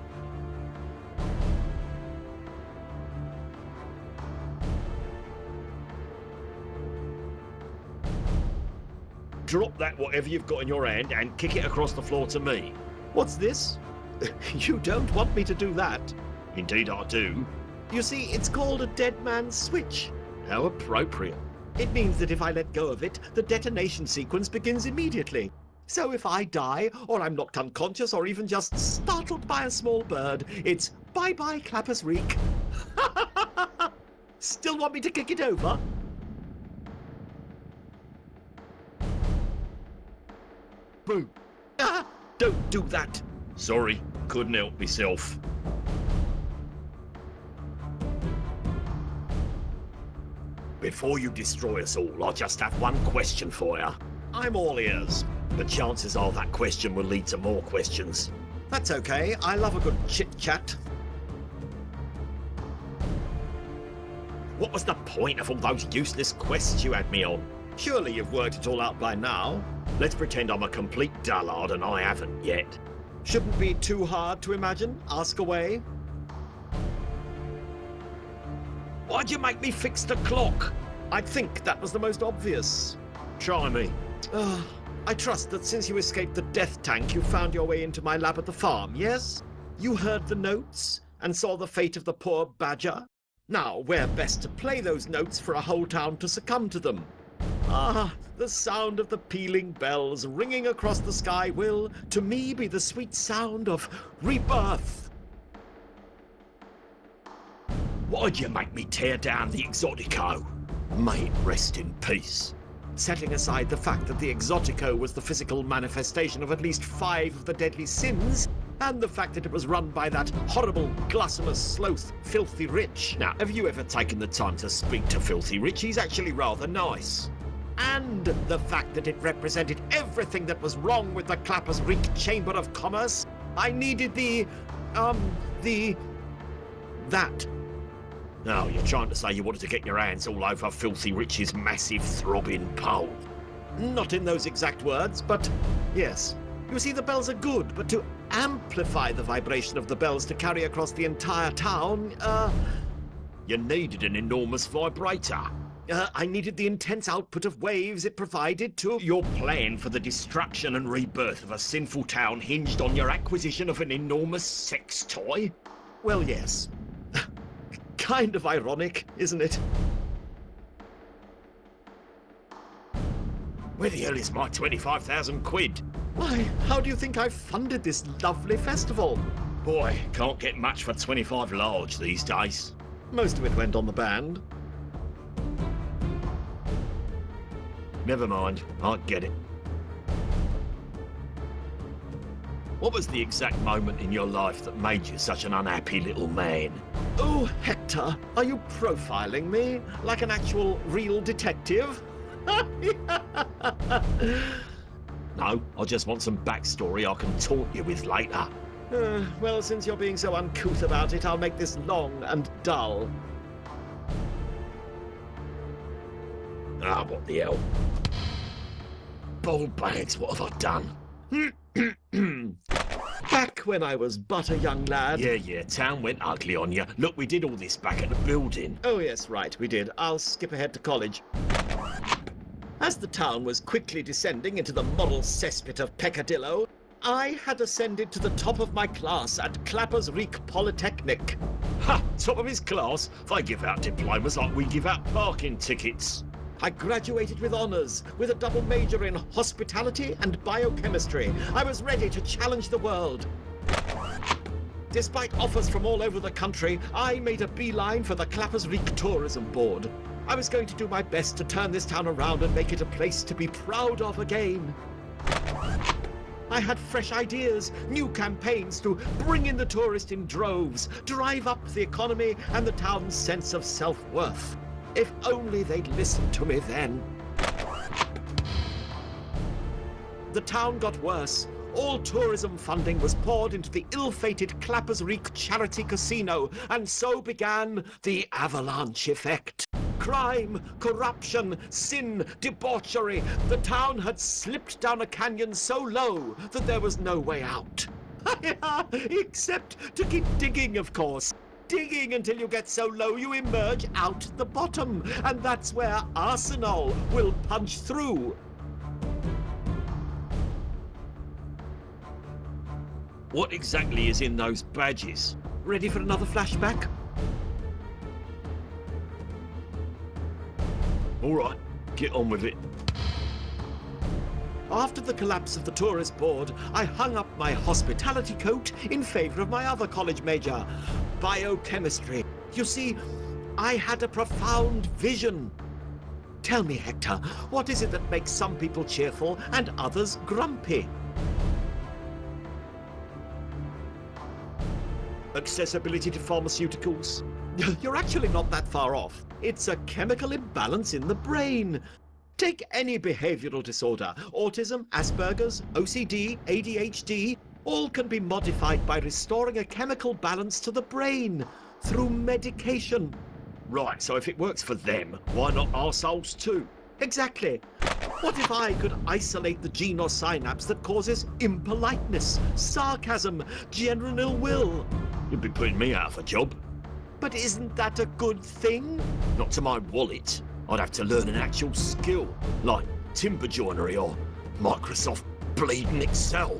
[SPEAKER 2] Drop that whatever you've got in your hand and kick it across the floor to me.
[SPEAKER 7] What's this? You don't want me to do that.
[SPEAKER 2] Indeed I do.
[SPEAKER 7] You see, it's called a dead man's switch. How appropriate. It means that if I let go of it, the detonation sequence begins immediately. So if I die, or I'm knocked unconscious, or even just startled by a small bird, it's bye-bye Clappers Reek. Still want me to kick it over?
[SPEAKER 2] Boo.
[SPEAKER 7] Don't do that.
[SPEAKER 2] Sorry, couldn't help myself. Before you destroy us all, I just have one question for you.
[SPEAKER 7] I'm all ears.
[SPEAKER 2] But chances are that question will lead to more questions.
[SPEAKER 7] That's okay. I love a good chit-chat.
[SPEAKER 2] What was the point of all those useless quests you had me on?
[SPEAKER 7] Surely you've worked it all out by now.
[SPEAKER 2] Let's pretend I'm a complete dullard and I haven't yet.
[SPEAKER 7] Shouldn't be too hard to imagine. Ask away.
[SPEAKER 2] Why'd you make me fix the clock?
[SPEAKER 7] I think that was the most obvious.
[SPEAKER 2] Try me.
[SPEAKER 1] I trust that since you escaped the death tank, you found your way into my lab at the farm, yes? You heard the notes and saw the fate of the poor badger? Now, where best to play those notes for a whole town to succumb to them? Ah, the sound of the pealing bells ringing across the sky will, to me, be the sweet sound of rebirth.
[SPEAKER 2] Why'd you make me tear down the Exotico? May it rest in peace.
[SPEAKER 1] Setting aside the fact that the Exotico was the physical manifestation of at least 5 of the deadly sins, and the fact that it was run by that horrible, glutinous sloth, Filthy Rich.
[SPEAKER 2] Now, have you ever taken the time to speak to Filthy Rich? He's actually rather nice.
[SPEAKER 1] And the fact that it represented everything that was wrong with the Clappers Reek Chamber of Commerce. I needed that.
[SPEAKER 2] Now, you're trying to say you wanted to get your hands all over Filthy Rich's massive throbbing pole.
[SPEAKER 1] Not in those exact words, but yes. You see, the bells are good, but to amplify the vibration of the bells to carry across the entire town,
[SPEAKER 2] you needed an enormous vibrator.
[SPEAKER 1] I needed the intense output of waves it provided to...
[SPEAKER 2] Your plan for the destruction and rebirth of a sinful town hinged on your acquisition of an enormous sex toy?
[SPEAKER 1] Well, yes. Kind of ironic, isn't it?
[SPEAKER 2] Where the hell is my 25,000 quid?
[SPEAKER 1] Why, how do you think I funded this lovely festival?
[SPEAKER 2] Boy, can't get much for 25 large these days.
[SPEAKER 1] Most of it went on the band.
[SPEAKER 2] Never mind, I get it. What was the exact moment in your life that made you such an unhappy little man?
[SPEAKER 1] Oh, Hector, are you profiling me like an actual real detective?
[SPEAKER 2] No, I just want some backstory I can taunt you with later.
[SPEAKER 1] Well, since you're being so uncouth about it, I'll make this long and dull.
[SPEAKER 2] Ah, what the hell? Ball bags, what have I done?
[SPEAKER 1] Back when I was but a young lad.
[SPEAKER 2] Yeah, town went ugly on you. Look, we did all this back at the building.
[SPEAKER 1] Oh, yes, right, we did. I'll skip ahead to college. As the town was quickly descending into the moral cesspit of Peccadillo, I had ascended to the top of my class at Clappers Reek Polytechnic.
[SPEAKER 2] Ha! Top of his class? They give out diplomas like we give out parking tickets.
[SPEAKER 1] I graduated with honours, with a double major in hospitality and biochemistry. I was ready to challenge the world. Despite offers from all over the country, I made a beeline for the Clappers Reek Tourism Board. I was going to do my best to turn this town around and make it a place to be proud of again. I had fresh ideas, new campaigns to bring in the tourist in droves, drive up the economy and the town's sense of self-worth. If only they'd listened to me then. The town got worse. All tourism funding was poured into the ill-fated Clappers Reek Charity Casino, and so began the avalanche effect. Crime, corruption, sin, debauchery. The town had slipped down a canyon so low that there was no way out. Except to keep digging, of course. Digging until you get so low you emerge out the bottom. And that's where Arsenal will punch through.
[SPEAKER 2] What exactly is in those badges?
[SPEAKER 1] Ready for another flashback?
[SPEAKER 2] All right, get on with it.
[SPEAKER 1] After the collapse of the tourist board, I hung up my hospitality coat in favour of my other college major, biochemistry. You see, I had a profound vision. Tell me, Hector, what is it that makes some people cheerful and others grumpy?
[SPEAKER 2] Accessibility to pharmaceuticals.
[SPEAKER 1] You're actually not that far off. It's a chemical imbalance in the brain. Take any behavioral disorder, autism, Asperger's, OCD, ADHD, all can be modified by restoring a chemical balance to the brain through medication.
[SPEAKER 2] Right, so if it works for them, why not arseholes too?
[SPEAKER 1] Exactly. What if I could isolate the gene or synapse that causes impoliteness, sarcasm, general ill will?
[SPEAKER 2] You'd be putting me out of a job.
[SPEAKER 1] But isn't that a good thing?
[SPEAKER 2] Not to my wallet. I'd have to learn an actual skill, like timber joinery or Microsoft bleeding Excel.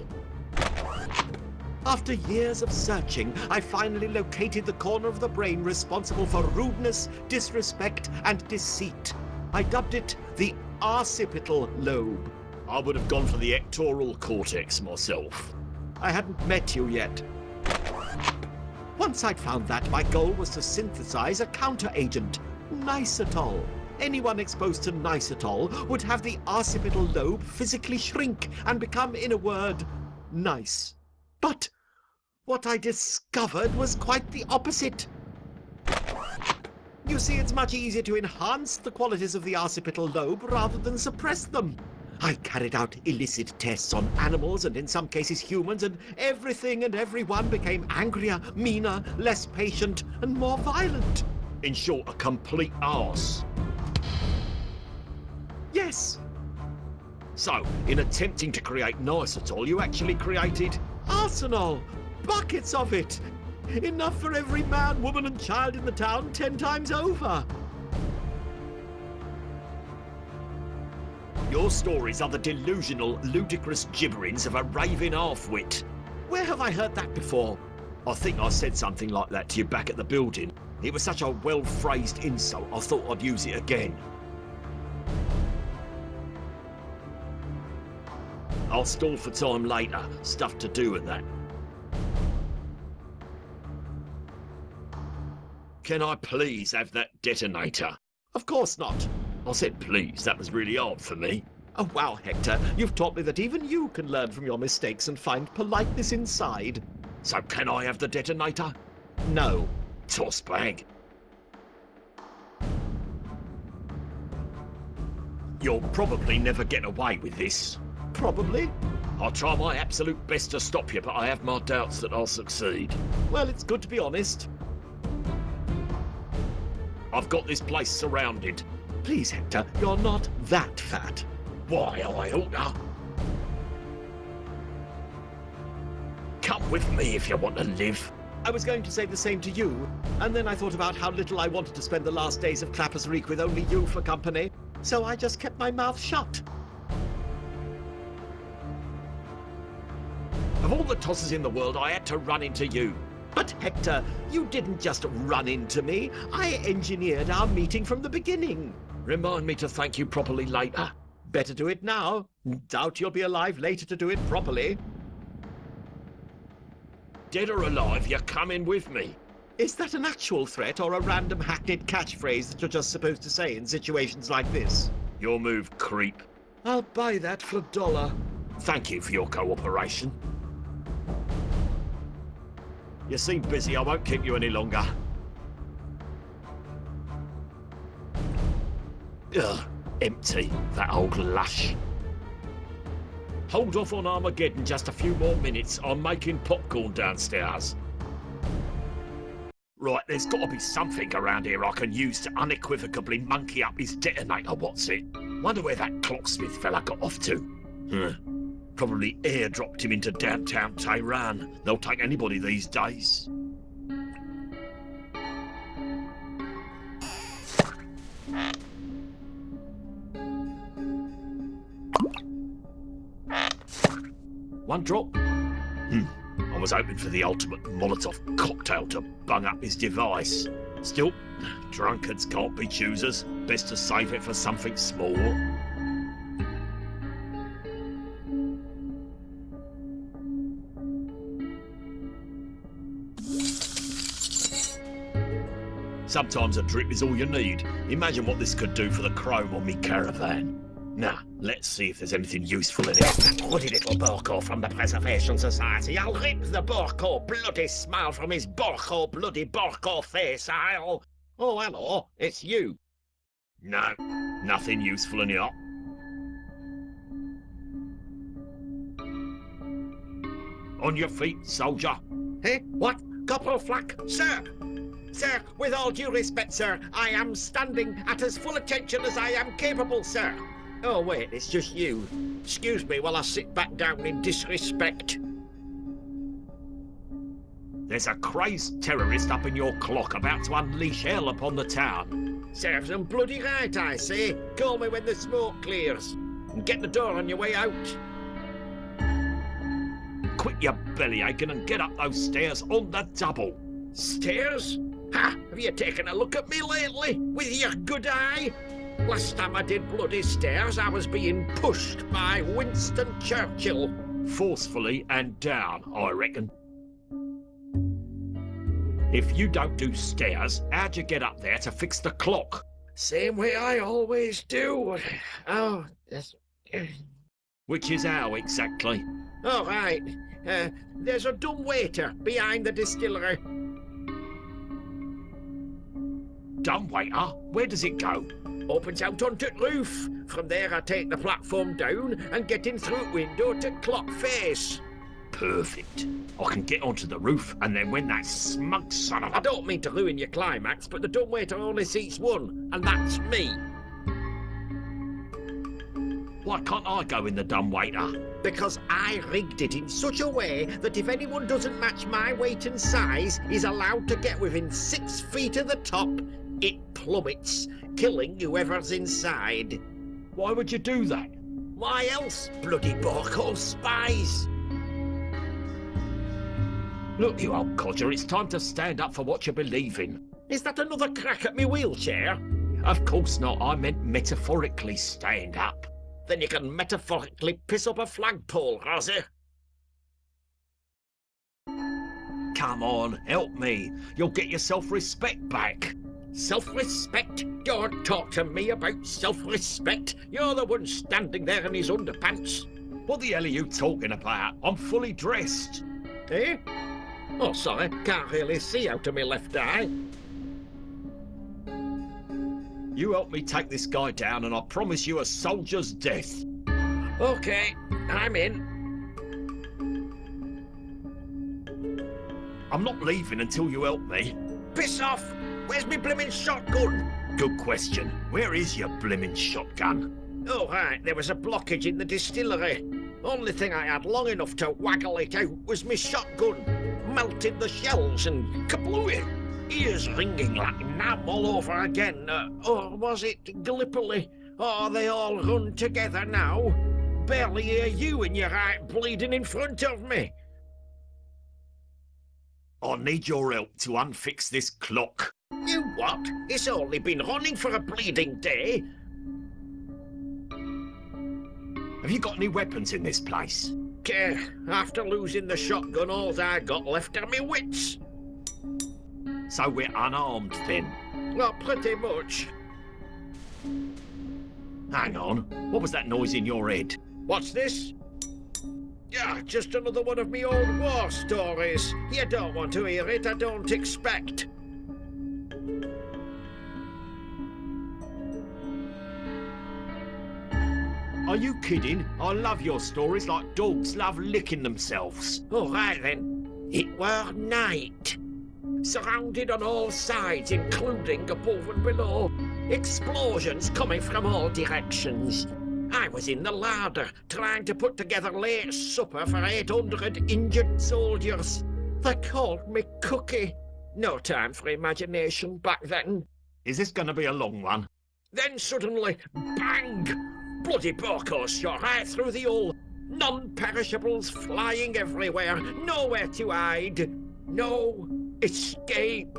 [SPEAKER 1] After years of searching, I finally located the corner of the brain responsible for rudeness, disrespect, and deceit. I dubbed it the occipital lobe.
[SPEAKER 2] I would have gone for the ectoral cortex myself.
[SPEAKER 1] I hadn't met you yet. Once I'd found that, my goal was to synthesize a counter-agent, Nicetol. Anyone exposed to Nicetol would have the occipital lobe physically shrink and become, in a word, nice. But what I discovered was quite the opposite. You see, it's much easier to enhance the qualities of the occipital lobe rather than suppress them. I carried out illicit tests on animals and in some cases humans, and everything and everyone became angrier, meaner, less patient, and more violent.
[SPEAKER 2] In short, a complete arse.
[SPEAKER 1] Yes.
[SPEAKER 2] So, in attempting to create Nicetol, you actually created...
[SPEAKER 1] Arsenal! Buckets of it! Enough for every man, woman, and child in the town 10 times over.
[SPEAKER 2] Your stories are the delusional, ludicrous gibberings of a raving half-wit.
[SPEAKER 1] Where have I heard that before?
[SPEAKER 2] I think I said something like that to you back at the building. It was such a well-phrased insult, I thought I'd use it again. I'll stall for time later. Stuff to do and that. Can I please have that detonator?
[SPEAKER 1] Of course not.
[SPEAKER 2] I said please, that was really hard for me.
[SPEAKER 1] Oh wow, Hector, you've taught me that even you can learn from your mistakes and find politeness inside.
[SPEAKER 2] So can I have the detonator?
[SPEAKER 1] No.
[SPEAKER 2] Toss bag. You'll probably never get away with this.
[SPEAKER 1] Probably.
[SPEAKER 2] I'll try my absolute best to stop you, but I have my doubts that I'll succeed.
[SPEAKER 1] Well, it's good to be honest.
[SPEAKER 2] I've got this place surrounded.
[SPEAKER 1] Please, Hector, you're not that fat.
[SPEAKER 2] Why, I ought to. Come with me if you want to live.
[SPEAKER 1] I was going to say the same to you, and then I thought about how little I wanted to spend the last days of Clappers Reek with only you for company, so I just kept my mouth shut.
[SPEAKER 2] Of all the tosses in the world, I had to run into you.
[SPEAKER 1] But Hector, you didn't just run into me. I engineered our meeting from the beginning.
[SPEAKER 2] Remind me to thank you properly later.
[SPEAKER 1] Better do it now. Doubt you'll be alive later to do it properly.
[SPEAKER 2] Dead or alive, you're coming with me.
[SPEAKER 1] Is that an actual threat or a random hackneyed catchphrase that you're just supposed to say in situations like this?
[SPEAKER 2] Your move, creep.
[SPEAKER 1] I'll buy that for $1.
[SPEAKER 2] Thank you for your cooperation. You seem busy, I won't keep you any longer. Ugh, empty, that old lush. Hold off on Armageddon just a few more minutes. I'm making popcorn downstairs. Right, there's got to be something around here I can use to unequivocally monkey up his detonator, what's it? Wonder where that clocksmith fella got off to. Probably airdropped him into downtown Tehran. They'll take anybody these days. One drop. I was hoping for the ultimate Molotov cocktail to bung up his device. Still, drunkards can't be choosers. Best to save it for something small. Sometimes a drip is all you need. Imagine what this could do for the chrome on me caravan. Now, let's see if there's anything useful in it.
[SPEAKER 6] That ruddy little Borko from the Preservation Society. I'll rip the Borko bloody smile from his Borko bloody Borko face. I'll... Oh, hello, it's you.
[SPEAKER 2] No, nothing useful in here. On your feet, soldier.
[SPEAKER 6] Hey, what? Corporal Flack? Sir! Sir, with all due respect, sir, I am standing at as full attention as I am capable, sir. Oh, wait, it's just you. Excuse me while I sit back down in disrespect.
[SPEAKER 2] There's a crazed terrorist up in your clock about to unleash hell upon the town.
[SPEAKER 6] Serves them bloody right, I say. Call me when the smoke clears. and get the door on your way out.
[SPEAKER 2] Quit your belly aching and get up those stairs on the double.
[SPEAKER 6] Stairs? Ha! Have you taken a look at me lately? With your good eye? Last time I did bloody stairs, I was being pushed by Winston Churchill.
[SPEAKER 2] Forcefully and down, I reckon. If you don't do stairs, how'd you get up there to fix the clock?
[SPEAKER 6] Same way I always do. Oh, that's...
[SPEAKER 2] Which is how exactly?
[SPEAKER 6] All right. There's a dumb waiter behind the distillery.
[SPEAKER 2] Dumb waiter? Where does it go?
[SPEAKER 6] Opens out onto the roof. From there I take the platform down and get in through the window to clock face.
[SPEAKER 2] Perfect. I can get onto the roof, and then when that smug son of a...
[SPEAKER 6] I don't mean to ruin your climax, but the dumb waiter only seats one, and that's me.
[SPEAKER 2] Why can't I go in the dumb waiter?
[SPEAKER 6] Because I rigged it in such a way that if anyone doesn't match my weight and size is allowed to get within 6 feet of the top, it plummets, killing whoever's inside.
[SPEAKER 2] Why would you do that?
[SPEAKER 6] Why else, bloody Borco spies?
[SPEAKER 2] Look, you old codger, it's time to stand up for what you believe in.
[SPEAKER 6] Is that another crack at me wheelchair?
[SPEAKER 2] Of course not, I meant metaphorically stand up.
[SPEAKER 6] Then you can metaphorically piss up a flagpole, Rosie.
[SPEAKER 2] Come on, help me. You'll get your self-respect back.
[SPEAKER 6] Self-respect? Don't talk to me about self-respect. You're the one standing there in his underpants.
[SPEAKER 2] What the hell are you talking about? I'm fully dressed.
[SPEAKER 6] Eh? Oh, sorry, can't really see out of my left eye.
[SPEAKER 2] You help me take this guy down and I promise you a soldier's death.
[SPEAKER 6] Okay, I'm in.
[SPEAKER 2] I'm not leaving until you help me.
[SPEAKER 6] Piss off! Where's me blimmin' shotgun?
[SPEAKER 2] Good question. Where is your blimmin' shotgun?
[SPEAKER 6] Oh, right, there was a blockage in the distillery. Only thing I had long enough to waggle it out was me shotgun. Melted the shells and kablooey. Ears ringing like Nam all over again. Or was it Gallipoli? Oh, they all run together now. Barely hear you and your eye bleeding in front of me.
[SPEAKER 2] I need your help to unfix this clock.
[SPEAKER 6] You what? It's only been running for a bleeding day.
[SPEAKER 2] Have you got any weapons in this place?
[SPEAKER 6] After losing the shotgun, all I got left are me wits.
[SPEAKER 2] So we're unarmed then?
[SPEAKER 6] Well, pretty much.
[SPEAKER 2] Hang on, what was that noise in your head?
[SPEAKER 6] What's this? Yeah, just another one of me old war stories. You don't want to hear it, I don't expect.
[SPEAKER 2] Are you kidding? I love your stories like dogs love licking themselves.
[SPEAKER 6] All right then. It were night. Surrounded on all sides, including above and below. Explosions coming from all directions. I was in the larder, trying to put together late supper for 800 injured soldiers. They called me Cookie. No time for imagination back then.
[SPEAKER 2] Is this going to be a long one?
[SPEAKER 6] Then suddenly, bang! Bloody Borco shot right through the hull. Non-perishables flying everywhere. Nowhere to hide. No escape.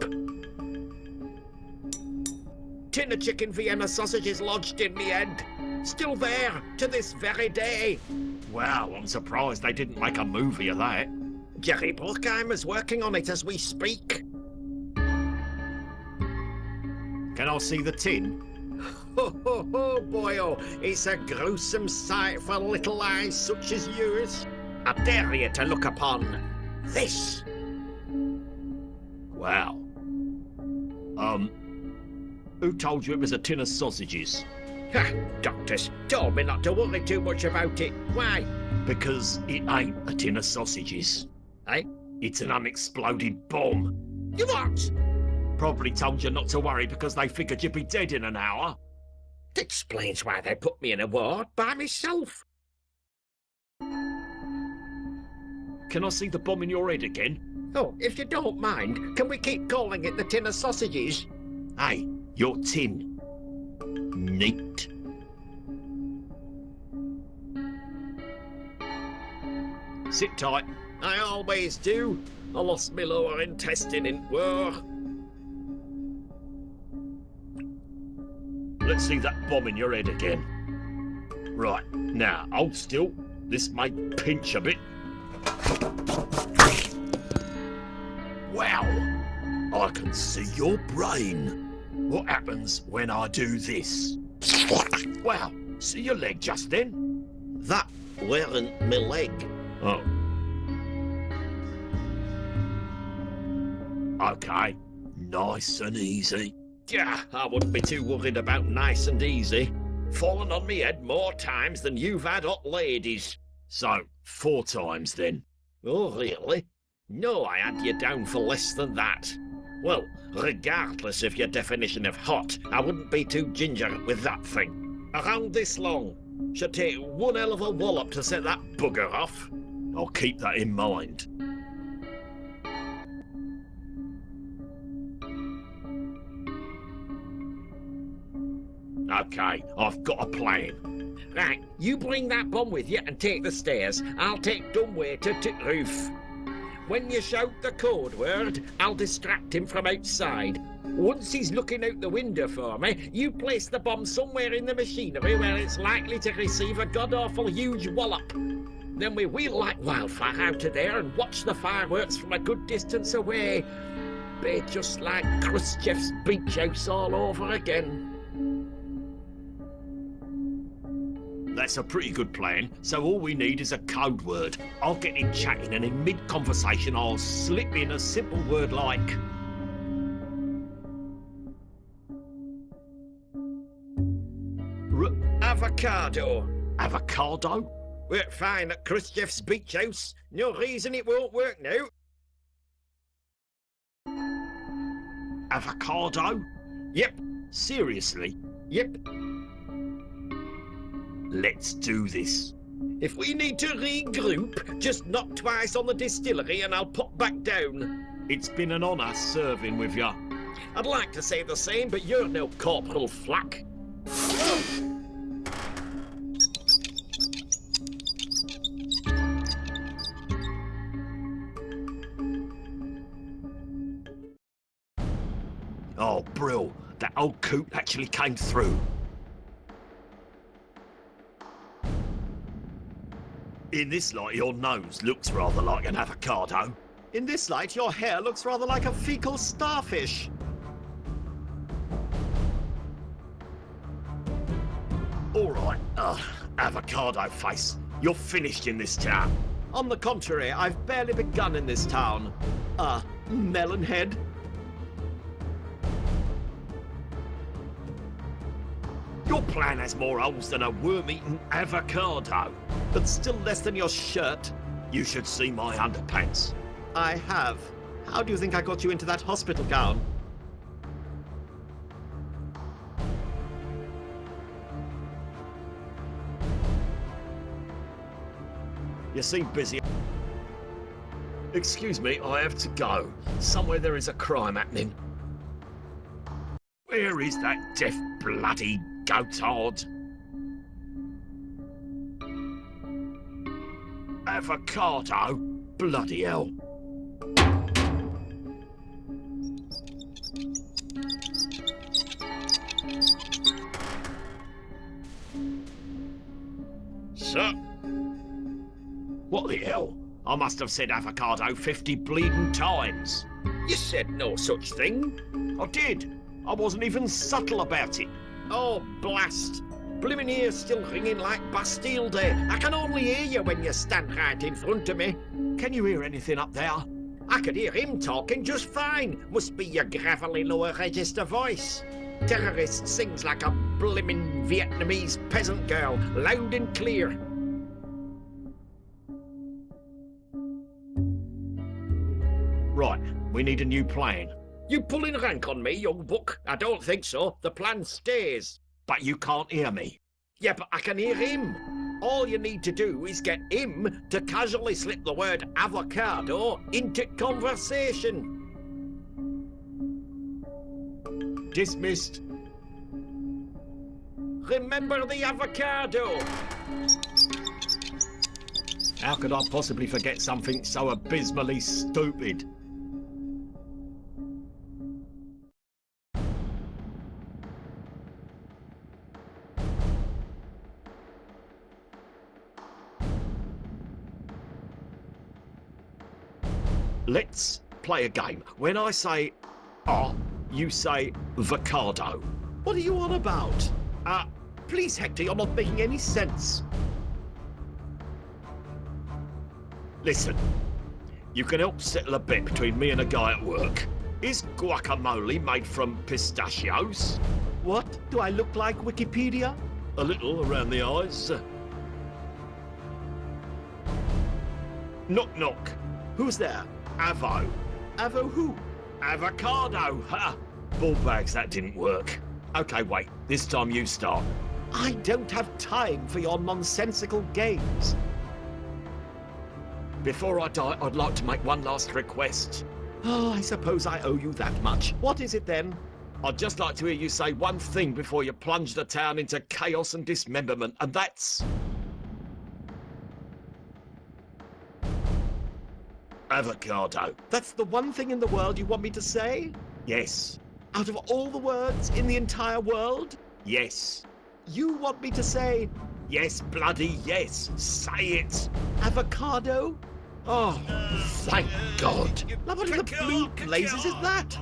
[SPEAKER 6] Tin of chicken Vienna sausages lodged in me head. Still there to this very day.
[SPEAKER 2] Wow, I'm surprised they didn't make a movie of that.
[SPEAKER 6] Jerry Bruckheimer's working on it as we speak.
[SPEAKER 2] Can I see the tin?
[SPEAKER 6] Ho, ho, ho, boyo. It's a gruesome sight for little eyes such as yours. I dare you to look upon this.
[SPEAKER 2] Wow. Who told you it was a tin of sausages?
[SPEAKER 6] Ha! Doctors told me not to worry too much about it. Why?
[SPEAKER 2] Because it ain't a tin of sausages.
[SPEAKER 6] Eh?
[SPEAKER 2] It's an unexploded bomb.
[SPEAKER 6] You what?
[SPEAKER 2] Probably told you not to worry because they figured you'd be dead in an hour.
[SPEAKER 6] That explains why they put me in a ward by myself.
[SPEAKER 2] Can I see the bomb in your head again?
[SPEAKER 6] Oh, if you don't mind, can we keep calling it the tin of sausages?
[SPEAKER 2] Hey, your tin. Neat. Sit tight.
[SPEAKER 6] I always do. I lost my lower intestine in war.
[SPEAKER 2] Let's see that bomb in your head again. Right, now, hold still. This may pinch a bit. Wow! I can see your brain. What happens when I do this? Wow, see your leg just then?
[SPEAKER 6] That weren't my leg.
[SPEAKER 2] Oh. Okay, nice and easy.
[SPEAKER 6] Yeah, I wouldn't be too worried about nice and easy. Fallen on me head more times than you've had hot ladies.
[SPEAKER 2] So, 4 times then.
[SPEAKER 6] Oh, really? No, I had you down for less than that. Well, regardless of your definition of hot, I wouldn't be too ginger with that thing. Around this long. Should take one hell of a wallop to set that bugger off.
[SPEAKER 2] I'll keep that in mind. Okay, I've got a plan.
[SPEAKER 6] Right, you bring that bomb with you and take the stairs. I'll take dumbwaiter to roof. When you shout the code word, I'll distract him from outside. Once he's looking out the window for me, you place the bomb somewhere in the machinery where it's likely to receive a god-awful huge wallop. Then we wheel like wildfire out of there and watch the fireworks from a good distance away. Be just like Khrushchev's beach house all over again.
[SPEAKER 2] That's a pretty good plan, so all we need is a code word. I'll get him chatting and in mid-conversation I'll slip in a simple word like...
[SPEAKER 6] Avocado.
[SPEAKER 2] Avocado?
[SPEAKER 6] Worked fine at Khrushchev's beach house. No reason it won't work now.
[SPEAKER 2] Avocado?
[SPEAKER 6] Yep.
[SPEAKER 2] Seriously?
[SPEAKER 6] Yep.
[SPEAKER 2] Let's do this.
[SPEAKER 6] If we need to regroup, just knock twice on the distillery and I'll pop back down.
[SPEAKER 2] It's been an honour serving with you.
[SPEAKER 6] I'd like to say the same, but you're no Corporal Flack.
[SPEAKER 2] Oh, Brill, that old coot actually came through. In this light, your nose looks rather like an avocado.
[SPEAKER 1] In this light, your hair looks rather like a fecal starfish.
[SPEAKER 2] All right, avocado face, you're finished in this town.
[SPEAKER 1] On the contrary, I've barely begun in this town. Melon head.
[SPEAKER 2] Your plan has more holes than a worm-eaten avocado.
[SPEAKER 1] But still less than your shirt.
[SPEAKER 2] You should see my underpants.
[SPEAKER 1] I have. How do you think I got you into that hospital gown?
[SPEAKER 2] You seem busy. Excuse me, I have to go. Somewhere there is a crime happening. Where is that deaf bloody goathard? Avocado? Bloody hell.
[SPEAKER 6] Sir?
[SPEAKER 2] What the hell? I must have said avocado 50 bleeding times.
[SPEAKER 6] You said no such thing.
[SPEAKER 2] I did. I wasn't even subtle about it.
[SPEAKER 6] Oh, blast. Blimmin' ears still ringing like Bastille Day. I can only hear you when you stand right in front of me.
[SPEAKER 2] Can you hear anything up there?
[SPEAKER 6] I could hear him talking just fine. Must be your gravelly lower register voice. Terrorist sings like a blimmin' Vietnamese peasant girl, loud and clear.
[SPEAKER 2] Right, we need a new plan.
[SPEAKER 6] You pulling rank on me, young buck? I don't think so. The plan stays.
[SPEAKER 2] But you can't hear me.
[SPEAKER 6] Yeah, but I can hear him. All you need to do is get him to casually slip the word avocado into conversation.
[SPEAKER 2] Dismissed.
[SPEAKER 6] Remember the avocado.
[SPEAKER 2] How could I possibly forget something so abysmally stupid? Let's play a game. When I say you say avocado.
[SPEAKER 1] What are you on about? Please, Hector, you're not making any sense.
[SPEAKER 2] Listen, you can help settle a bet between me and a guy at work. Is guacamole made from pistachios?
[SPEAKER 1] What? Do I look like Wikipedia?
[SPEAKER 2] A little around the eyes. Knock knock.
[SPEAKER 1] Who's there?
[SPEAKER 2] Avo.
[SPEAKER 1] Avo who?
[SPEAKER 2] Avocado. Ha! Ball bags, that didn't work. Okay, wait. This time you start.
[SPEAKER 1] I don't have time for your nonsensical games.
[SPEAKER 2] Before I die, I'd like to make one last request.
[SPEAKER 1] Oh, I suppose I owe you that much. What is it then?
[SPEAKER 2] I'd just like to hear you say one thing before you plunge the town into chaos and dismemberment, and that's... avocado.
[SPEAKER 1] That's the one thing in the world you want me to say?
[SPEAKER 2] Yes.
[SPEAKER 1] Out of all the words in the entire world?
[SPEAKER 2] Yes.
[SPEAKER 1] You want me to say...
[SPEAKER 2] Yes, bloody yes. Say it.
[SPEAKER 1] Avocado?
[SPEAKER 2] Oh, thank God.
[SPEAKER 1] Now what in the blue blazes is that?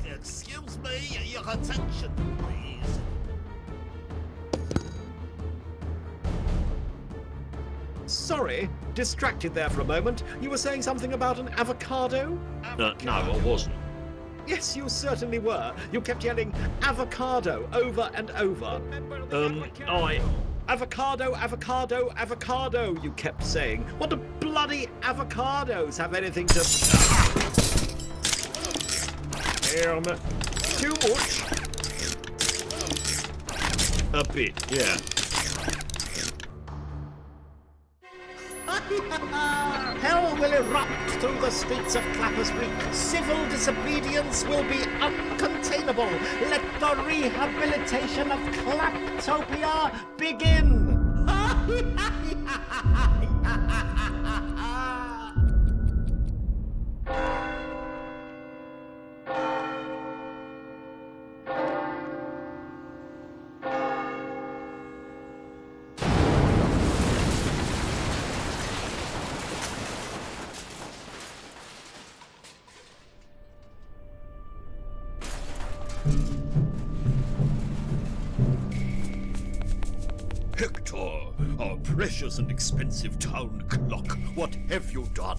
[SPEAKER 9] Excuse me, your attention, please.
[SPEAKER 1] Sorry, distracted there for a moment. You were saying something about an avocado?
[SPEAKER 2] No, I wasn't.
[SPEAKER 1] Yes, you certainly were. You kept yelling avocado over and over. Avocado, avocado, avocado, you kept saying. What do bloody avocados have anything to... Too much?
[SPEAKER 2] A bit, yeah.
[SPEAKER 1] Hell will erupt through the streets of Clappers Reek. Civil disobedience will be uncontainable. Let the rehabilitation of Claptopia begin.
[SPEAKER 2] Hector, our precious and expensive town clock, what have you done?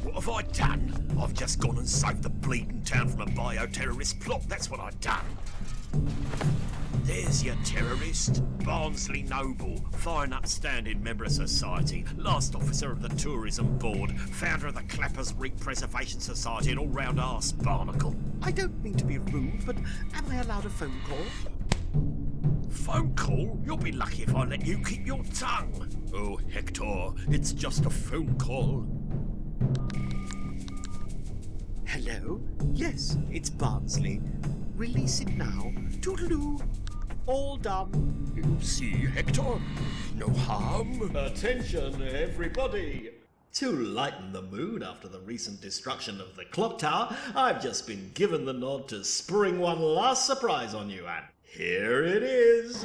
[SPEAKER 2] What have I done? I've just gone and saved the bleeding town from a bioterrorist plot, that's what I've done. There's your terrorist, Barnsley Noble, fine upstanding member of society, last officer of the tourism board, founder of the Clappers Reek Preservation Society, and all-round arse barnacle.
[SPEAKER 1] I don't mean to be rude, but am I allowed a phone call?
[SPEAKER 2] Phone call? You'll be lucky if I let you keep your tongue. Oh, Hector, it's just a phone call.
[SPEAKER 1] Hello? Yes, it's Barnsley. Release it now. Toodaloo. All done.
[SPEAKER 2] You see, Hector? No harm.
[SPEAKER 13] Attention, everybody! To lighten the mood after the recent destruction of the clock tower, I've just been given the nod to spring one last surprise on you, and here it is!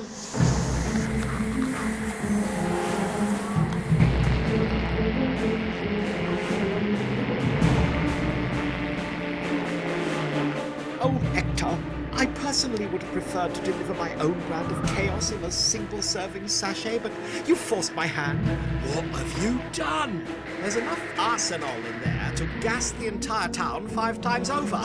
[SPEAKER 1] Oh, Hector, I personally would have preferred to deliver my own brand of chaos in a single-serving sachet, but you forced my hand.
[SPEAKER 2] What have you done?
[SPEAKER 1] There's enough arsenal in there to gas the entire town 5 times over.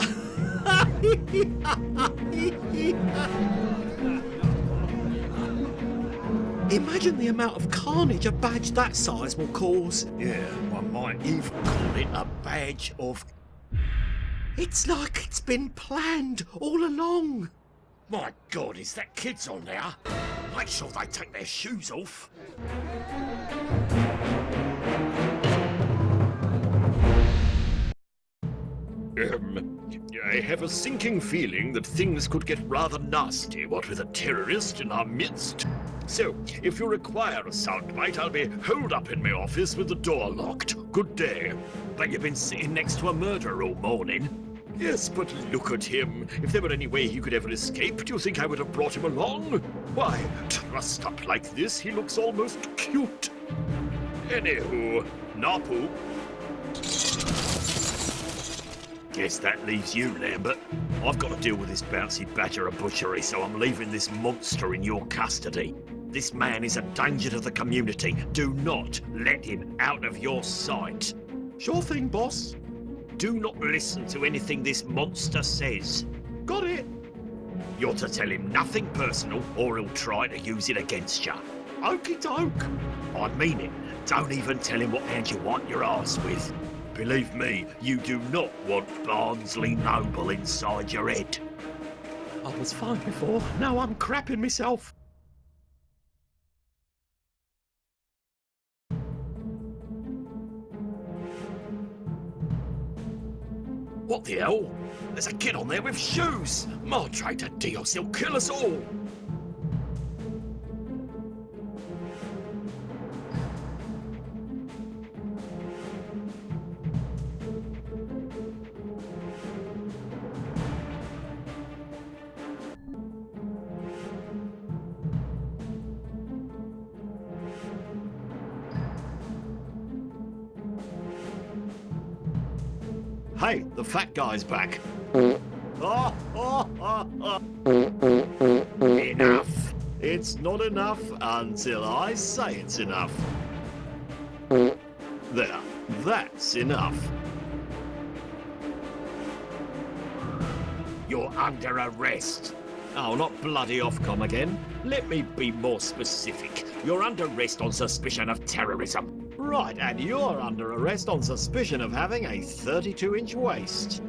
[SPEAKER 1] Imagine the amount of carnage a badge that size will cause.
[SPEAKER 2] Yeah, one might even call it a badge of...
[SPEAKER 1] It's like it's been planned all along.
[SPEAKER 2] My God, is that kids on there? Make sure they take their shoes off. I have a sinking feeling that things could get rather nasty, what with a terrorist in our midst. So, if you require a soundbite, I'll be holed up in my office with the door locked. Good day. But you've been sitting next to a murderer all morning. Yes, but look at him. If there were any way he could ever escape, do you think I would have brought him along? Why, trussed up like this, he looks almost cute. Anywho, Napu. Guess that leaves you, Lambert. I've got to deal with this bouncy badger of butchery, so I'm leaving this monster in your custody. This man is a danger to the community. Do not let him out of your sight.
[SPEAKER 1] Sure thing, boss.
[SPEAKER 2] Do not listen to anything this monster says.
[SPEAKER 1] Got it.
[SPEAKER 2] You're to tell him nothing personal, or he'll try to use it against you.
[SPEAKER 1] Okie doke.
[SPEAKER 2] I mean it. Don't even tell him what hand you wipe your arse with. Believe me, you do not want Barnsley Noble inside your head.
[SPEAKER 1] I was fine before. Now I'm crapping myself.
[SPEAKER 2] What the hell? There's a kid on there with shoes. Madre de Dios, he'll kill us all.
[SPEAKER 1] Hey, the fat guy's back.
[SPEAKER 2] Enough.
[SPEAKER 1] It's not enough until I say it's enough. There, that's enough.
[SPEAKER 2] You're under arrest.
[SPEAKER 1] Oh, not bloody Ofcom again.
[SPEAKER 2] Let me be more specific. You're under arrest on suspicion of terrorism.
[SPEAKER 1] Right, and you're under arrest on suspicion of having a 32-inch waist.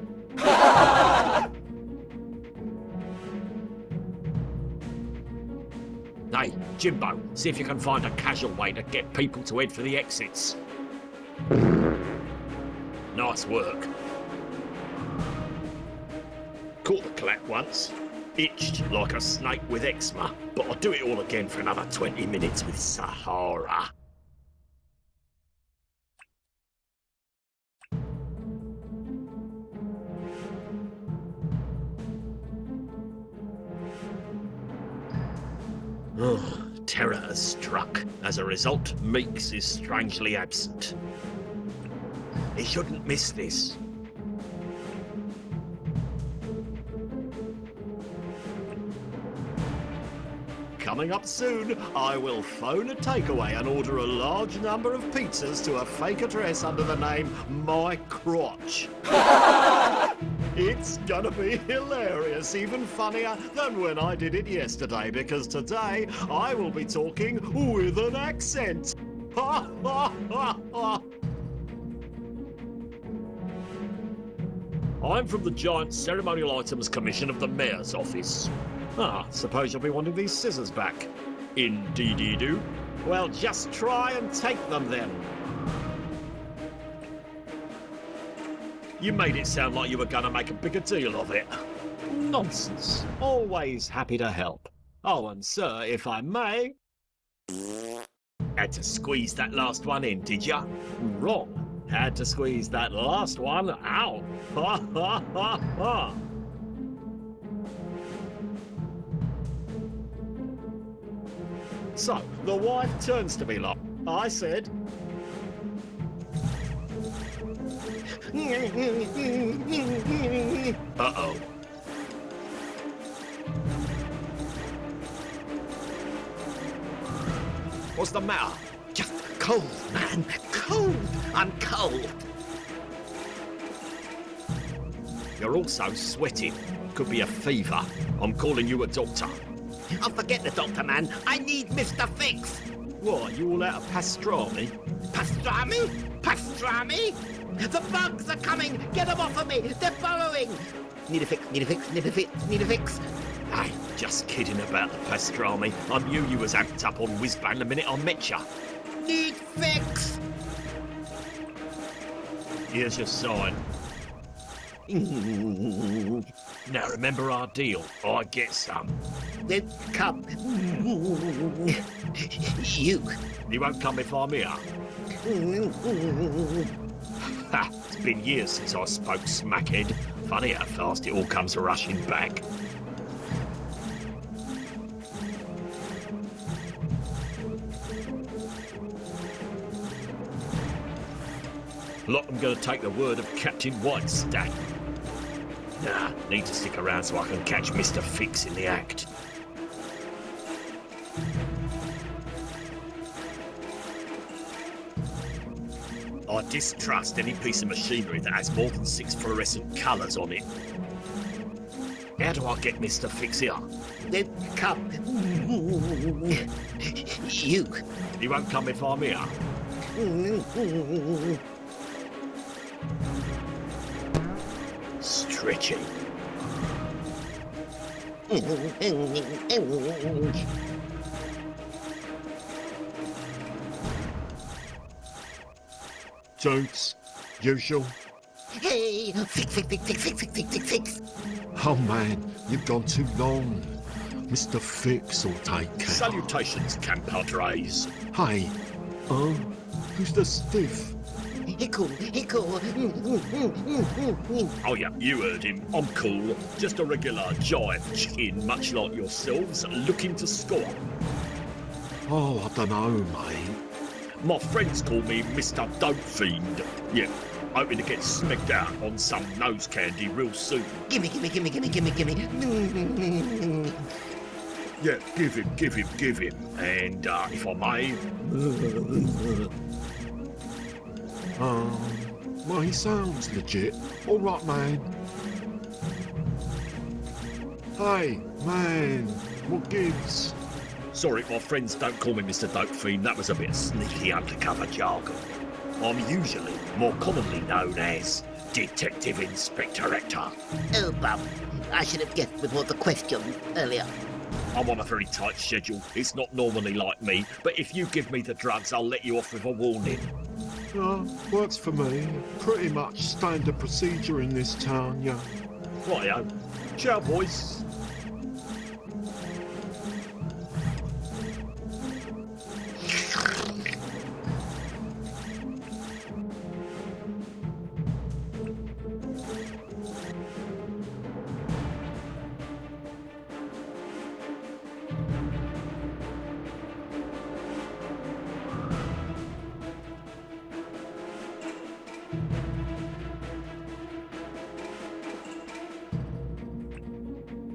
[SPEAKER 2] Hey, Jimbo, see if you can find a casual way to get people to head for the exits. Nice work. Caught the clap once. Itched like a snake with eczema, but I'll do it all again for another 20 minutes with Sahara. Terror has struck. As a result, Meeks is strangely absent. He shouldn't miss this.
[SPEAKER 1] Coming up soon, I will phone a takeaway and order a large number of pizzas to a fake address under the name My Crotch. It's gonna be hilarious, even funnier than when I did it yesterday, because today I will be talking with an accent. Ha ha ha ha!
[SPEAKER 2] I'm from the Giant Ceremonial Items Commission of the Mayor's Office.
[SPEAKER 1] Ah, suppose you'll be wanting these scissors back.
[SPEAKER 2] Indeedy-do.
[SPEAKER 1] Well, just try and take them then.
[SPEAKER 2] You made it sound like you were gonna make a bigger deal of it.
[SPEAKER 1] Nonsense. Always happy to help. Oh, and sir, if I may...
[SPEAKER 2] Had to squeeze that last one in, did ya?
[SPEAKER 1] Wrong. Had to squeeze that last one out. Ha ha ha ha! So, the wife turns to me like, I said...
[SPEAKER 2] Uh-oh. What's the matter?
[SPEAKER 9] Just cold, man. Cold. I'm cold.
[SPEAKER 2] You're also sweating. Could be a fever. I'm calling you a doctor.
[SPEAKER 9] Oh, forget the doctor, man. I need Mr. Fix.
[SPEAKER 1] What, you all out of pastrami?
[SPEAKER 9] Pastrami? Pastrami? The bugs are coming! Get them off of me! They're burrowing! Need a fix, need a fix, need a fix, need a fix.
[SPEAKER 2] Hey, just kidding about the pastrami. I knew you was amped up on whiz-bang the minute I met you.
[SPEAKER 9] Need fix!
[SPEAKER 2] Here's your sign. Now remember our deal. I get some.
[SPEAKER 9] Then come. You.
[SPEAKER 2] You won't come if I'm here. Ha! It's been years since I spoke smackhead. Funny how fast it all comes rushing back. Lot I'm gonna take the word of Captain Whitestack. Nah, need to stick around so I can catch Mr. Fix in the act. I distrust any piece of machinery that has more than 6 fluorescent colours on it. How do I get Mr. Fix here?
[SPEAKER 9] Then come. You.
[SPEAKER 2] He won't come if I'm here. Stretchy.
[SPEAKER 4] Jokes, usual.
[SPEAKER 9] Hey, fix.
[SPEAKER 4] Oh man, you've gone too long. Mr. Fix will take care.
[SPEAKER 2] Salutations, compadres.
[SPEAKER 4] Hey, who's the stiff?
[SPEAKER 9] Hickle.
[SPEAKER 2] Oh yeah, you heard him. I'm cool. Just a regular jive chicken, much like yourselves, looking to score.
[SPEAKER 4] Oh, I don't know, mate.
[SPEAKER 2] My friends call me Mr. Dope Fiend. Yeah, hoping to get smacked out on some nose candy real soon.
[SPEAKER 9] Gimme.
[SPEAKER 2] Yeah, give him. And if I may...
[SPEAKER 4] Well, he sounds legit. All right, man. Hey, man, what gives?
[SPEAKER 2] Sorry, my friends don't call me Mr. Dope Fiend. That was a bit sneaky undercover jargon. I'm usually more commonly known as Detective Inspector Hector.
[SPEAKER 9] Oh, bum. I should have guessed before the question earlier.
[SPEAKER 2] I'm on a very tight schedule. It's not normally like me, but if you give me the drugs, I'll let you off with a warning.
[SPEAKER 4] Works for me. Pretty much standard procedure in this town, yeah.
[SPEAKER 2] Rightio. Ciao, boys.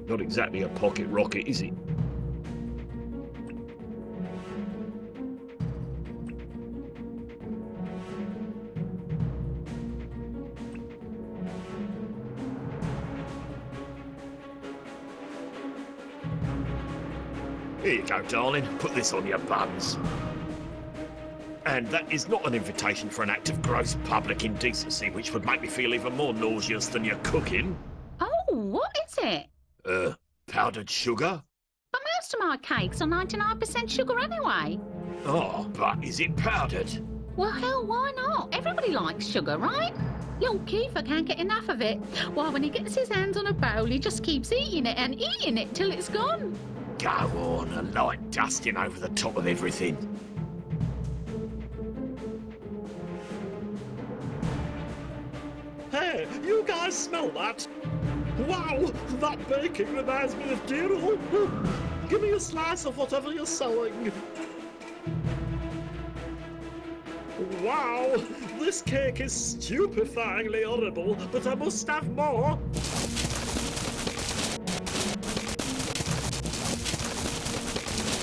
[SPEAKER 2] Not exactly a pocket rocket, is it? Here you go, darling. Put this on your buns. And that is not an invitation for an act of gross public indecency, which would make me feel even more nauseous than your cooking.
[SPEAKER 8] Oh, what is it?
[SPEAKER 2] Powdered sugar?
[SPEAKER 8] But most of my cakes are 99% sugar anyway.
[SPEAKER 2] Oh, but is it powdered?
[SPEAKER 8] Well, hell, why not? Everybody likes sugar, right? Little Kiefer can't get enough of it. Why, when he gets his hands on a bowl, he just keeps eating it and eating it till it's gone.
[SPEAKER 2] Go on, a light dusting over the top of everything.
[SPEAKER 7] Hey, you guys smell that? Wow, that baking reminds me of Dero. Give me a slice of whatever you're selling. Wow, this cake is stupefyingly horrible, but I must have more.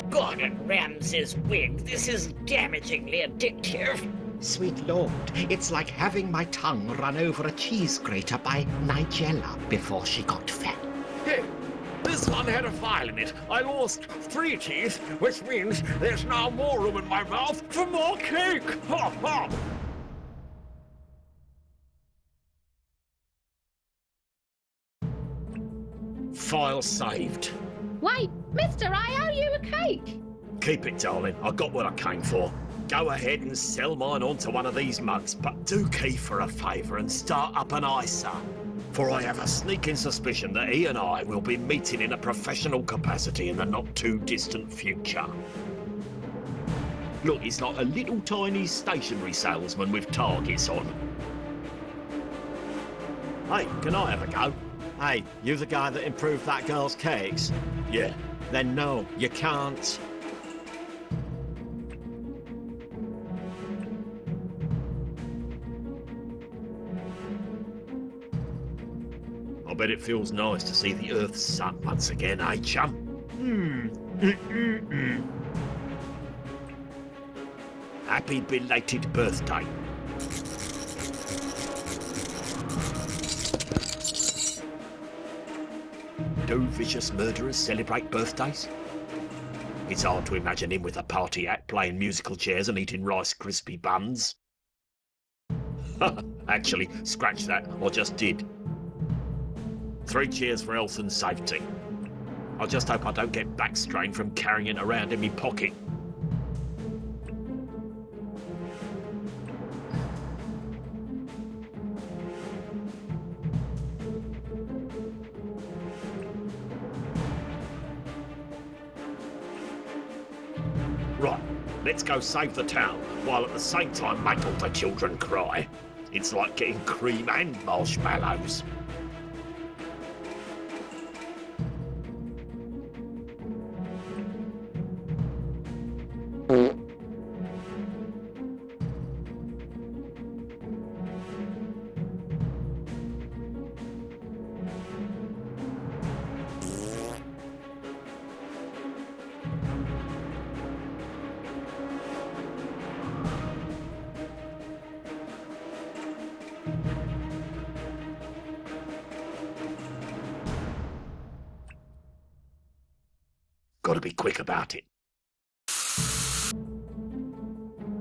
[SPEAKER 12] God, it rams his wig. This is damagingly addictive.
[SPEAKER 1] Sweet Lord, it's like having my tongue run over a cheese grater by Nigella before she got fat.
[SPEAKER 6] Hey, this one had a file in it. I lost 3 teeth, which means there's now more room in my mouth for more cake. Ha ha!
[SPEAKER 2] File saved.
[SPEAKER 8] Wait, mister, I owe you a cake.
[SPEAKER 2] Keep it, darling. I got what I came for. Go ahead and sell mine onto one of these mugs, but do Keith a favour and start up an ISA. For I have a sneaking suspicion that he and I will be meeting in a professional capacity in the not-too-distant future. Look, he's like a little tiny stationery salesman with targets on.
[SPEAKER 1] Hey, can I have a go? Hey, you the guy that improved that girl's cakes?
[SPEAKER 2] Yeah.
[SPEAKER 1] Then no, you can't.
[SPEAKER 2] I bet it feels nice to see the Earth's sun once again, eh, chum? Happy belated birthday. Do vicious murderers celebrate birthdays? It's hard to imagine him with a party act playing musical chairs and eating Rice Krispie buns. Actually, scratch that, I just did. 3 cheers for health and safety. I just hope I don't get back strain from carrying it around in my pocket. Right, let's go save the town, while at the same time make all the children cry. It's like getting cream and marshmallows. Gotta be quick about it.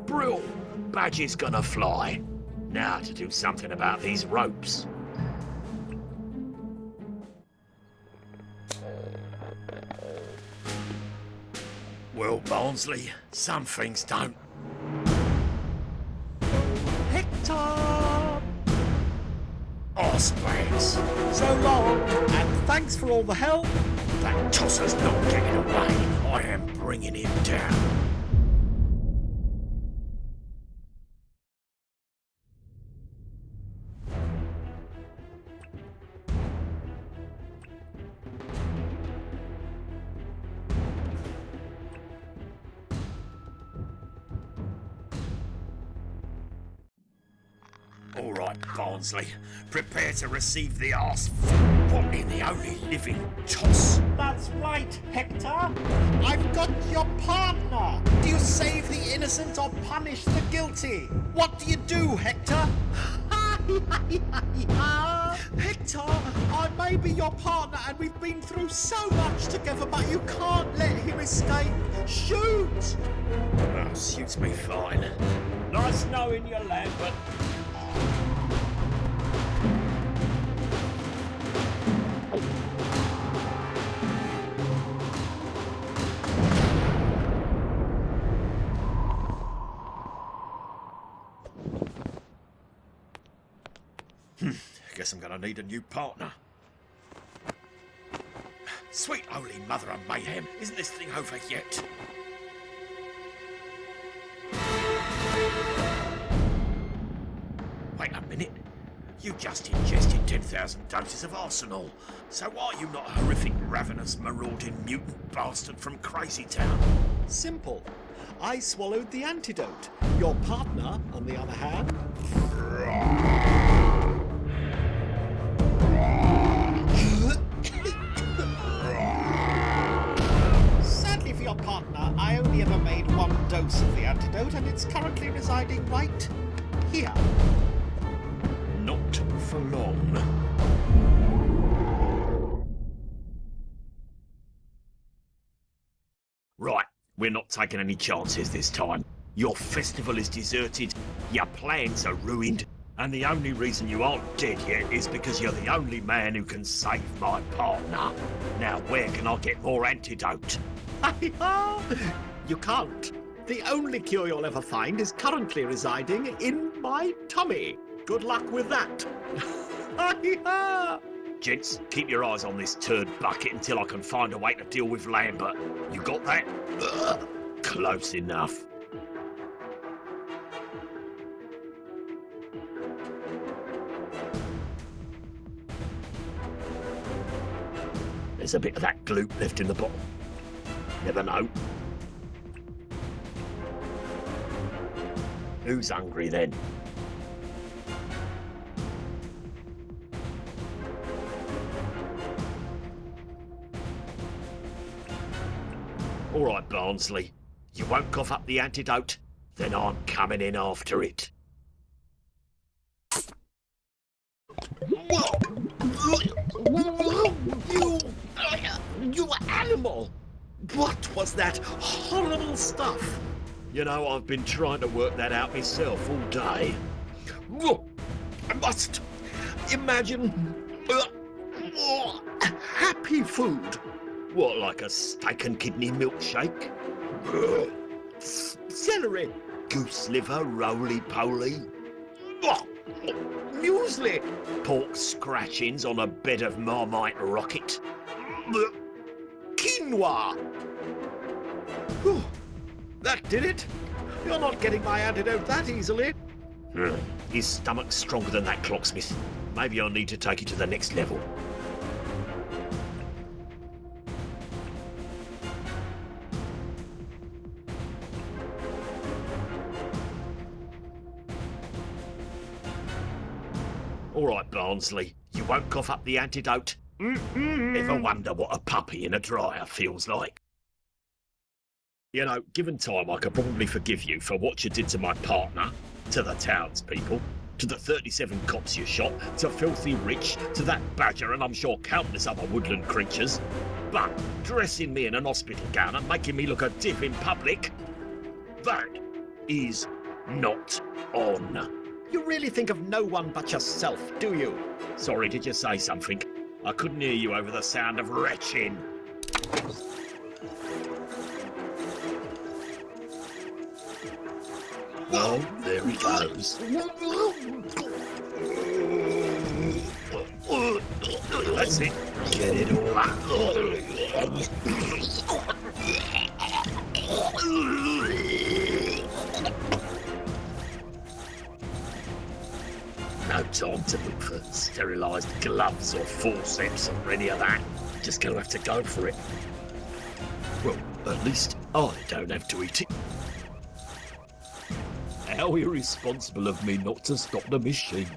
[SPEAKER 2] Brill! Badge is gonna fly. Now to do something about these ropes. Well, Barnsley, some things don't.
[SPEAKER 13] Hector!
[SPEAKER 2] Arsebags!
[SPEAKER 13] So long, and thanks for all the help.
[SPEAKER 2] That tosser's not getting away. I am bringing him down. All right, Barnsley. Prepare to receive the arse what in the only living toss.
[SPEAKER 13] That's right, Hector. I've got your partner. Do you save the innocent or punish the guilty? What do you do, Hector? Hector, I may be your partner and we've been through so much together, but you can't let him escape. Shoot!
[SPEAKER 2] Oh, suits me fine.
[SPEAKER 13] Nice knowing you, lad, but...
[SPEAKER 2] Guess I'm gonna need a new partner. Sweet holy mother of mayhem, isn't this thing over yet? Wait a minute. You just ingested 10,000 doses of arsenal. So why are you not a horrific, ravenous, marauding mutant bastard from Crazy Town?
[SPEAKER 13] Simple. I swallowed the antidote. Your partner, on the other hand... Sadly for your partner, I only ever made 1 dose of the antidote, and it's currently residing right here.
[SPEAKER 2] Not for long. Right, we're not taking any chances this time. Your festival is deserted, your plans are ruined, and the only reason you aren't dead yet is because you're the only man who can save my partner. Now, where can I get more antidote?
[SPEAKER 1] You can't. The only cure you'll ever find is currently residing in my tummy. Good luck with that.
[SPEAKER 2] Gents, keep your eyes on this turd bucket until I can find a way to deal with Lambert. You got that? Ugh, close enough. There's a bit of that gloop left in the bottle. Never know. Who's hungry then? All right, Barnsley. You won't cough up the antidote? Then I'm coming in after it.
[SPEAKER 1] You animal! What was that horrible stuff?
[SPEAKER 2] You know, I've been trying to work that out myself all day.
[SPEAKER 1] I must imagine happy food.
[SPEAKER 2] What, like a steak and kidney milkshake?
[SPEAKER 1] Celery.
[SPEAKER 2] Goose liver, roly-poly?
[SPEAKER 1] Muesli.
[SPEAKER 2] Pork scratchings on a bed of Marmite rocket?
[SPEAKER 1] Quinoa. Whew. That did it. You're not getting my antidote that easily.
[SPEAKER 2] His stomach's stronger than that, Clocksmith. Maybe I'll need to take it to the next level. All right, Barnsley. You won't cough up the antidote? Ever wonder what a puppy in a dryer feels like? You know, given time, I could probably forgive you for what you did to my partner, to the townspeople, to the 37 cops you shot, to Filthy Rich, to that badger, and I'm sure countless other woodland creatures. But dressing me in an hospital gown and making me look a div in public, that is not on.
[SPEAKER 1] You really think of no one but yourself, do you?
[SPEAKER 2] Sorry, did you say something? I couldn't hear you over the sound of retching. Well, there he goes. That's it. Get it all out. No time to look for sterilised gloves or forceps or any of that. Just gonna have to go for it. Well, at least I don't have to eat it. How irresponsible of me not to stop the machine.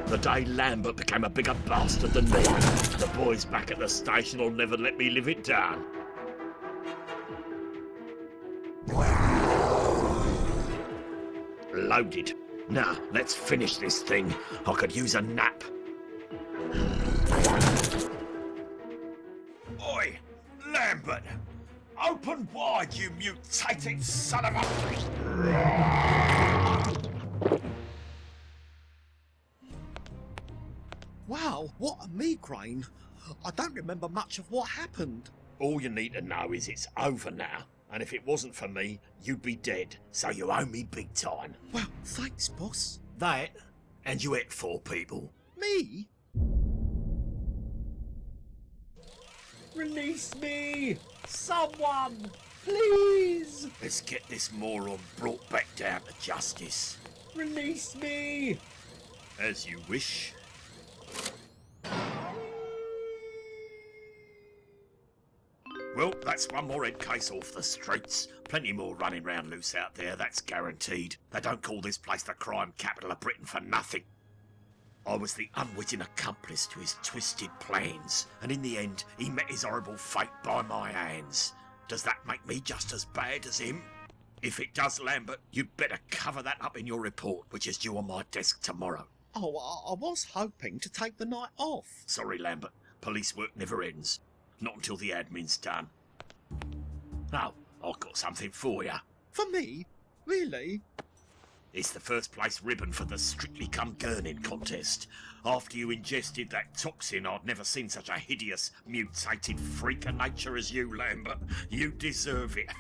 [SPEAKER 2] The day Lambert became a bigger bastard than me, the boys back at the station will never let me live it down. Loaded. Now, let's finish this thing. I could use a nap. Oi, Lambert! Open wide, you mutated son of a...
[SPEAKER 1] Wow, what a migraine. I don't remember much of what happened.
[SPEAKER 2] All you need to know is it's over now. And if it wasn't for me, you'd be dead. So you owe me big time.
[SPEAKER 1] Well, thanks, boss.
[SPEAKER 2] That, and you ate 4 people.
[SPEAKER 1] Me? Release me! Someone! Please!
[SPEAKER 2] Let's get this moron brought back down to justice.
[SPEAKER 1] Release me!
[SPEAKER 2] As you wish. Well, that's one more head case off the streets. Plenty more running round loose out there, that's guaranteed. They don't call this place the crime capital of Britain for nothing. I was the unwitting accomplice to his twisted plans, and in the end, he met his horrible fate by my hands. Does that make me just as bad as him? If it does, Lambert, you'd better cover that up in your report, which is due on my desk tomorrow.
[SPEAKER 1] Oh, I was hoping to take the night off.
[SPEAKER 2] Sorry, Lambert. Police work never ends. Not until the admin's done. Now, I've got something for you.
[SPEAKER 1] For me? Really?
[SPEAKER 2] It's the first place ribbon for the Strictly Come Gurning contest. After you ingested that toxin, I'd never seen such a hideous, mutated freak of nature as you, Lambert. You deserve it.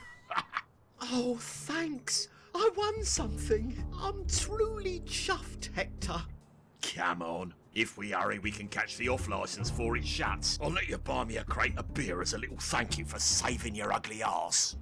[SPEAKER 1] Oh, thanks. I won something. I'm truly chuffed, Hector.
[SPEAKER 2] Come on. If we hurry, we can catch the off-licence before it shuts. I'll let you buy me a crate of beer as a little thank you for saving your ugly arse.